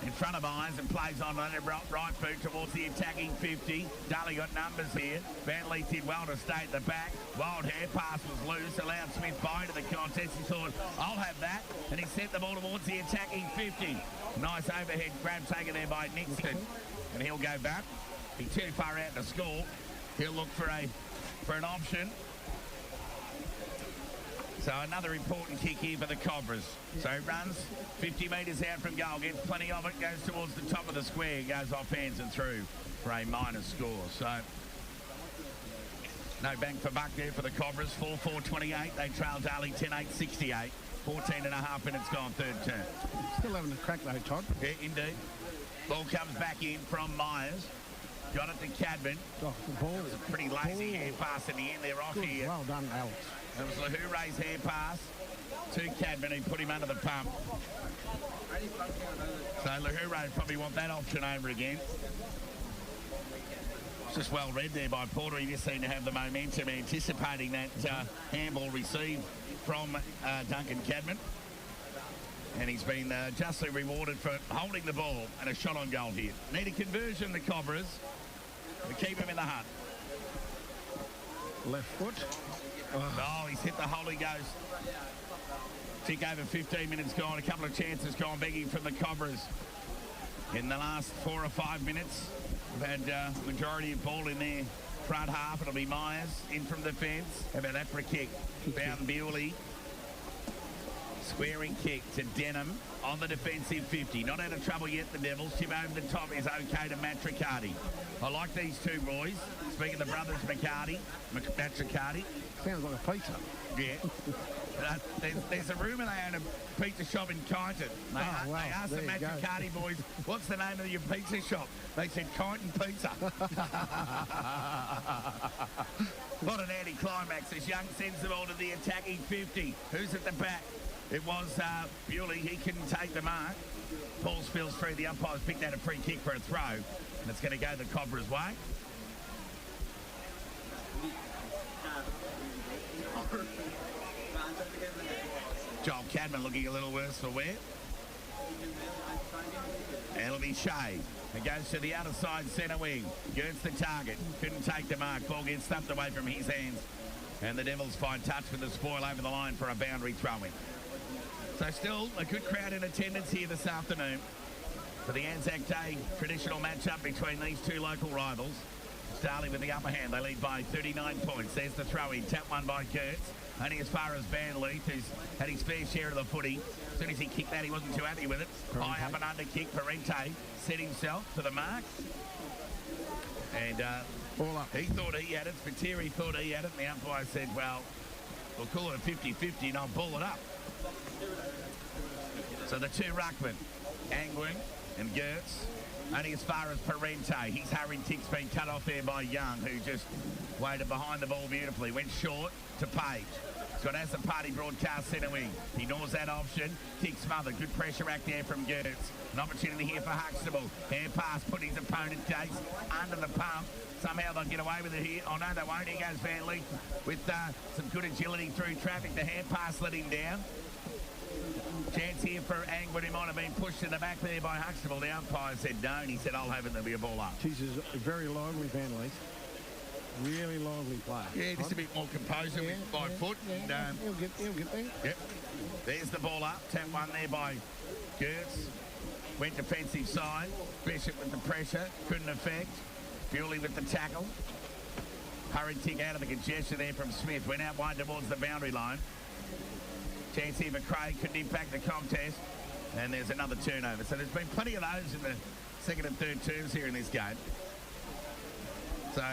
in front of Myers and plays on the right boot towards the attacking 50. Darley got numbers here. Van Leet did well to stay at the back. Wild hair pass was loose, allowed Smith by into the contest. He thought, I'll have that, and he sent the ball towards the attacking 50. Nice overhead grab taken there by Nixon, and he'll go back. He's too far out to score. He'll look for an option. So another important kick here for the Cobras. So he runs 50 metres out from goal, gets plenty of it, goes towards the top of the square, goes off hands and through for a minor score. So no bang for buck there for the Cobras. 4-4-28. They trail Darley 10-8-68. 14 and a half minutes gone, third term. Still having a crack though, Todd. Yeah, indeed. Ball comes back in from Myers. Got it to Cadman. Oh, the ball. It was a pretty lazy hand pass in the end. They're off Good. here. Well done, Alex. It was Lahure's hand pass to Cadman, who put him under the pump. So Lahure probably want that option over again. It's just well read there by Porter. He just seemed to have the momentum, anticipating that handball received from Duncan Cadman. And he's been justly rewarded for holding the ball and a shot on goal here. Need a conversion, the Cobras, to keep him in the hunt. Left foot. Oh, he's hit the Holy Ghost. Tick over 15 minutes gone. A couple of chances gone begging from the Cobras. In the last 4 or 5 minutes, we've had majority of ball in their front half. It'll be Myers in from the fence. How about that for a kick? Found Bewley. Squaring kick to Denham on the defensive 50. Not out of trouble yet, the Devils. Tip over the top is okay to Matt Riccardi. I like these two boys. Speaking of the brothers Matt Riccardi. Sounds like a pizza. Yeah. There's a rumour they own a pizza shop in Kyneton. They asked the Matt Riccardi boys, what's the name of your pizza shop? They said Kyneton Pizza. What an anticlimax as Young sends the ball to the attacking 50. Who's at the back? It was Bewley. He couldn't take the mark. Paul spills through. The umpires picked out a free kick for a throw. And it's going to go the Cobra's way. Joel Cadman looking a little worse for wear. And it'll be Shea. It goes to the outer side centre wing. Gets the target. Couldn't take the mark. Ball gets stuffed away from his hands. And the Devils find touch with the spoil over the line for a boundary throw-in. So still a good crowd in attendance here this afternoon for the Anzac Day traditional matchup between these two local rivals. Darley with the upper hand. They lead by 39 points. There's the throw-in. Tap one by Kurtz. Only as far as Van Leith, who's had his fair share of the footy. As soon as he kicked that, he wasn't too happy with it. High up and under kick. Parente set himself to the mark. And ball up. He thought he had it. Spiteri thought he had it. And the umpire said, well, we'll call it a 50-50 and I'll ball it up. So the two ruckmen, Angwin and Gertz, only as far as Parente. His hurried kick's been cut off there by Young, who just waited behind the ball beautifully. Went short to Page. He's got as a party broadcast centre wing. He ignores that option. Kick smothered. Good pressure act there from Gertz. An opportunity here for Huxtable. Hand pass, put his opponent Case under the pump. Somehow they'll get away with it here. Oh, no, they won't. Here goes Van Leith with some good agility through traffic. The hand pass let him down. Chance here for Angwood. He might have been pushed in the back there by Huxtable. The umpire said no, and he said, I'll have it. There'll be a ball up. He's a very lively Van Leith. Really lively player. Yeah, just a bit more composure by foot. Yeah, And, he'll get there. Yep. There's the ball up. Tap one there by Gertz. Went defensive side. Bishop with the pressure. Couldn't affect. Bewley with the tackle. Hurried kick out of the congestion there from Smith. Went out wide towards the boundary line. Chance here for Craig. Couldn't impact the contest. And there's another turnover. So there's been plenty of those in the second and third terms here in this game. So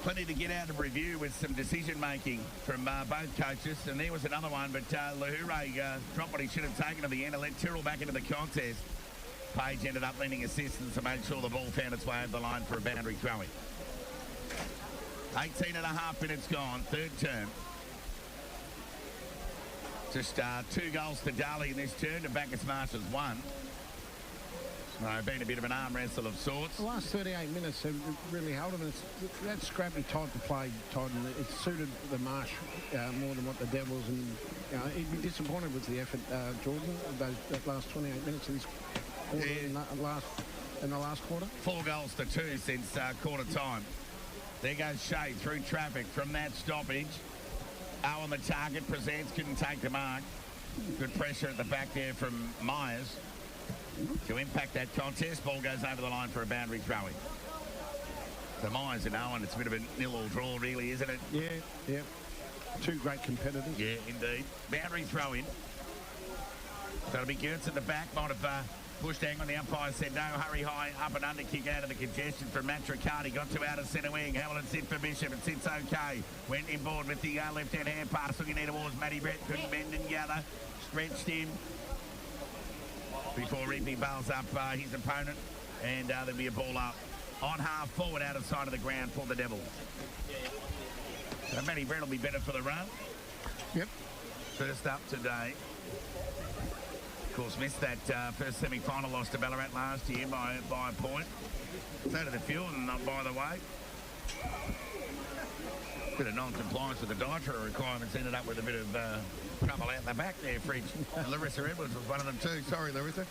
plenty to get out of review with some decision-making from both coaches. And there was another one, but Lahure dropped what he should have taken at the end and let Tyrrell back into the contest. Page ended up lending assistance to make sure the ball found its way over the line for a boundary throwing. 18 and a half minutes gone, third term. Just 2 goals to Darley in this turn, to Bacchus Marsh has won. Been a bit of an arm wrestle of sorts. The last 38 minutes have really held him. It's that scrappy type of play, Todd, and it suited the Marsh more than what the Devils, and he'd be disappointed with the effort, Jordan, that last 28 minutes of this quarter, in the last quarter. 4 goals to 2 since quarter time. There goes Shea through traffic from that stoppage. On the target, Presents couldn't take the mark. Good pressure at the back there from Myers to impact that contest. Ball goes over the line for a boundary throwing. So Myers and Owen, it's a bit of a nil or draw really, isn't it? Yeah. 2 great competitors. Yeah, indeed. Boundary throw-in. So it'll be Gertz at the back. Might have pushed Angwin. The umpire said no. Hurry high, up and under kick out of the congestion from Matt Riccardi. Got to outer centre wing. Hamilton sit for Bishop. It sits okay. Went inboard with the left-hand hand pass. Looking in towards Matty Brett. Couldn't bend and gather. Stretched in before Rippy bails up his opponent. And there'll be a ball up on half forward out of sight of the ground for the Devils. So Matty Brett will be better for the run. Yep. First up today. Of course, missed that first semi-final loss to Ballarat last year by a point. So did the Fuel, and not by the way. Bit of non-compliance with the dietary requirements ended up with a bit of trouble out the back there, Fridge. And Larissa Edwards was one of them too. Sorry, Larissa.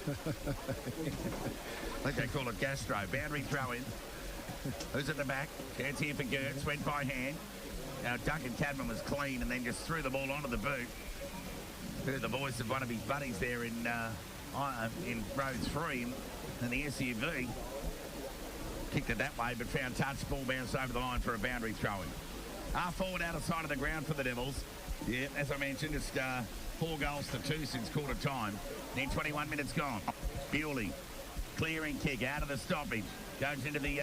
I think they call it gastro. Boundary throw-in. Who's at the back? Chance here for Gertz. Went by hand. Now, Duncan Cadman was clean and then just threw the ball onto the boot. Heard the voice of one of his buddies there in row 3 in the SUV. Kicked it that way, but found touch. Ball bounced over the line for a boundary throwing. Half forward out of sight of the ground for the Devils. Yeah, as I mentioned, it's 4 goals to 2 since quarter time. Then 21 minutes gone. Bewley, clearing kick out of the stoppage. Goes into the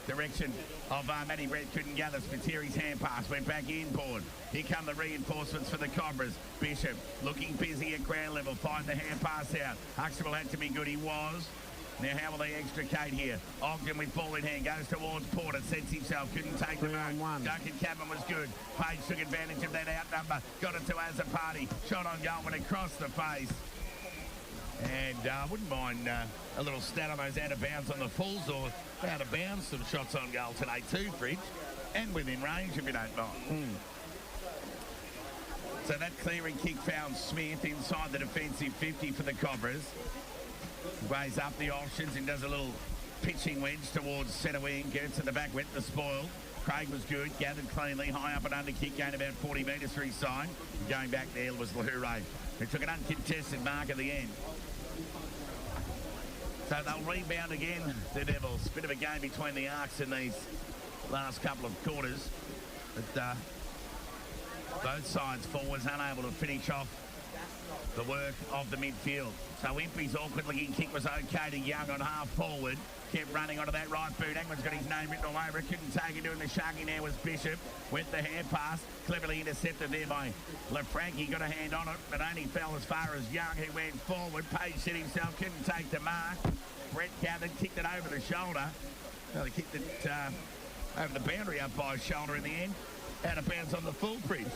direction of Matty Brett. Couldn't gather. Spiteri's hand pass went back inboard. Here come the reinforcements for the Cobras. Bishop looking busy at ground level. Find the hand pass out. Huxtable had to be good. He was. Now how will they extricate here? Ogden with ball in hand goes towards Porter. Sets himself. Couldn't take the mark. Duncan Cadman was good. Page took advantage of that outnumber. Got it to Azapati. Shot on goal went across the face. And I wouldn't mind a little stat on those out of bounds on the fulls, or out of bounds some shots on goal today too, Fridge. And within range if you don't mind. So that clearing kick found Smith inside the defensive 50 for the Cobras. Weighs up the options and does a little pitching wedge towards centre wing. Gets at the back, went the spoil. Craig was good, gathered cleanly, high up and under kick, gained about 40 metres for his side. Going back there was Lahure, who took an uncontested mark at the end. So they'll rebound again, the Devils. Bit of a game between the Arcs in these last couple of quarters. But both sides forwards unable to finish off the work of the midfield. So Impey's awkward looking kick was okay to Young on half forward. Kept running onto that right boot. Angman's got his name written all over it. Couldn't take it. Doing the sharky now was Bishop. Went the hand pass. Cleverly intercepted there by LaFranchi. Got a hand on it, but only fell as far as Young, who went forward. Page set himself. Couldn't take the mark. Brett gathered. Kicked it over the shoulder. Well, they kicked it over the boundary up by his shoulder in the end. Out of bounds on the full bridge.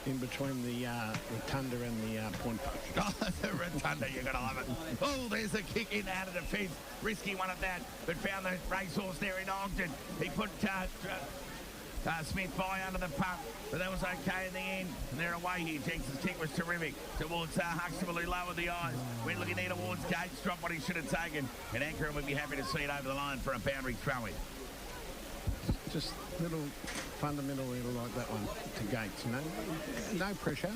In between the rotunda and the point post. Oh, the rotunda, you've got to love it. Oh, there's a kick in out of defence. Risky one at that, but found the racehorse there in Ogden. He put Smith by under the pump, but that was okay in the end. And they're away here. Jenkson's kick was terrific towards Huxtable, who lowered the eyes. Went looking there towards Gates, dropped what he should have taken. And Ankara would be happy to see it over the line for a boundary throw-in. Just little fundamental little like that one to Gates, you know. No pressure.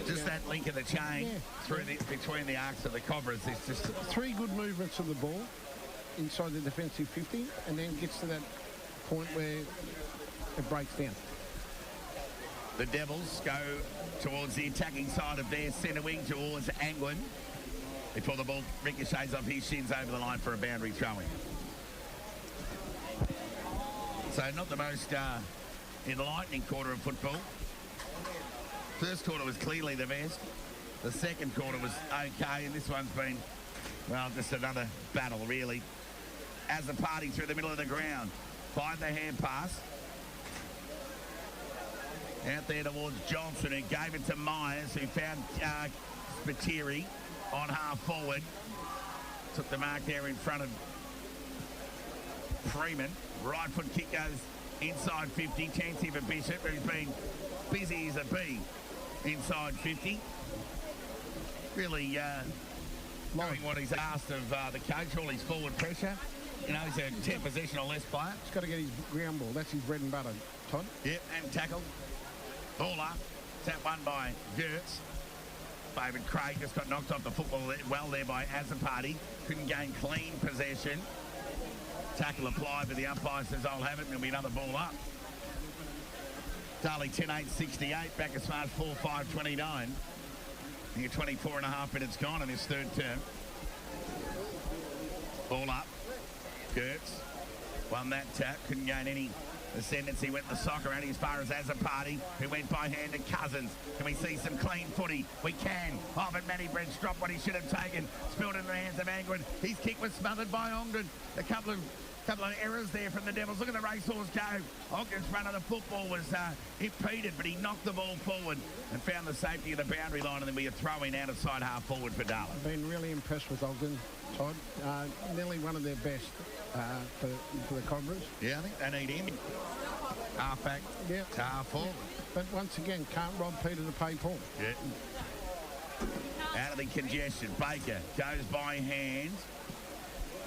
Just that link of the chain through between the arcs of the Cobras. It's just three good movements of the ball inside the defensive 50, and then gets to that point where it breaks down. The Devils go towards the attacking side of their centre wing towards Angwin before the ball ricochets off his shins over the line for a boundary throw-in. So not the most enlightening quarter of football. First quarter was clearly the best. The second quarter was okay, and this one's been, well, just another battle, really. As a party through the middle of the ground, find the hand pass. Out there towards Johnson, who gave it to Myers, who found Spiteri on half forward. Took the mark there in front of Freeman. Right foot kick goes inside 50. Chance here for Bishop, who's been busy as a bee inside 50. Really doing what he's asked of the coach, all his forward pressure. You know, he's a 10 possession or less player. He's got to get his ground ball. That's his bread and butter, Todd. Yep, and tackle. Ball up. That one by Gertz. David Craig just got knocked off the football well there by Azapati. Couldn't gain clean possession. Tackle applied, but the umpire says, I'll have it, and there'll be another ball up. Darley 10-8-68, Bacchus Marsh 4-5-29. You're 24 and a half minutes gone in this third term. Ball up. Gertz won that tap, couldn't gain any ascendancy, went the soccer only as far as Azapati, who went by hand to Cousins. Can we see some clean footy? We can. Off at Matty Brent's dropped what he should have taken. Spilled in the hands of Angwin. His kick was smothered by Ogden. A couple of errors there from the Devils. Look at the racehorse go. Ogden's run of the football was impeded, but he knocked the ball forward and found the safety of the boundary line, and then we are throwing out of side half forward for Darley. I've been really impressed with Ogden, Todd. Nearly one of their best for the Cobras. Yeah, I think they need him. Half back, half forward. But once again, can't rob Peter to pay Paul. Yeah. Out of the congestion, Baker goes by hand,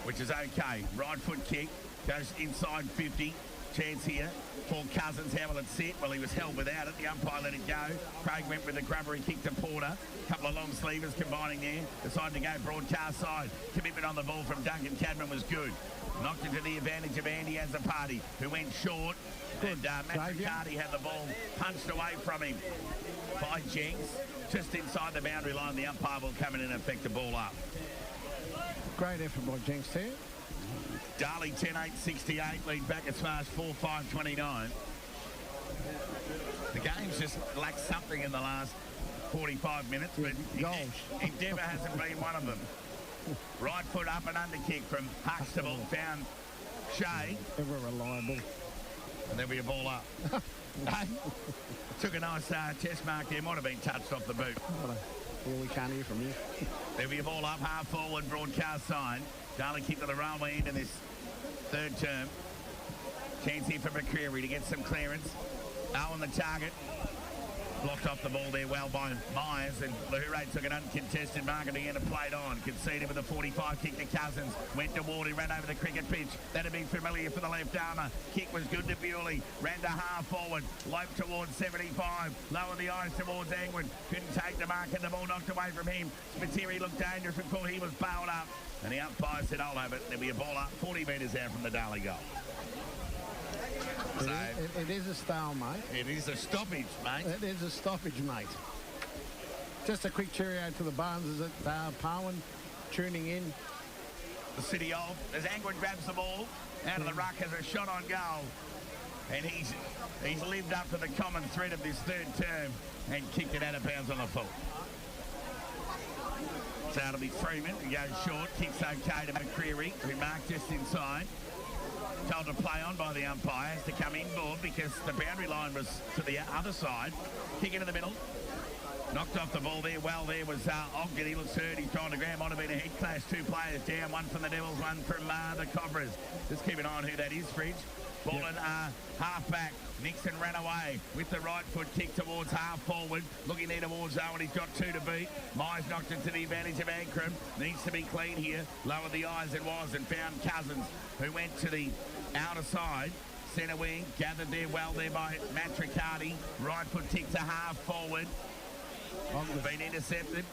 which is okay. Right foot kick, goes inside 50. Chance here for Cousins. How will it sit? Well, he was held without it. The umpire let it go. Craig went with the grubber. He kicked to Porter. A couple of long sleevers combining there. Decided to go broadcast side. Commitment on the ball from Duncan Cadman was good. Knocked it to the advantage of Andy Azapati, who went short. And Matt Riccardi had the ball punched away from him by Jenks. Just inside the boundary line, the umpire will come in and affect the ball up. Great effort by Jenks there. Darley 10-8-68, lead Bacchus Marsh 4-5-29. The game's just lacked something in the last 45 minutes, but Endeavour hasn't been one of them. Right foot up and under kick from Huxtable, found Shea. Ever reliable. And there'll be a ball up. Took a nice test mark there, might have been touched off the boot. Well, we can't hear from you. There'll be a ball up, half forward, broadcast side. Darley kick to the railway end in this third term. Chance here for McCreary to get some clearance. Owen the target. Blocked off the ball there well by Myers, and Lahure took an uncontested mark at the end and played on. Conceded with a 45 kick to Cousins. Went to Ward, who ran over the cricket pitch. That had been familiar for the left armour. Kick was good to Bewley. Ran to half forward. Loped towards 75. Lowered the eyes towards Angwin. Couldn't take the mark, and the ball knocked away from him. Spiteri looked dangerous and thought he was bailed up. And the umpire said, "I'll have it." There'll be a ball up 40 metres out from the Darley goal. So, it is a stalemate. It is a stoppage, mate. It is a stoppage, mate. Just a quick cheerio to the Barnes at Parwin tuning in. The City of, as Angwin grabs the ball out of the ruck as a shot on goal. And he's lived up to the common thread of this third term and kicked it out of bounds on the full. So it'll be Freeman who goes short, kicks okay to McCreary, who marked just inside. Told to play on by the umpires to come inboard because the boundary line was to the other side. Kick into the middle. Knocked off the ball there. Well, there was Ogden. He looks hurt. He's trying to grab. Might have been a head clash. Two players down. One from the Devils, one from the Cobras. Just keep an eye on who that is, Fridge. Ball in half back. Nixon ran away with the right foot kick towards half forward. Looking there towards Owen. He's got two to beat. Myers knocked it to the advantage of Ankrum. Needs to be clean here. Lowered the eyes and was and found Cousins, who went to the outer side. Centre wing. Gathered there well there by Matt Riccardi. Right foot kick to half forward. Been intercepted.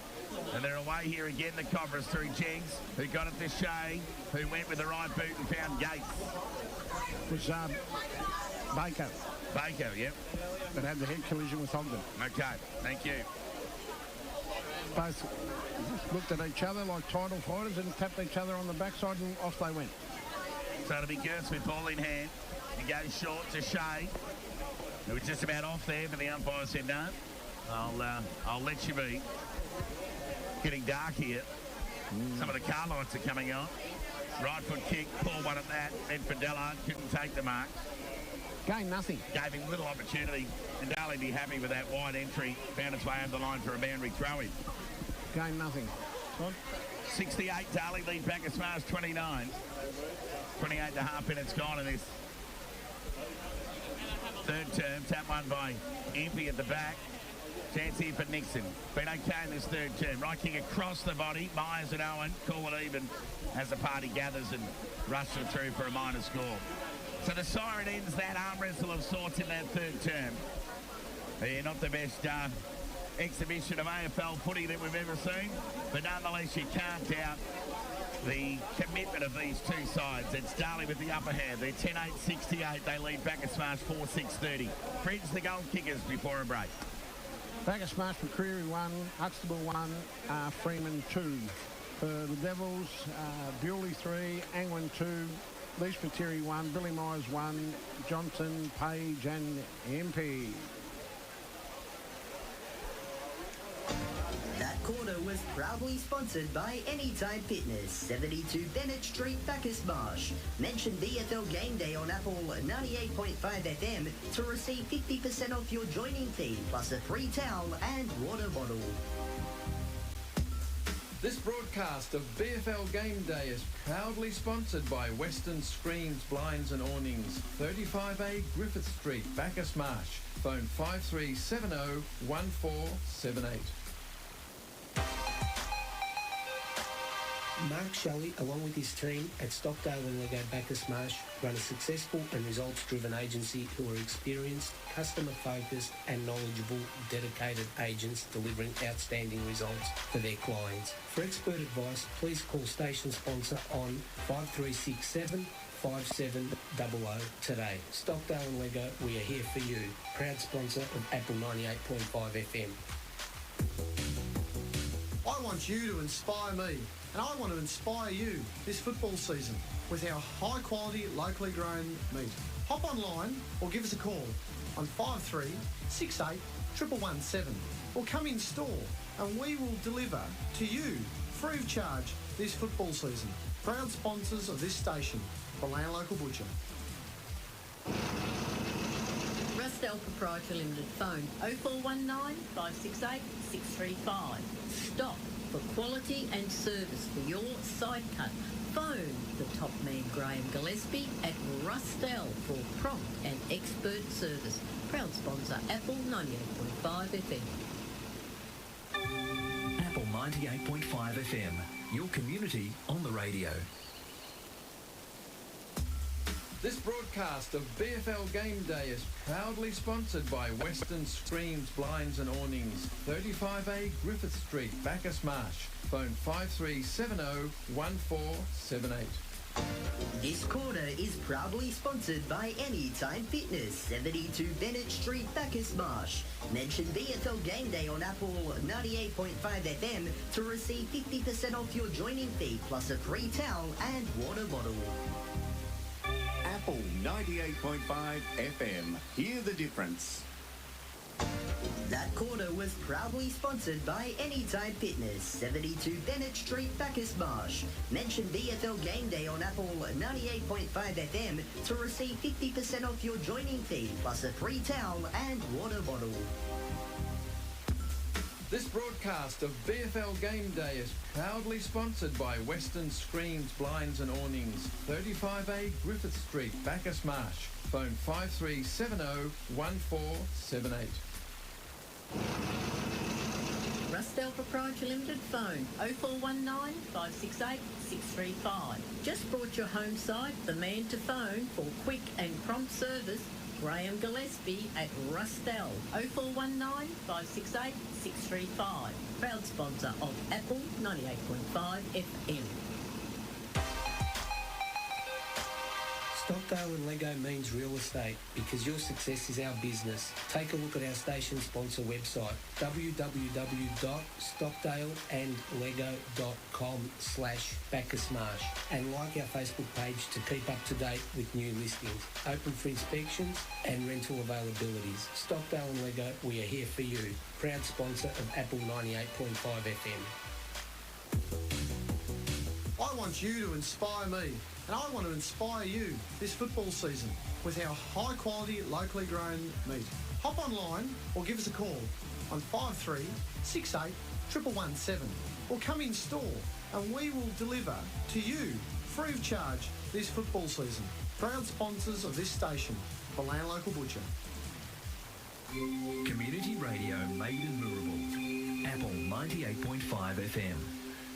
And they're away here again, the Cobras, through Jenks, who got it to Shea, who went with the right boot and found Gates. Was Baker. Baker, yep. That had the head collision with Ogden. Okay, thank you. Both looked at each other like title fighters and tapped each other on the backside and off they went. So it'll be Gertz with ball in hand. He goes short to Shea, who was just about off there, but the umpire said no. I'll let you be. Getting dark here. Some of the car lights are coming on. Right foot kick, poor one at that. Then for Dallard, couldn't take the mark. Gained nothing. Gave him little opportunity. And Darley be happy with that wide entry. Found its way over the line for a boundary throw-in. Gained nothing. What? 68, Darley lead Bacchus Marsh 29. 28 and a half minutes gone in this third term. Tap one by Impey at the back. Chance here for Nixon. Been okay in this third term. Right kick across the body. Myers and Owen call it even as the party gathers and rushes through for a minor score. So the siren ends that arm wrestle of sorts in that third term. Yeah, not the best exhibition of AFL footy that we've ever seen, but nonetheless you can't doubt the commitment of these two sides. It's Darley with the upper hand. They're 10-8-68. They lead Bacchus Marsh 4-6-30. Fridge the goal kickers before a break. Bacchus Marsh, McCreary 1, Huxtable 1, Freeman 2. For the Devils, Bewley 3, Angwin 2, Lee Spiteri 1, Billy Myers 1, Johnson, Page and MP. That quarter was proudly sponsored by Anytime Fitness, 72 Bennett Street, Bacchus Marsh. Mention VFL Game Day on Apple 98.5 FM to receive 50% off your joining fee, plus a free towel and water bottle. This broadcast of BFL Game Day is proudly sponsored by Western Screens, Blinds and Awnings, 35A Griffith Street, Bacchus Marsh. Phone 5370 1478. Mark Shelley, along with his team at Stockdale and Lego Bacchus Marsh, run a successful and results-driven agency who are experienced, customer-focused and knowledgeable, dedicated agents delivering outstanding results for their clients. For expert advice, please call station sponsor on 5367 5700 today. Stockdale and Lego, we are here for you. Proud sponsor of Apple 98.5 FM. I want you to inspire me, and I want to inspire you this football season with our high-quality, locally grown meat. Hop online or give us a call on 5368 117 or come in store and we will deliver to you free of charge this football season. Proud sponsors of this station, the Land Local Butcher. Rustel Proprietary Limited. Phone 0419 568 635. Stock for quality and service for your side cut, Phone the top man Graham Gillespie at Rustel for prompt and expert service. Proud sponsor Apple 98.5 FM. Apple 98.5 FM, your community on the radio. This broadcast of BFL Game Day is proudly sponsored by Western Screens Blinds and Awnings, 35A Griffith Street, Bacchus Marsh. Phone 5370 1478. This quarter is proudly sponsored by Anytime Fitness, 72 Bennett Street, Bacchus Marsh. Mention BFL Game Day on Apple 98.5 FM to receive 50% off your joining fee, plus a free towel and water bottle. Apple 98.5 FM. Hear the difference. That quarter was proudly sponsored by Anytime Fitness, 72 Bennett Street, Bacchus Marsh. Mention BFL Game Day on Apple 98.5 FM to receive 50% off your joining fee, plus a free towel and water bottle. This broadcast of BFL Game Day is proudly sponsored by Western Screens Blinds and Awnings, 35A Griffith Street, Bacchus Marsh. Phone 5370 1478. Rustel Proprietary Limited phone 0419 568 635. Just brought your home site, the man to phone for quick and prompt service. Graham Gillespie at Rustel 0419 568 635. Proud sponsor of Apple 98.5 FM. Stockdale and Lego means real estate because your success is our business. Take a look at our station sponsor website, www.stockdaleandlego.com/Bacchus Marsh, and like our Facebook page to keep up to date with new listings, open for inspections and rental availabilities. Stockdale and Lego, we are here for you. Proud sponsor of Apple 98.5 FM. I want you to inspire me, and I want to inspire you this football season with our high-quality, locally grown meat. Hop online or give us a call on 5368 117 or come in store and we will deliver to you free of charge this football season. Proud sponsors of this station, the Land Local Butcher. Community radio made in Moorabool. Apple 98.5 FM.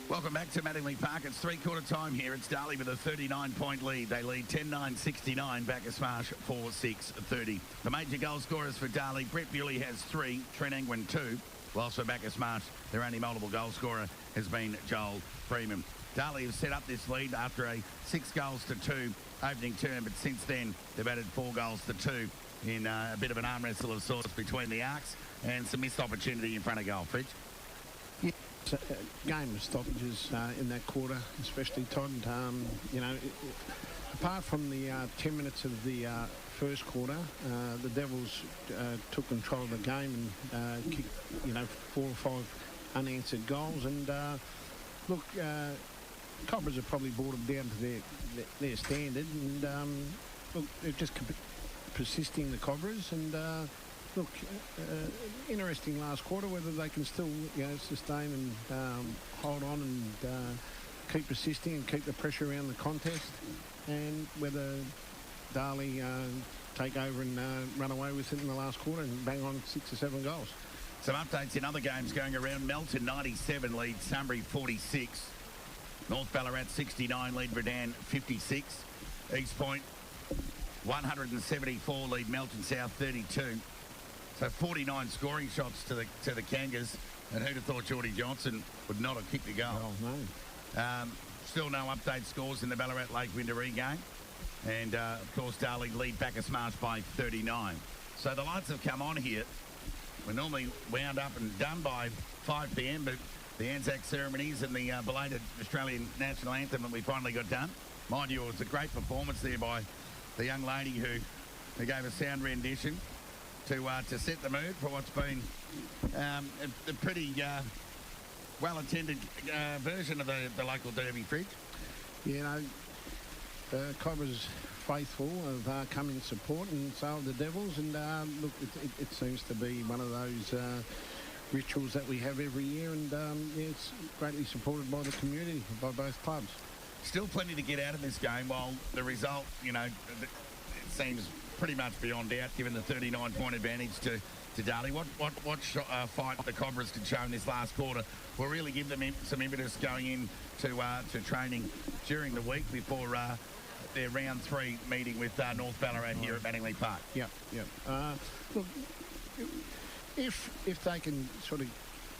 Welcome back to Mattingly Park. It's three-quarter time here. It's Darley with a 39-point lead. They lead 10-9-69. Bacchus Marsh 4-6-30. The major goal scorers for Darley, Brett Bewley has 3, Trent Engwin 2. Whilst for Bacchus Marsh, their only multiple goal scorer has been Joel Freeman. Darley have set up this lead after a 6-2 opening term, but since then they've added 4 goals to 2 in a bit of an arm wrestle of sorts between the arcs and some missed opportunity in front of goal. Fridge? Game of stoppages in that quarter, especially Todd. Apart from the 10 minutes of the first quarter, the Devils took control of the game and kicked, 4 or 5 unanswered goals. And look, Cobras have probably brought them down to their standard. And look, they're just persisting, the Cobras, and. Look, interesting last quarter, whether they can still, sustain and hold on and keep persisting and keep the pressure around the contest, and whether Darley take over and run away with it in the last quarter and bang on 6 or 7 goals. Some updates in other games going around. Melton 97 lead Sunbury 46. North Ballarat 69 lead Redan 56. East Point 174 lead Melton South 32. So 49 scoring shots to the Kangas, and who'd have thought Geordie Johnson would not have kicked a goal? Oh, no. Still no update scores in the Ballarat Lake Windaree game, and of course Darley lead Bacchus Marsh by 39. So the lights have come on here. We're normally wound up and done by 5 p.m, but the Anzac ceremonies and the belated Australian national anthem that we finally got done. Mind you, it was a great performance there by the young lady who gave a sound rendition to set the mood for what's been a pretty well-attended version of the local derby, Fridge. Cobras faithful have come in support, and so have the Devils, and look, it seems to be one of those rituals that we have every year, and it's greatly supported by the community, by both clubs. still plenty to get out of this game, while the result, it seems pretty much beyond doubt, given the 39-point advantage to Darley. What fight the Cobras could show in this last quarter will really give them some impetus going in to training during the week before their round 3 meeting with North Ballarat here at Manningley Park. Yep. Look, if they can sort of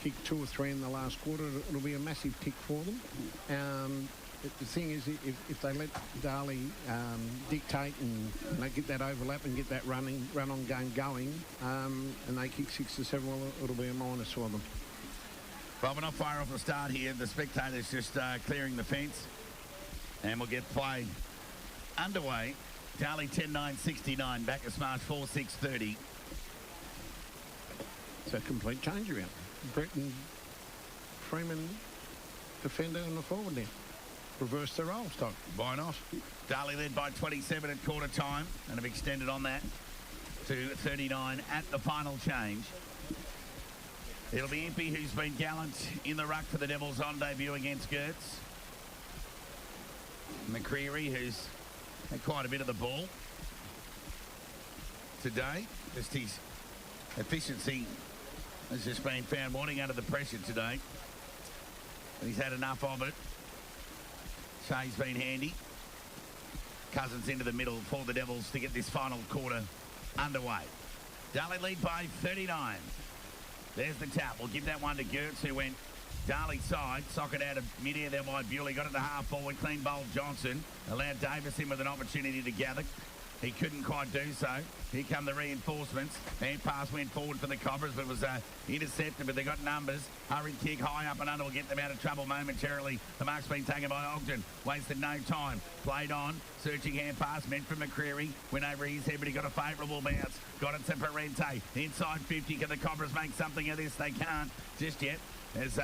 kick 2 or 3 in the last quarter, it'll be a massive tick for them. The thing is, if they let Darley dictate and they get that overlap and get that run-on game going, and they kick 6 or 7, well, it'll be a minus for them. Well, we're not far off the start here. The spectators just clearing the fence, and we'll get play underway. Darley 10-9-69, Bacchus Marsh 4-6-30. It's a complete change around. Breton, Freeman, defender and the forward now. Reverse the role stock. Why not? Darley led by 27 at quarter time and have extended on that to 39 at the final change. It'll be Impey, who's been gallant in the ruck for the Devils on debut against Gertz. McCreary, who's had quite a bit of the ball today. Just his efficiency has just been found wanting under the pressure today. And he's had enough of it. Shea's been handy. Cousins into the middle for the Devils to get this final quarter underway. Darley lead by 39. There's the tap. We'll give that one to Gertz, who went Darley side. Socket out of mid-air there by Bewley. Got it to half forward. Clean bowl Johnson. Allowed Davis in with an opportunity to gather. He couldn't quite do so. Here come the reinforcements. Hand pass went forward for the Cobras, but was intercepted, but they got numbers. Hurried kick high up and under will get them out of trouble momentarily. The mark's been taken by Ogden. Wasted no time. Played on. Searching hand pass meant for McCreary. Went over his head, but he got a favourable bounce. Got it to Parente. Inside 50. Can the Cobras make something of this? They can't just yet. As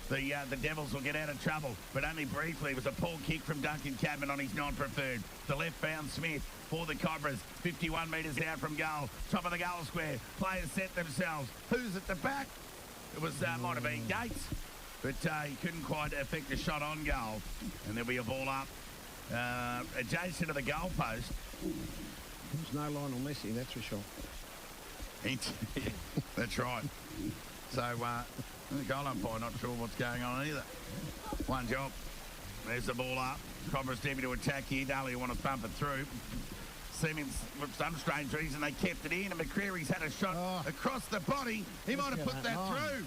the Devils will get out of trouble, but only briefly. It was a poor kick from Duncan Cadman on his non-preferred. The left-bound Smith for the Cobras, 51 metres out from goal. Top of the goal square. Players set themselves. Who's at the back? It was might have been Gates, but he couldn't quite effect a shot on goal. And there'll be a ball up adjacent to the goal post. There's no Lionel Messi, that's for sure. That's right. So the goal umpire not sure what's going on either. One job. There's the ball up. Cobras stepping to attack here. Darley want to thump it through. Seeming for some strange reason they kept it in, and McCreary's had a shot across the body. He might have put that through.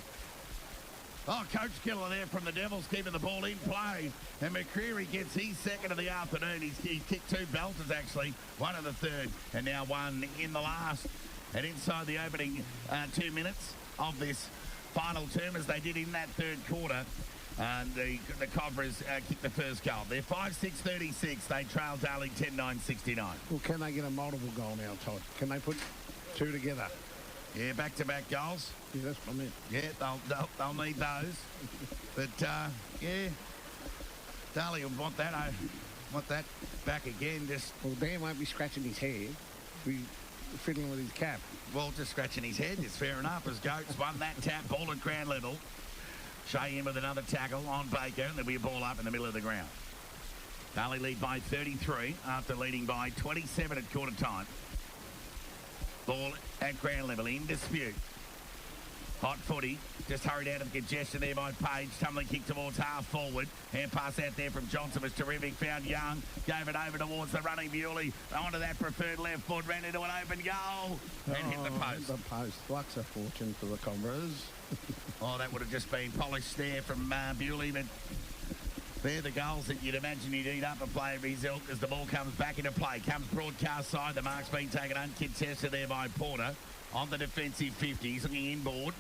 Oh, Coach Killer there from the Devils keeping the ball in play. And McCreary gets his second of the afternoon. He's kicked 2 belters actually, one in the third, and now one in the last. And inside the opening 2 minutes of this final term, as they did in that third quarter, the Cobras kicked the first goal. They're 5-6-36. They trail Darley 10-9-69. Well, can they get a multiple goal now, Todd? Can they put 2 together? Yeah, back-to-back goals. Yeah, that's what I meant. Yeah, they'll need those. But, yeah, Darley will want that back again. Well, Dan won't be scratching his head. He'll be fiddling with his cap. Well, just scratching his head is fair enough, as Goats won that tap, ball at ground level. Shea in with another tackle on Baker, and there'll be a ball up in the middle of the ground. Darley lead by 33 after leading by 27 at quarter time. Ball at ground level, in dispute. Hot footy, just hurried out of the congestion there by Page. Tumbling kick towards half forward. Hand pass out there from Johnson was terrific. Found Young, gave it over towards the running Bewley. Onto that preferred left foot, ran into an open goal and hit the post. The post. Luck's a fortune for the Cobras. Oh, that would have just been polished there from Bewley, but they're the goals that you'd imagine you'd eat up a player of his ilk as the ball comes back into play. Comes broadcast side. The mark's been taken uncontested there by Porter on the defensive 50. He's looking inboard.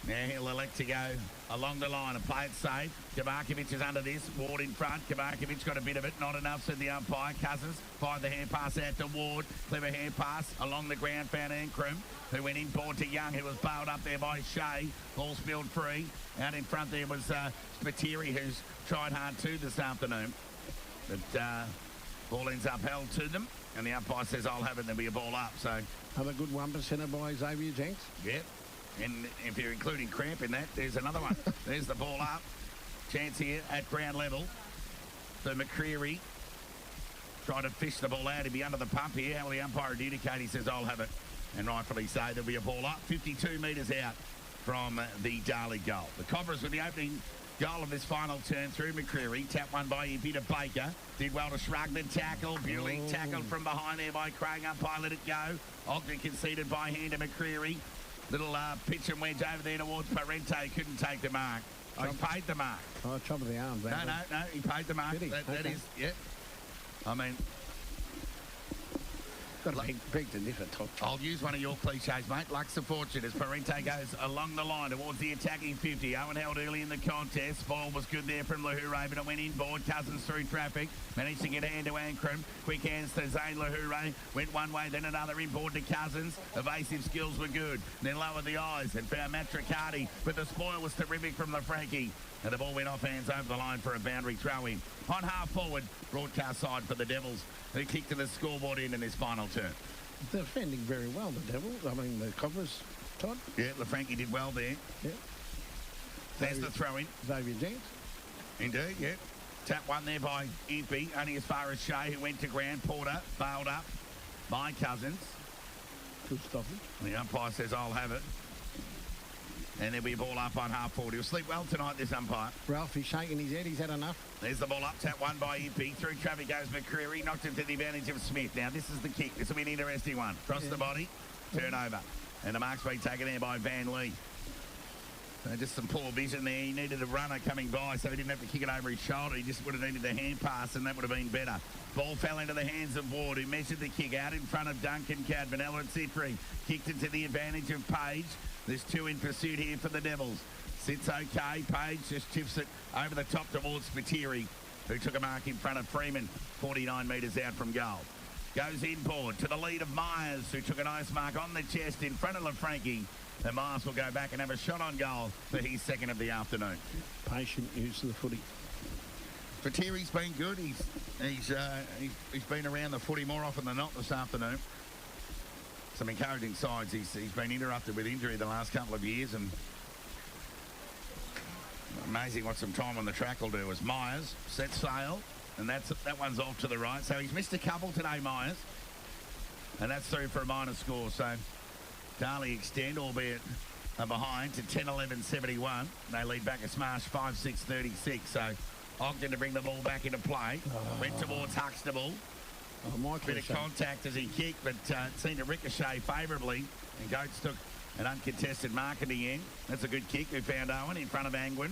Now he'll elect to go along the line and play it safe. Kabarkovic is under this. Ward in front. Kabarkovic got a bit of it. Not enough, said the umpire. Cousins fired the hand pass out to Ward. Clever hand pass along the ground. Found Ankrum, who went inboard to Young, who was bailed up there by Shea. Ball spilled free. Out in front there was Spiteri, who's tried hard too this afternoon. But ball ends up held to them. And the umpire says, I'll have it. There'll be a ball up. So another good 1%er by Xavier Jenks. Yep. And if you're including cramp in that, there's another one. There's the ball up. Chance here at ground level. for McCreary. Trying to fish the ball out. He'd be under the pump here. How will the umpire adjudicate? He says, I'll have it. And rightfully so, there'll be a ball up. 52 metres out from the Darley goal. The Cobras with the opening goal of this final turn through McCreary. Tap one by Peter Baker. Did well to shrug the tackle. Bewley tackled from behind there by Craig. Umpire let it go. Ogden conceded by hand to McCreary. Little pitch and wedge over there towards Parente. Couldn't take the mark. Oh, he paid the mark. Oh, chop of the arm. No, he paid the mark. That is, yeah. I mean, got a big to differ, Top. I'll use one of your cliches, mate. Luck's of fortune as Parente goes along the line towards the attacking 50. Owen held early in the contest. Ball was good there from Lahoure, but it went inboard. Cousins through traffic. Managed to get a hand to Ankrum. Quick hands to Zane Lahoure. Went one way, then another inboard to Cousins. Evasive skills were good. Then lowered the eyes and found Matt Riccardi. But the spoil was terrific from LaFranchi. And the ball went off hands over the line for a boundary throw-in. On half forward, broadcast side for the Devils, who kicked to the scoreboard in this final turn. Defending very well, the Devils. I mean, the Cobras, Todd. Yeah, LaFranchi did well there. Yeah. There's the throw-in. Xavier Jenks. Indeed, yeah. Tap one there by Impey, only as far as Shea, who went to ground. Porter bailed up by Cousins. Good stoppage. The umpire says, I'll have it. And there'll be a ball up on half forward. He'll sleep well tonight, this umpire. Ralphie's shaking his head. He's had enough. There's the ball up. Tap one by Impey. Through traffic goes McCreary. Knocked it to the advantage of Smith. Now, this is the kick. This will be an interesting one. Cross the body. Turnover. And the mark's been taken there by Van Lee. Just some poor vision there. He needed a runner coming by, so he didn't have to kick it over his shoulder. He just would have needed a hand pass, and that would have been better. Ball fell into the hands of Ward, who measured the kick out in front of Duncan Cadman. Ellen Sitri kicked it to the advantage of Page. There's two in pursuit here for the Devils. Sits okay. Page just tips it over the top towards Spiteri, who took a mark in front of Freeman, 49 metres out from goal. Goes inboard to the lead of Myers, who took a nice mark on the chest in front of LaFranchi. And Marsh will go back and have a shot on goal for his second of the afternoon. Patient use of the footy. Spitteri's been good. He's been around the footy more often than not this afternoon. Some encouraging signs. He's been interrupted with injury the last couple of years, and amazing what some time on the track will do. As Myers sets sail, and that one's off to the right. So he's missed a couple today, Myers, and that's through for a minor score. So Darley extend, albeit behind, to 10-11-71. They lead Bacchus Marsh 5-6-36. So Ogden to bring the ball back into play. Went towards Huxtable. Bit of contact as he kicked, but it seemed to ricochet favourably. And Goats took an uncontested mark at the end. That's a good kick. We found Owen in front of Angwin.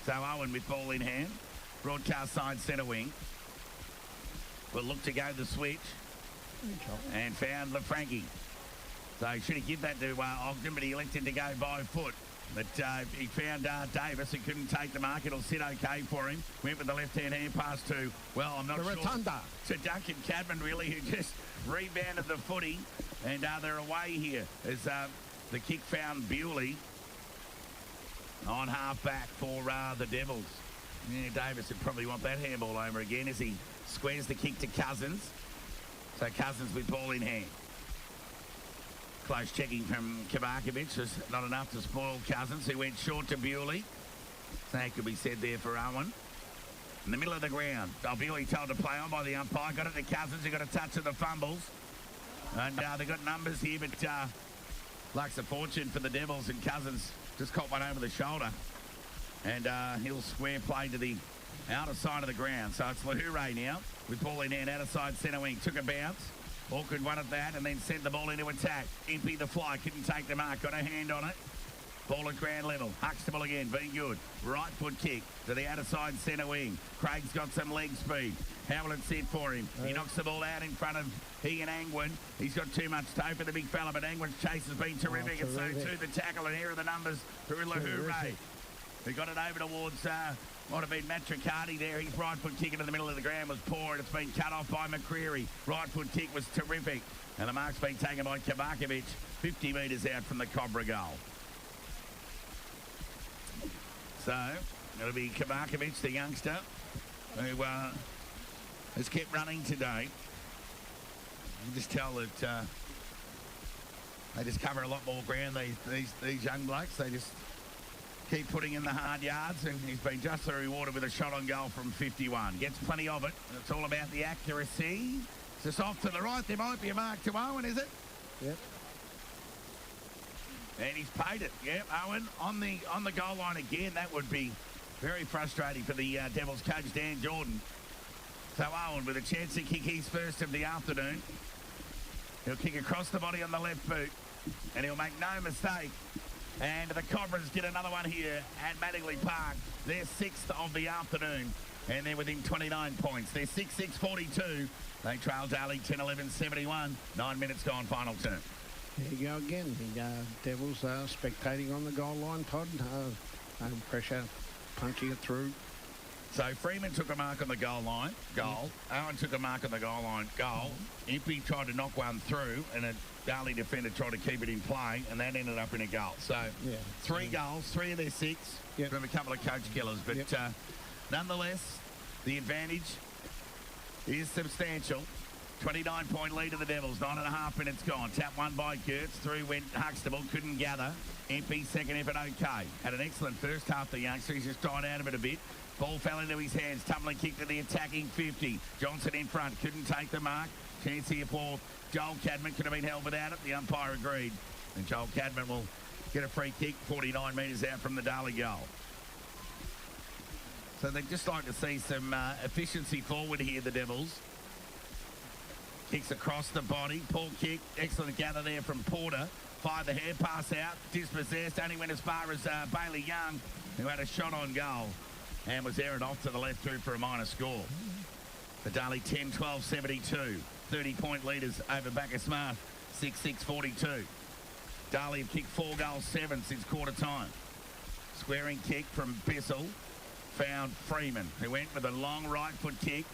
So Owen with ball in hand. Broadcast side centre wing. Will look to go the switch. And found LaFranchi. So should he give that to Ogden, but he elected to go by foot. But he found Davis, who couldn't take the mark. It'll sit okay for him. Went with the left-hand hand pass to, well, I'm not sure. Rotunda. To Duncan Cadman, really, who just rebounded the footy. And they're away here as the kick found Bewley on half-back for the Devils. Yeah, Davis would probably want that handball over again as he squares the kick to Cousins. So Cousins with ball in hand. Close checking from Kabarkovic was not enough to spoil Cousins, who went short to Bewley. That could be said there for Owen. In the middle of the ground. Bewley told to play on by the umpire. Got it to Cousins, who got a touch of the fumbles. And they've got numbers here, but luck's a fortune for the Devils, and Cousins just caught one over the shoulder. And he'll square play to the outer side of the ground. So it's Lahoure now with ball in hand, outer side centre wing. Took a bounce. Awkward one at that, and then sent the ball into attack. Impey the fly, couldn't take the mark, got a hand on it. Ball at ground level. Huxtable again, being good. Right foot kick to the outer side centre wing. Craig's got some leg speed. How will it sit for him? He knocks the ball out in front of he and Angwin. He's got too much toe for the big fella, but Angwin's chase has been terrific, and so too the tackle, and here are the numbers through Lahoure. He got it over towards, might have been Matt Riccardi there. His right foot kick into the middle of the ground was poor, and it's been cut off by McCreary. Right foot kick was terrific, and the mark's been taken by Kabarkovic, 50 metres out from the Cobra goal. So it'll be Kabarkovic, the youngster, who has kept running today. You can just tell that they just cover a lot more ground. These young blokes, they just keep putting in the hard yards, and he's been justly rewarded with a shot on goal from 51. Gets plenty of it. It's all about the accuracy. Just off to the right. There might be a mark to Owen, is it? Yep. And he's paid it. Yep, Owen on the goal line again. That would be very frustrating for the Devils coach, Dan Jordan. So Owen with a chance to kick his first of the afternoon. He'll kick across the body on the left boot, and he'll make no mistake. And the Cobras get another one here at Mattingley Park. Their sixth of the afternoon, and they're within 29 points. They're 6-6-42. They trail Darley 10-11-71. 9 minutes gone, final turn. There you go again. The Devils spectating on the goal line, Todd. No pressure, punching it through. So Freeman took a mark on the goal line, goal. Owen took a mark on the goal line, goal. Impey tried to knock one through, and a Darley defender tried to keep it in play, and that ended up in a goal. So 3 goals, 3 of their 6 from a couple of coach killers. But nonetheless, the advantage is substantial. 29-point lead of the Devils, 9.5 minutes gone. Tap one by Gertz, through went Huxtable, couldn't gather. Impey, second effort okay. Had an excellent first half, the youngster. He's just died out of it a bit. Ball fell into his hands, tumbling kick to the attacking 50. Johnson in front, couldn't take the mark. Chance here for Joel Cadman, could have been held without it. The umpire agreed. And Joel Cadman will get a free kick, 49 metres out from the Darley goal. So they'd just like to see some efficiency forward here, the Devils. Kicks across the body. Paul kick. Excellent gather there from Porter. Fired the hand pass out. Dispossessed. Only went as far as Bailey Young, who had a shot on goal and was erred off to the left through for a minor score. The Darley 10-12-72. 30-point leaders over Bacchus Marsh. 6-6-42. Darley have kicked 4 goals, 7 since quarter time. Squaring kick from Bissell. Found Freeman, who went with a long right foot kick.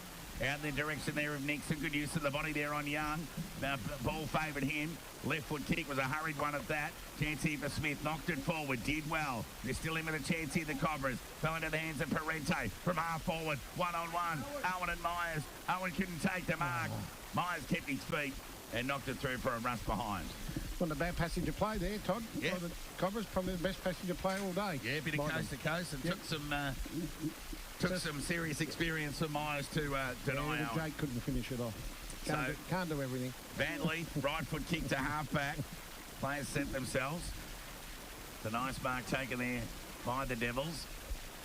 Out in the direction there of Nixon. Good use of the body there on Young. Ball favoured him. Left foot kick was a hurried one at that. Chance here for Smith. Knocked it forward. Did well. They're still in with a chance here, the Cobras. Fell into the hands of Parente from half forward. 1-on-1. Owen and Myers. Owen couldn't take the mark. Myers kept his feet and knocked it through for a rush behind. Not a bad passage of play there, Todd. Yeah. The Cobras probably the best passage of play all day. Yeah, a bit of coast to coast, and took some serious experience for Myers to deny Owen. Jake couldn't finish it off. Can't do everything. Van Leaf, right foot kick to half-back. Players set themselves. The nice mark taken there by the Devils.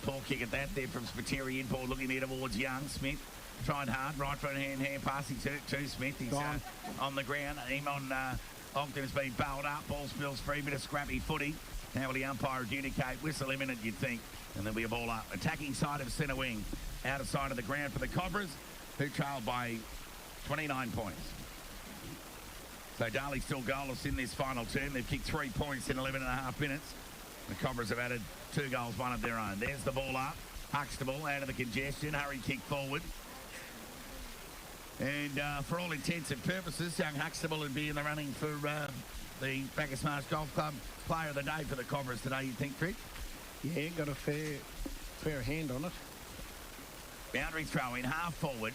Poor kick at that there from Spiteri inboard, looking there towards Young. Smith tried hard, right foot hand passing to Smith. He's on the ground. Him on Ogden has been bailed up. Ball spills free, bit of scrappy footy. How will the umpire adjudicate? Whistle imminent, you'd think. And there'll be a ball up. Attacking side of centre wing. Outer side of the ground for the Cobras, who trailed by 29 points. So Darley still goalless in this final term. They've kicked 3 points in 11.5 minutes. The Cobras have added 2 goals, 1 of their own. There's the ball up. Huxtable out of the congestion. Hurry kick forward. And for all intents and purposes, young Huxtable would be in the running for the Bacchus Marsh Golf Club Player of the Day for the Cobras today, you think, Trick? Yeah, got a fair hand on it. Boundary throw in, half forward.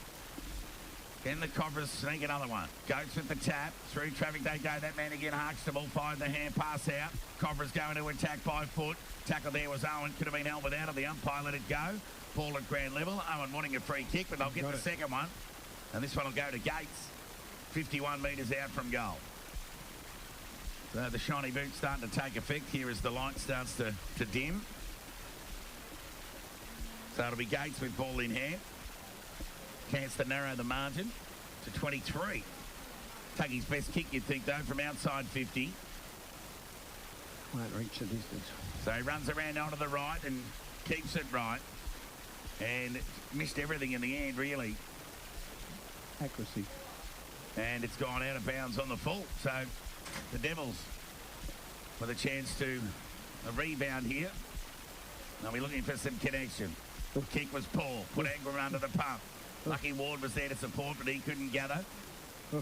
Then the Cobras sneak another one. Goats with the tap. Through traffic they go. That man again, Huxtable. Fired the hand pass out. Cobras going to attack by foot. Tackle there was Owen. Could have been held without it. The umpire let it go. Ball at ground level. Owen wanting a free kick, but they'll get the second one. And this one will go to Gates. 51 metres out from goal. So the shiny boot's starting to take effect here as the light starts to dim. So it'll be Gates with ball in hand. Chance to narrow the margin to 23. Take his best kick, you'd think, though, from outside 50. Won't reach the distance. So he runs around onto the right and keeps it right. And missed everything in the end, really. Accuracy. And it's gone out of bounds on the full. So the Devils with a chance to a rebound here. They'll be looking for some connection. The kick was poor. Put Ingram under the pump. Lucky Ward was there to support, but he couldn't gather.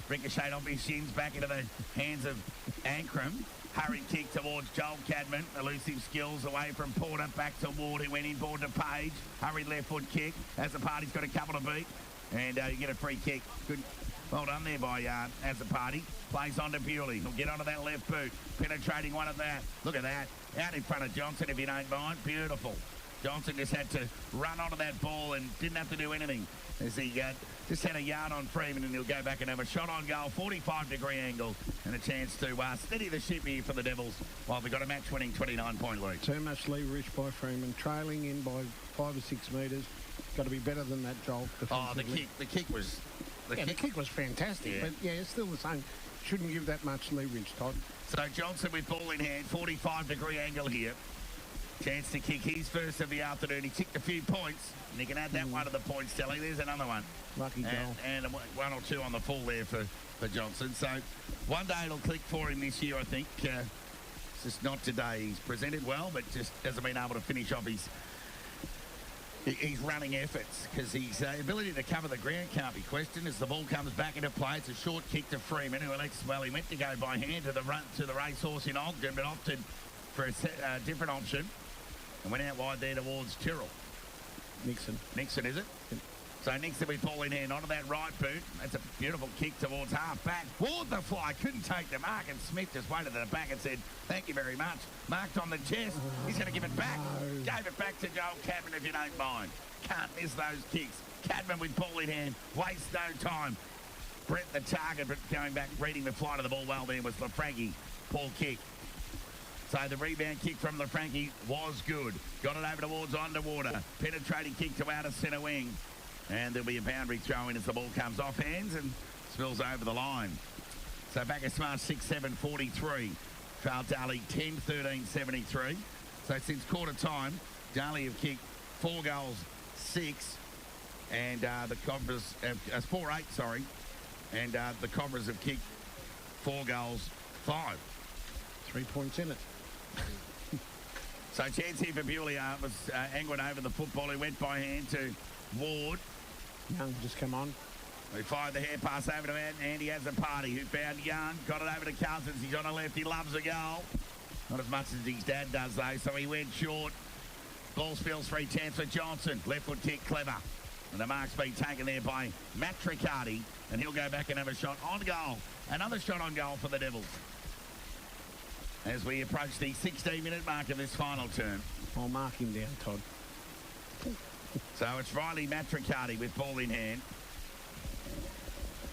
Ricocheted off his shins back into the hands of Ankrum. Hurried kick towards Joel Cadman. Elusive skills away from Porter. Back to Ward, who went inboard to Page. Hurried left foot kick as the party's got a couple to beat. And you get a free kick. Well done there by Azzopardi. Plays on to Bewley. He'll get onto that left boot. Penetrating one at that. Look at that. Out in front of Johnson, if you don't mind. Beautiful. Johnson just had to run onto that ball and didn't have to do anything as he just had a yard on Freeman, and he'll go back and have a shot on goal, 45-degree angle, and a chance to steady the ship here for the Devils while they've got a match-winning 29-point lead. Too much leverage by Freeman, trailing in by 5 or 6 metres. Got to be better than that, Joel. Oh, the kick was... The kick was fantastic, Yeah. but yeah, it's still the same. Shouldn't give that much leverage, Todd. So Johnson with ball in hand, 45-degree angle here. Chance to kick his first of the afternoon. He ticked a few points, and he can add that one to the points tally. There's another one. Lucky goal. And one or two on the full there for Johnson. So one day it'll click for him this year, I think. It's just not today. He's presented well, but just hasn't been able to finish off his running efforts, because his ability to cover the ground can't be questioned. As the ball comes back into play, it's a short kick to Freeman, who elects, well, he meant to go by hand to the racehorse in Ogden, but opted for a different option and went out wide there towards Tyrrell. Nixon, is it? So Nixon with ball in hand onto that right boot. That's a beautiful kick towards half back. Ward the fly, couldn't take the mark, and Smith just waited at the back and said, thank you very much. Marked on the chest. He's going to give it back. Gave it back to Joel Cadman, if you don't mind. Can't miss those kicks. Cadman with ball in hand. Waste no time. Brett the target, but going back, reading the flight of the ball well there was LaFranchi. Ball kick. So the rebound kick from LaFranchi was good. Got it over towards Underwater. Penetrating kick to outer centre wing. And there'll be a boundary throw in as the ball comes off hands and spills over the line. So Bacchus Marsh 6-7-43. Trail Darley 10-13-73. So since quarter time, Darley have kicked 4 goals, 6. And the Cobras have 4-8, sorry. And the Cobras have kicked 4 goals, 5. 3 points in it. So chance here for Bewley was angled over the football. He went by hand to Ward. Young just come on. They fired the hair pass over to Andy Azzopardi, who found Young. Got it over to Cousins. He's on the left. He loves a goal. Not as much as his dad does, though, so he went short. Ball spills free chance for Johnson. Left foot kick, clever. And the mark's been taken there by Matt Riccardi, and he'll go back and have a shot on goal. Another shot on goal for the Devils. As we approach the 16-minute mark of this final term. I'll mark him down, Todd. So it's Riley Matricardi with ball in hand.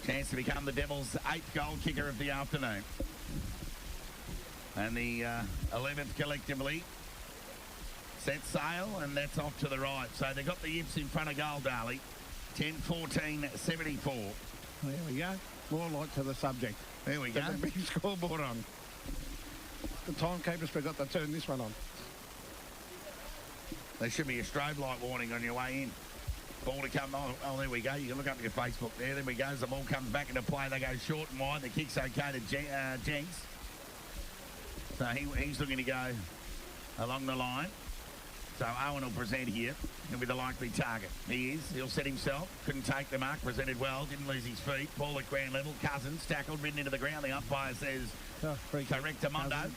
Chance to become the Devils' 8th goal kicker of the afternoon. And the 11th collectively set sail, and that's off to the right. So they've got the yips in front of goal, Darley. 10-14-74. There we go. More light to the subject. There we go. Got the big scoreboard on. The timekeepers forgot to turn this one on. There should be a strobe light warning on your way in. Ball to come on. Oh, there we go. You can look up your Facebook there. There we go. As the ball comes back into play, they go short and wide. The kick's okay to Jenks. So he's looking to go along the line. So Owen will present here. He'll be the likely target. He is. He'll set himself. Couldn't take the mark. Presented well. Didn't lose his feet. Ball at ground level. Cousins tackled, ridden into the ground. The umpire says correct to Mondo.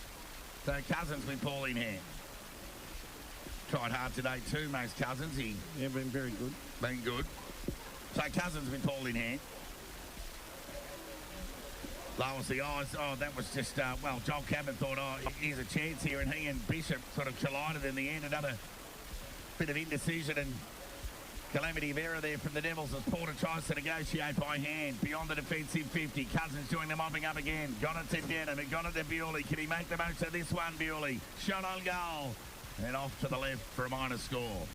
So Cousins with ball in hand. Tried hard today too, most Cousins. Yeah, been very good. Been good. So Cousins with ball in hand. Lowers the eyes. Oh, that was just, well, Joel Cadman thought, here's a chance here, and he and Bishop sort of collided in the end. Another bit of indecision and calamity of error there from the Devils as Porter tries to negotiate by hand beyond the defensive 50. Cousins doing the mopping up again. Got it to Denham and got it to Bewley. Can he make the most of this one, Bewley? Shot on goal. And off to the left for a minor score.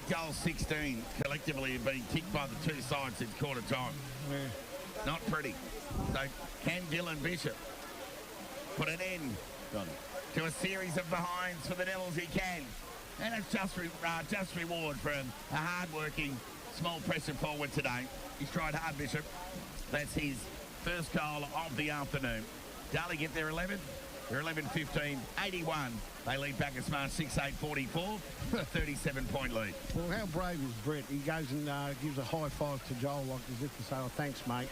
goals 16 collectively have been kicked by the two sides since quarter time. Yeah. Not pretty. So can Dylan Bishop put an end to a series of behinds for the Devils? He can. And it's just reward for a hard-working, small pressure forward today. He's tried hard, Bishop. That's his first goal of the afternoon. Darley get their 11th. They're 11-15, 81. They lead Bacchus Marsh 6-8-44, a 37-point lead. Well, how brave is Brett? He goes and gives a high five to Joel, like as if to say, oh, thanks, mate.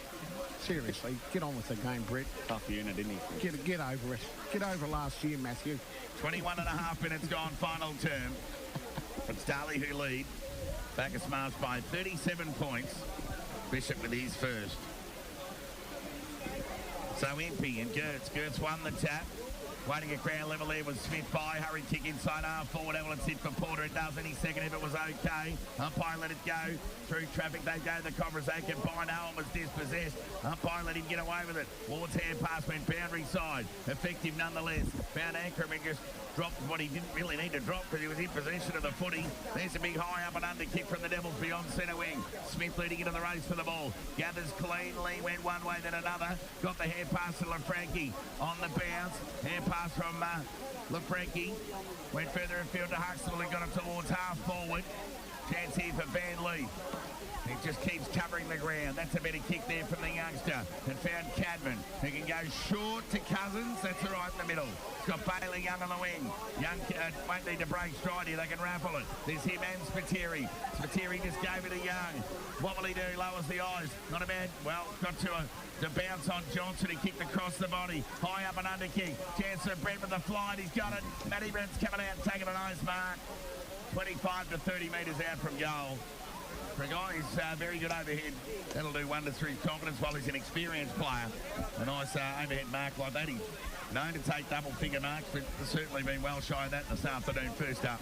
Seriously, get on with the game, Brett. Tough unit, isn't he? Get over it. Get over last year, Matthew. 21 and a half minutes gone, final term. It's Darley who lead. Bacchus Marsh by 37 points. Bishop with his first. So Impey and Gertz won the tap. Waiting at ground level there was Smith by. Hurry kick inside half forward. Evelyn sit for Porter. It does any second if it was okay. Umpire let it go. Through traffic they go. The Cobras they can bind. Owen was dispossessed. Umpire let him get away with it. Ward's hand pass went boundary side. Effective nonetheless. Found Ankrum and just dropped what he didn't really need to drop because he was in possession of the footy. There's a big high up and under kick from the Devils beyond centre wing. Smith leading into the race for the ball. Gathers cleanly. Went one way then another. Got the hand pass to LaFranchi on the bounce. Hand pass from LaFranchi. Went further afield to Huxtable and got it towards half forward. Chance here for Van Lee. He just keeps covering the ground. That's a better kick there from the youngster. And found Cadman, who can go short to Cousins. That's all right in the middle. He's got Bailey Young on the wing. Young won't need to break stride here. They can raffle it. There's him and Spiteri. Spiteri just gave it to Young. What will he do? Lowers the eyes. Not a bad, well, got to bounce on Johnson. He kicked across the body. High up and under kick. Chance for Brent with the fly. He's got it. Matty Brent's coming out and taking a nice mark. 25 to 30 metres out from goal. For a guy who's very good overhead, that'll do wonders for his confidence while he's an experienced player. A nice overhead mark like that. He's known to take double-figure marks, but has certainly been well shy of that this afternoon. First up,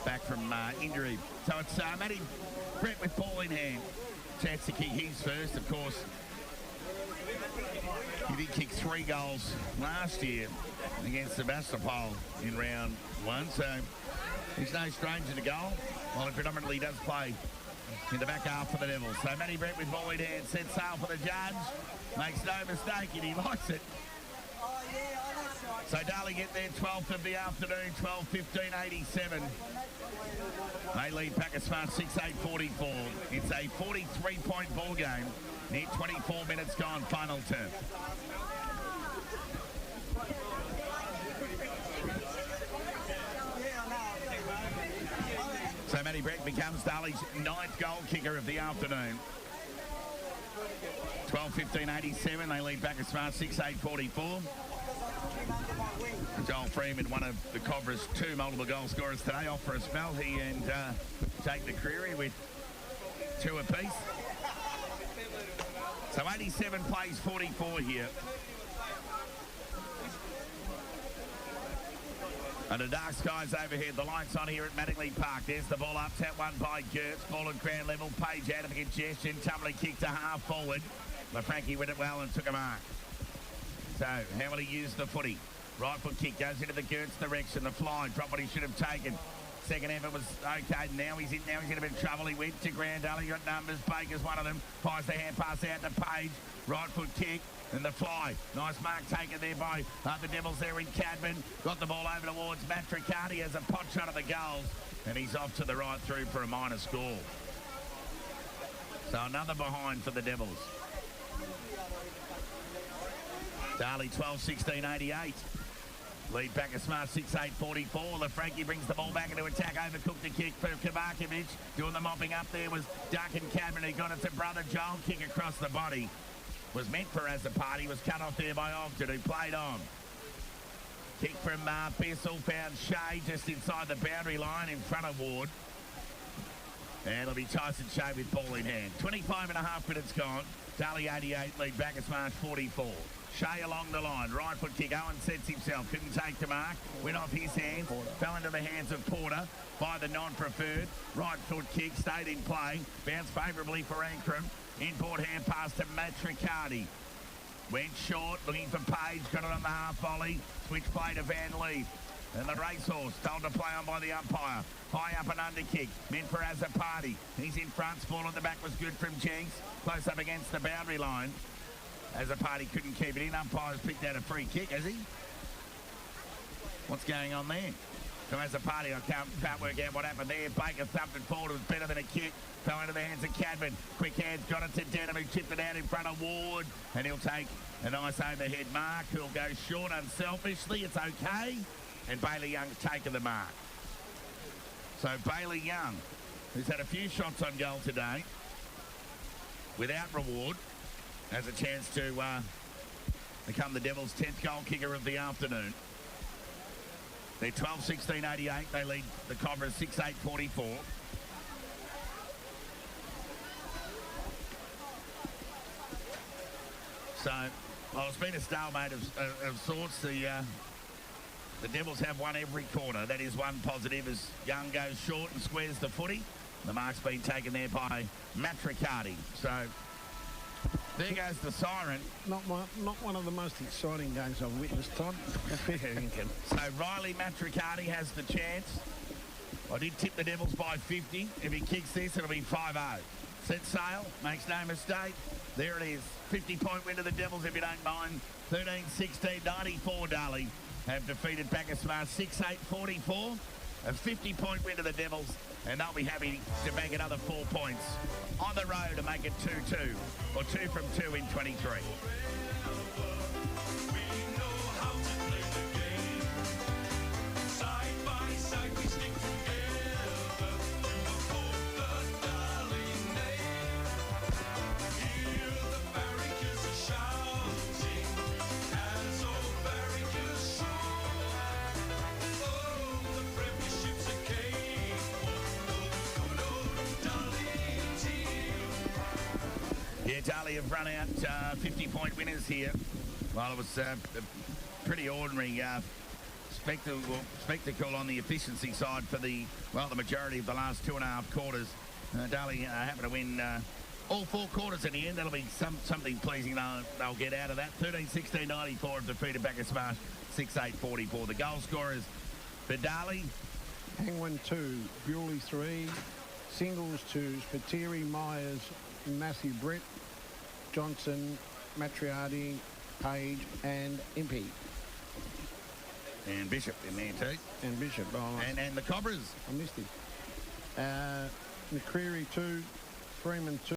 back from injury. So it's Matty Brett with ball in hand. Chance to kick his first, of course. He did kick 3 goals last year against Sebastopol in round 1, so he's no stranger to goal, while he predominantly does play in the back half for the Devils. So Matty Brett with ball in hand, sets sail for the judge, makes no mistake and he likes it. So Darley get their 12th of the afternoon, 12-15-87. They lead Bacchus Marsh 6-8-44. It's a 43-point ball game. Near 24 minutes gone, final term. So Matty Brett becomes Darley's 9th goal kicker of the afternoon. 12-15-87. They lead Bacchus Marsh 6-8-44. Joel Freeman, one of the Cobras' 2 multiple goal scorers today, off for a spell. He and Jake McCreary with 2 apiece. So 87 plays 44 here. Under dark skies overhead, the lights on here at Mattingly Park. There's the ball up, tap one by Gertz. Ball at ground level, Page out of the congestion. Tumbling kick to half forward. LaFranchi went it well and took a mark. So, how will he use the footy? Right foot kick goes into the Gertz direction. The fly, drop what he should have taken. Second effort was okay. Now he's in a bit of trouble. He went to ground. Darley got numbers. Baker's one of them. Fires the hand pass out to Page. Right foot kick. And the fly. Nice mark taken there by the Devils there in Cadman. Got the ball over towards Matt Riccardi as a pot shot of the goals. And he's off to the right through for a minor score. So another behind for the Devils. Darley 12-16-88. Lead Bacchus Marsh 6-8-44. LaFranchi brings the ball back into attack. Overcooked the kick for Kavakovic. Doing the mopping up there was Duncan Cadman. He got it to brother Joel. Kick across the body. Was meant for as a party. Was cut off there by Ogden, who played on. Kick from Bissell. Found Shea just inside the boundary line in front of Ward. And it'll be Tyson Shea with ball in hand. 25 and a half minutes gone. Darley 88, lead Bacchus Marsh 44. Shea along the line, right foot kick. Owen sets himself, couldn't take the mark. Went off his hands, fell into the hands of Porter by the non-preferred. Right foot kick, stayed in play. Bounced favourably for Ankrum. Inboard hand pass to Matt Riccardi. Went short, looking for Page, got it on the half volley. Switch play to Van Lee. And the racehorse told to play on by the umpire. High up and under kick. Meant for Azapati. He's in front. Ball at the back was good from Jenks. Close up against the boundary line. Azapati couldn't keep it in. Umpire's picked out a free kick, has he? What's going on there? So Azapati, I can't work out what happened there. Baker thumped it forward. It was better than a kick. Fell into the hands of Cadman. Quick hands got it to Denham, who chipped it out in front of Ward. And he'll take a nice overhead mark. Who'll go short unselfishly. It's okay. And Bailey Young's taken the mark. So Bailey Young, who's had a few shots on goal today, without reward, has a chance to become the Devils' 10th goal kicker of the afternoon. They're 12-16-88. They lead the Cobras 6-8-44. So, well, it's been a stalemate of sorts. The Devils have won every corner. That is one positive as Young goes short and squares the footy. The mark's been taken there by Matricati. So there goes the siren. Not one of the most exciting games I've witnessed, Todd. So Riley Matricati has the chance. I did tip the Devils by 50. If he kicks this, it'll be 5-0. Set sail, makes no mistake. There it is. 50-point win to the Devils, if you don't mind. 13-16-94, Darley have defeated Bacchus 6-8-44. A 50-point win to the Devils, and they'll be happy to make another 4 points on the road to make it 2-2, or 2 from 2 in 23. Yeah, Darley have run out 50-point winners here. Well, it was a pretty ordinary spectacle on the efficiency side for the majority of the last 2.5 quarters. Darley happened to win all 4 quarters in the end. That'll be something pleasing they'll get out of that. 13-16-94 have defeated Bacchus 6-8-44. The goal scorers for Darley. Hangman 2, Bewley 3, singles 2, Spiteri, Myers, Matthew Britt, Johnson, Matriardi, Page and Impey. And Bishop in there too. And Bishop. Oh, and the Cobras. I missed him. McCreary 2, Freeman 2.